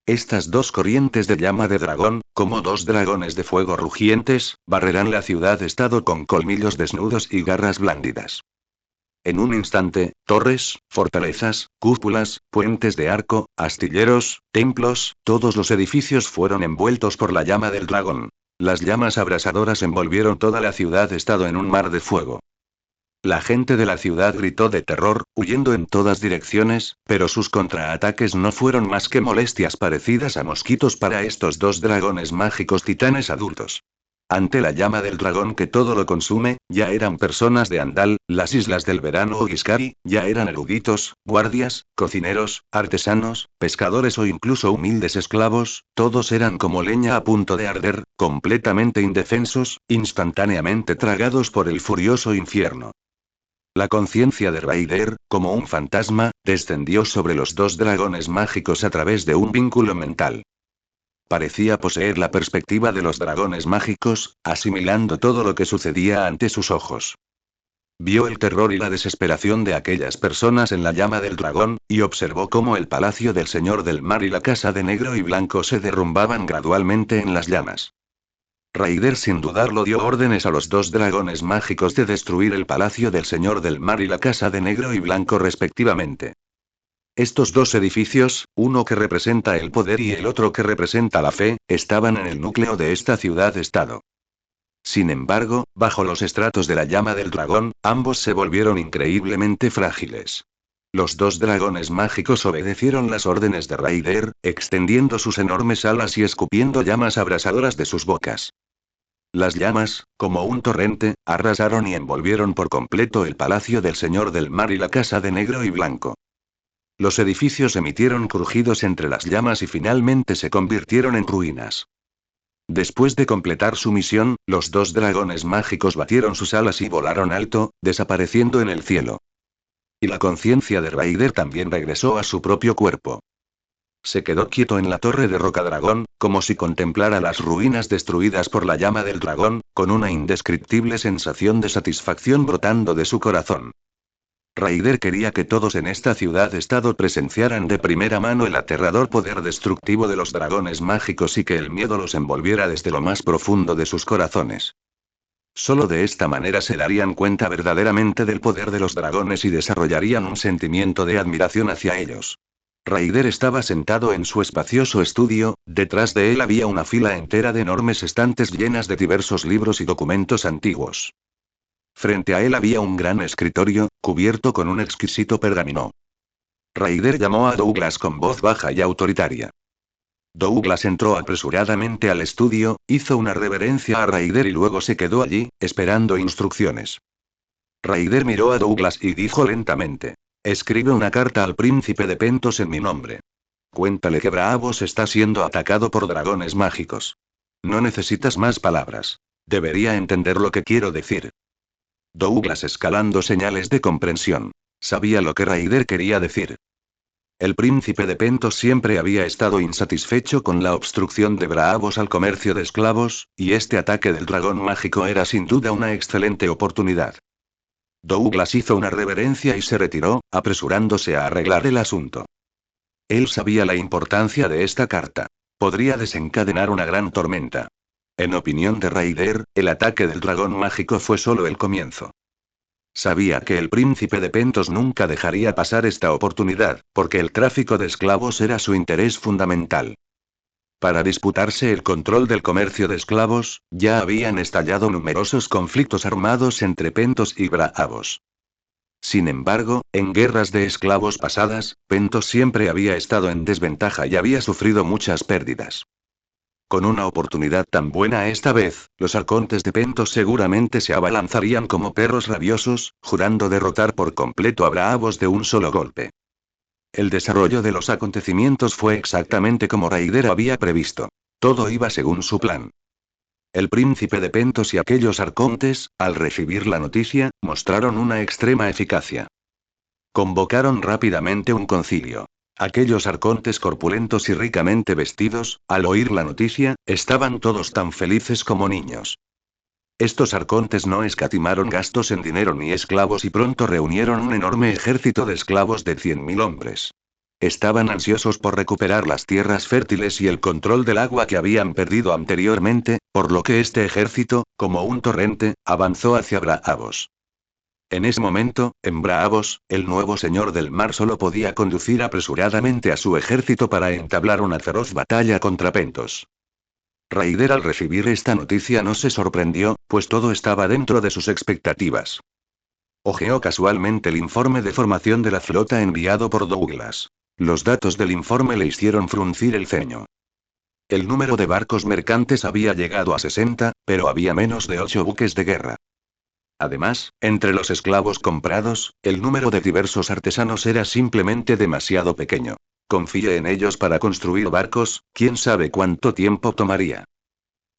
Estas dos corrientes de llama de dragón, como dos dragones de fuego rugientes, barrerán la ciudad-estado con colmillos desnudos y garras blándidas. En un instante, torres, fortalezas, cúpulas, puentes de arco, astilleros, templos, todos los edificios fueron envueltos por la llama del dragón. Las llamas abrasadoras envolvieron toda la ciudad-estado en un mar de fuego. La gente de la ciudad gritó de terror, huyendo en todas direcciones, pero sus contraataques no fueron más que molestias parecidas a mosquitos para estos dos dragones mágicos titanes adultos. Ante la llama del dragón que todo lo consume, ya eran personas de Andal, las islas del verano o Giscari, ya eran eruditos, guardias, cocineros, artesanos, pescadores o incluso humildes esclavos, todos eran como leña a punto de arder, completamente indefensos, instantáneamente tragados por el furioso infierno. La conciencia de Raider, como un fantasma, descendió sobre los dos dragones mágicos a través de un vínculo mental. Parecía poseer la perspectiva de los dragones mágicos, asimilando todo lo que sucedía ante sus ojos. Vio el terror y la desesperación de aquellas personas en la llama del dragón, y observó cómo el palacio del Señor del Mar y la casa de negro y blanco se derrumbaban gradualmente en las llamas. Raider sin dudarlo dio órdenes a los dos dragones mágicos de destruir el palacio del Señor del Mar y la casa de negro y blanco respectivamente. Estos dos edificios, uno que representa el poder y el otro que representa la fe, estaban en el núcleo de esta ciudad-estado. Sin embargo, bajo los estratos de la llama del dragón, ambos se volvieron increíblemente frágiles. Los dos dragones mágicos obedecieron las órdenes de Raider, extendiendo sus enormes alas y escupiendo llamas abrasadoras de sus bocas. Las llamas, como un torrente, arrasaron y envolvieron por completo el palacio del Señor del Mar y la casa de negro y blanco. Los edificios emitieron crujidos entre las llamas y finalmente se convirtieron en ruinas. Después de completar su misión, los dos dragones mágicos batieron sus alas y volaron alto, desapareciendo en el cielo. Y la conciencia de Raider también regresó a su propio cuerpo. Se quedó quieto en la torre de Rocadragón, como si contemplara las ruinas destruidas por la llama del dragón, con una indescriptible sensación de satisfacción brotando de su corazón. Raider quería que todos en esta ciudad-estado presenciaran de primera mano el aterrador poder destructivo de los dragones mágicos y que el miedo los envolviera desde lo más profundo de sus corazones. Solo de esta manera se darían cuenta verdaderamente del poder de los dragones y desarrollarían un sentimiento de admiración hacia ellos. Raider estaba sentado en su espacioso estudio, detrás de él había una fila entera de enormes estantes llenas de diversos libros y documentos antiguos. Frente a él había un gran escritorio, cubierto con un exquisito pergamino. Raider llamó a Douglas con voz baja y autoritaria. Douglas entró apresuradamente al estudio, hizo una reverencia a Raider y luego se quedó allí, esperando instrucciones. Raider miró a Douglas y dijo lentamente: «Escribe una carta al príncipe de Pentos en mi nombre. Cuéntale que Braavos está siendo atacado por dragones mágicos. No necesitas más palabras. Debería entender lo que quiero decir». Douglas escalando señales de comprensión. Sabía lo que Raider quería decir. El príncipe de Pentos siempre había estado insatisfecho con la obstrucción de Braavos al comercio de esclavos, y este ataque del dragón mágico era sin duda una excelente oportunidad. Douglas hizo una reverencia y se retiró, apresurándose a arreglar el asunto. Él sabía la importancia de esta carta. Podría desencadenar una gran tormenta. En opinión de Raider, el ataque del dragón mágico fue solo el comienzo. Sabía que el príncipe de Pentos nunca dejaría pasar esta oportunidad, porque el tráfico de esclavos era su interés fundamental. Para disputarse el control del comercio de esclavos, ya habían estallado numerosos conflictos armados entre Pentos y Braavos. Sin embargo, en guerras de esclavos pasadas, Pentos siempre había estado en desventaja y había sufrido muchas pérdidas. Con una oportunidad tan buena esta vez, los arcontes de Pentos seguramente se abalanzarían como perros rabiosos, jurando derrotar por completo a Braavos de un solo golpe. El desarrollo de los acontecimientos fue exactamente como Raider había previsto. Todo iba según su plan. El príncipe de Pentos y aquellos arcontes, al recibir la noticia, mostraron una extrema eficacia. Convocaron rápidamente un concilio. Aquellos arcontes corpulentos y ricamente vestidos, al oír la noticia, estaban todos tan felices como niños. Estos arcontes no escatimaron gastos en dinero ni esclavos y pronto reunieron un enorme ejército de esclavos de 100.000 hombres. Estaban ansiosos por recuperar las tierras fértiles y el control del agua que habían perdido anteriormente, por lo que este ejército, como un torrente, avanzó hacia Braavos. En ese momento, en Braavos, el nuevo señor del mar solo podía conducir apresuradamente a su ejército para entablar una feroz batalla contra Pentos. Raider al recibir esta noticia no se sorprendió, pues todo estaba dentro de sus expectativas. Hojeó casualmente el informe de formación de la flota enviado por Douglas. Los datos del informe le hicieron fruncir el ceño. El número de barcos mercantes había llegado a 60, pero había menos de 8 buques de guerra. Además, entre los esclavos comprados, el número de diversos artesanos era simplemente demasiado pequeño. Confíe en ellos para construir barcos, quién sabe cuánto tiempo tomaría.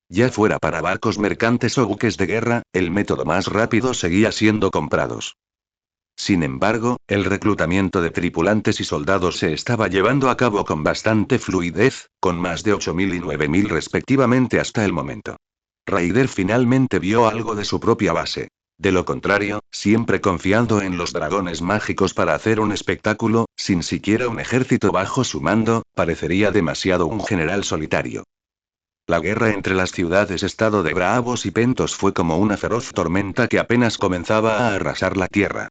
Ya fuera para barcos mercantes o buques de guerra, el método más rápido seguía siendo comprados. Sin embargo, el reclutamiento de tripulantes y soldados se estaba llevando a cabo con bastante fluidez, con más de 8.000 y 9.000 respectivamente hasta el momento. Raider finalmente vio algo de su propia base. De lo contrario, siempre confiando en los dragones mágicos para hacer un espectáculo, sin siquiera un ejército bajo su mando, parecería demasiado un general solitario. La guerra entre las ciudades-estado de Braavos y Pentos fue como una feroz tormenta que apenas comenzaba a arrasar la tierra.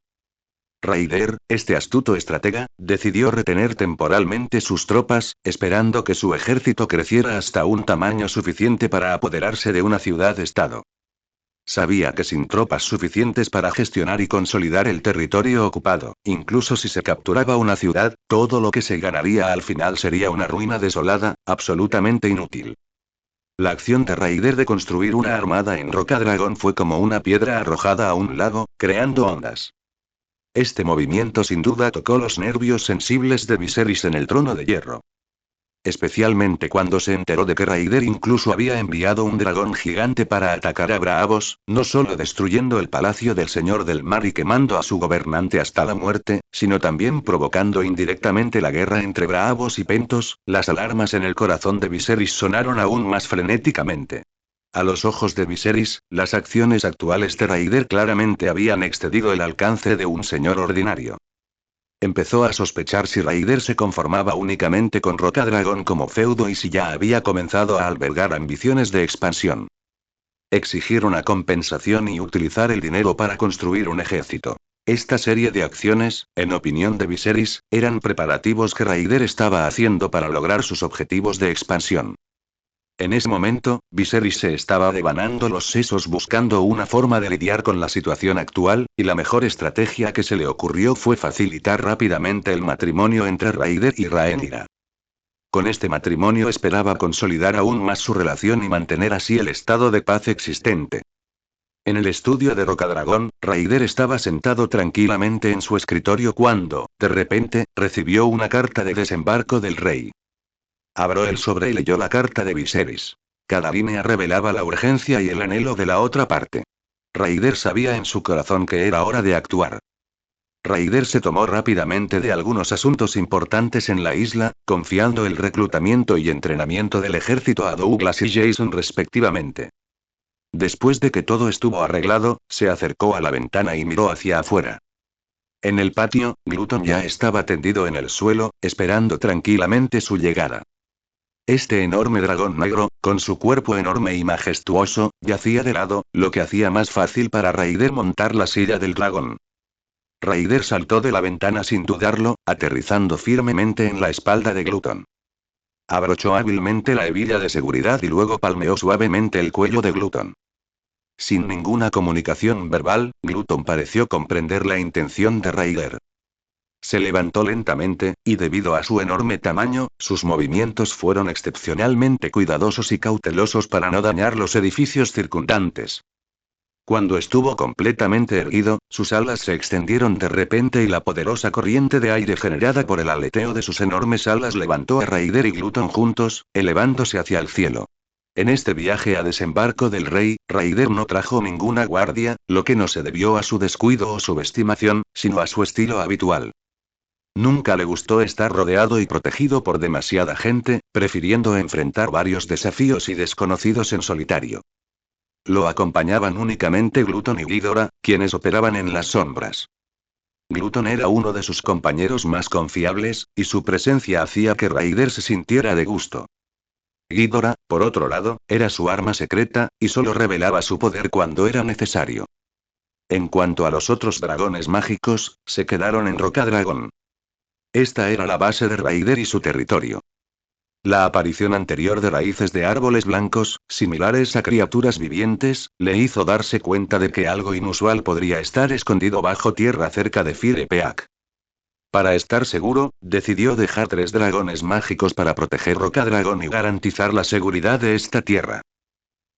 Raider, este astuto estratega, decidió retener temporalmente sus tropas, esperando que su ejército creciera hasta un tamaño suficiente para apoderarse de una ciudad-estado. Sabía que sin tropas suficientes para gestionar y consolidar el territorio ocupado, incluso si se capturaba una ciudad, todo lo que se ganaría al final sería una ruina desolada, absolutamente inútil. La acción de Raider de construir una armada en Roca Dragón fue como una piedra arrojada a un lago, creando ondas. Este movimiento sin duda tocó los nervios sensibles de Viserys en el Trono de Hierro. Especialmente cuando se enteró de que Raider incluso había enviado un dragón gigante para atacar a Braavos, no solo destruyendo el palacio del Señor del Mar y quemando a su gobernante hasta la muerte, sino también provocando indirectamente la guerra entre Braavos y Pentos. Las alarmas en el corazón de Viserys sonaron aún más frenéticamente. A los ojos de Viserys, las acciones actuales de Raider claramente habían excedido el alcance de un señor ordinario. Empezó a sospechar si Raider se conformaba únicamente con Roca Dragón como feudo y si ya había comenzado a albergar ambiciones de expansión. Exigir una compensación y utilizar el dinero para construir un ejército. Esta serie de acciones, en opinión de Viserys, eran preparativos que Raider estaba haciendo para lograr sus objetivos de expansión. En ese momento, Viserys se estaba devanando los sesos buscando una forma de lidiar con la situación actual, y la mejor estrategia que se le ocurrió fue facilitar rápidamente el matrimonio entre Raider y Rhaenyra. Con este matrimonio esperaba consolidar aún más su relación y mantener así el estado de paz existente. En el estudio de Rocadragón, Raider estaba sentado tranquilamente en su escritorio cuando, de repente, recibió una carta de desembarco del rey. Abrió el sobre y leyó la carta de Viserys. Cada línea revelaba la urgencia y el anhelo de la otra parte. Raider sabía en su corazón que era hora de actuar. Raider se tomó rápidamente de algunos asuntos importantes en la isla, confiando el reclutamiento y entrenamiento del ejército a Douglas y Jason respectivamente. Después de que todo estuvo arreglado, se acercó a la ventana y miró hacia afuera. En el patio, Gluton ya estaba tendido en el suelo, esperando tranquilamente su llegada. Este enorme dragón negro, con su cuerpo enorme y majestuoso, yacía de lado, lo que hacía más fácil para Raider montar la silla del dragón. Raider saltó de la ventana sin dudarlo, aterrizando firmemente en la espalda de Gluton. Abrochó hábilmente la hebilla de seguridad y luego palmeó suavemente el cuello de Gluton. Sin ninguna comunicación verbal, Gluton pareció comprender la intención de Raider. Se levantó lentamente, y debido a su enorme tamaño, sus movimientos fueron excepcionalmente cuidadosos y cautelosos para no dañar los edificios circundantes. Cuando estuvo completamente erguido, sus alas se extendieron de repente y la poderosa corriente de aire generada por el aleteo de sus enormes alas levantó a Raider y Gluton juntos, elevándose hacia el cielo. En este viaje a desembarco del rey, Raider no trajo ninguna guardia, lo que no se debió a su descuido o subestimación, sino a su estilo habitual. Nunca le gustó estar rodeado y protegido por demasiada gente, prefiriendo enfrentar varios desafíos y desconocidos en solitario. Lo acompañaban únicamente Gluton y Ghidorah, quienes operaban en las sombras. Gluton era uno de sus compañeros más confiables, y su presencia hacía que Raider se sintiera de gusto. Ghidorah, por otro lado, era su arma secreta, y solo revelaba su poder cuando era necesario. En cuanto a los otros dragones mágicos, se quedaron en Rocadragón. Esta era la base de Raider y su territorio. La aparición anterior de raíces de árboles blancos, similares a criaturas vivientes, le hizo darse cuenta de que algo inusual podría estar escondido bajo tierra cerca de Firepeak. Para estar seguro, decidió dejar 3 dragones mágicos para proteger Rocadragón y garantizar la seguridad de esta tierra.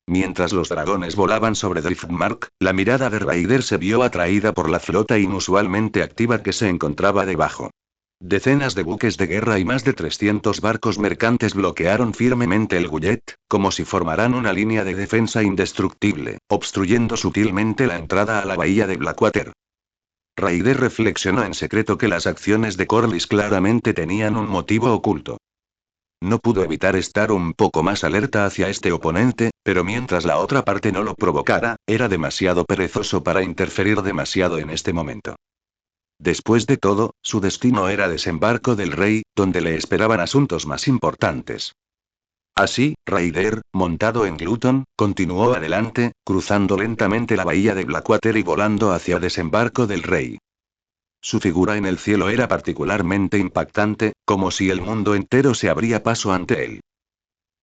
Mientras los dragones volaban sobre Driftmark, la mirada de Raider se vio atraída por la flota inusualmente activa que se encontraba debajo. Decenas de buques de guerra y más de 300 barcos mercantes bloquearon firmemente el Gullet, como si formaran una línea de defensa indestructible, obstruyendo sutilmente la entrada a la bahía de Blackwater. Raider reflexionó en secreto que las acciones de Corlys claramente tenían un motivo oculto. No pudo evitar estar un poco más alerta hacia este oponente, pero mientras la otra parte no lo provocara, era demasiado perezoso para interferir demasiado en este momento. Después de todo, su destino era Desembarco del Rey, donde le esperaban asuntos más importantes. Así, Raider, montado en Gluton, continuó adelante, cruzando lentamente la bahía de Blackwater y volando hacia Desembarco del Rey. Su figura en el cielo era particularmente impactante, como si el mundo entero se abría paso ante él.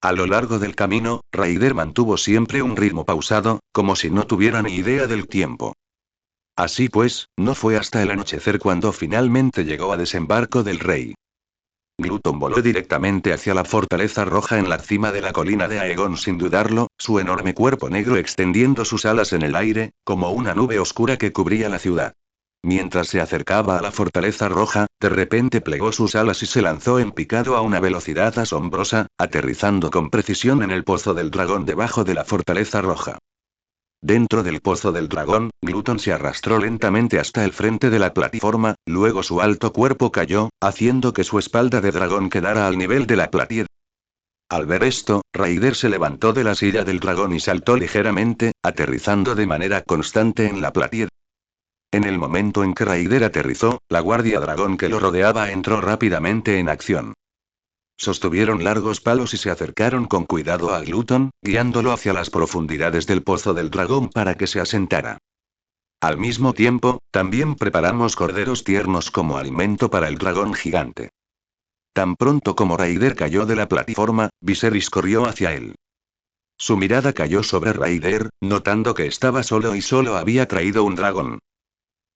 A lo largo del camino, Raider mantuvo siempre un ritmo pausado, como si no tuviera ni idea del tiempo. Así pues, no fue hasta el anochecer cuando finalmente llegó a Desembarco del Rey. Gluton voló directamente hacia la fortaleza roja en la cima de la colina de Aegon sin dudarlo, su enorme cuerpo negro extendiendo sus alas en el aire, como una nube oscura que cubría la ciudad. Mientras se acercaba a la fortaleza roja, de repente plegó sus alas y se lanzó en picado a una velocidad asombrosa, aterrizando con precisión en el pozo del dragón debajo de la fortaleza roja. Dentro del pozo del dragón, Gluton se arrastró lentamente hasta el frente de la plataforma, luego su alto cuerpo cayó, haciendo que su espalda de dragón quedara al nivel de la platier. Al ver esto, Raider se levantó de la silla del dragón y saltó ligeramente, aterrizando de manera constante en la platier. En el momento en que Raider aterrizó, la guardia dragón que lo rodeaba entró rápidamente en acción. Sostuvieron largos palos y se acercaron con cuidado a Gluton, guiándolo hacia las profundidades del pozo del dragón para que se asentara. Al mismo tiempo, también preparamos corderos tiernos como alimento para el dragón gigante. Tan pronto como Raider cayó de la plataforma, Viserys corrió hacia él. Su mirada cayó sobre Raider, notando que estaba solo y solo había traído un dragón.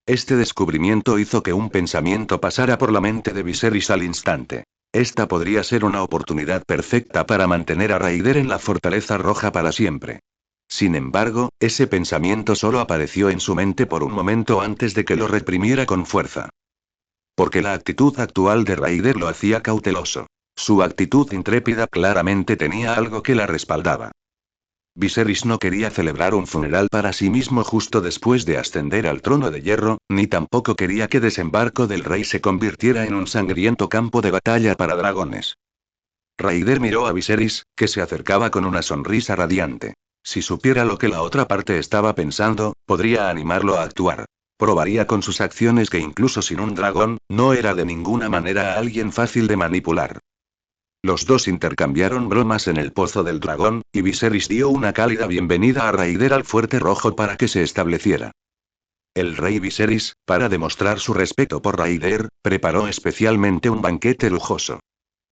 Este descubrimiento hizo que un pensamiento pasara por la mente de Viserys al instante. Esta podría ser una oportunidad perfecta para mantener a Raider en la Fortaleza Roja para siempre. Sin embargo, ese pensamiento solo apareció en su mente por un momento antes de que lo reprimiera con fuerza. Porque la actitud actual de Raider lo hacía cauteloso. Su actitud intrépida claramente tenía algo que la respaldaba. Viserys no quería celebrar un funeral para sí mismo justo después de ascender al trono de hierro, ni tampoco quería que Desembarco del Rey se convirtiera en un sangriento campo de batalla para dragones. Raider miró a Viserys, que se acercaba con una sonrisa radiante. Si supiera lo que la otra parte estaba pensando, podría animarlo a actuar. Probaría con sus acciones que incluso sin un dragón, no era de ninguna manera alguien fácil de manipular. Los dos intercambiaron bromas en el pozo del dragón, y Viserys dio una cálida bienvenida a Raider al fuerte rojo para que se estableciera. El rey Viserys, para demostrar su respeto por Raider, preparó especialmente un banquete lujoso.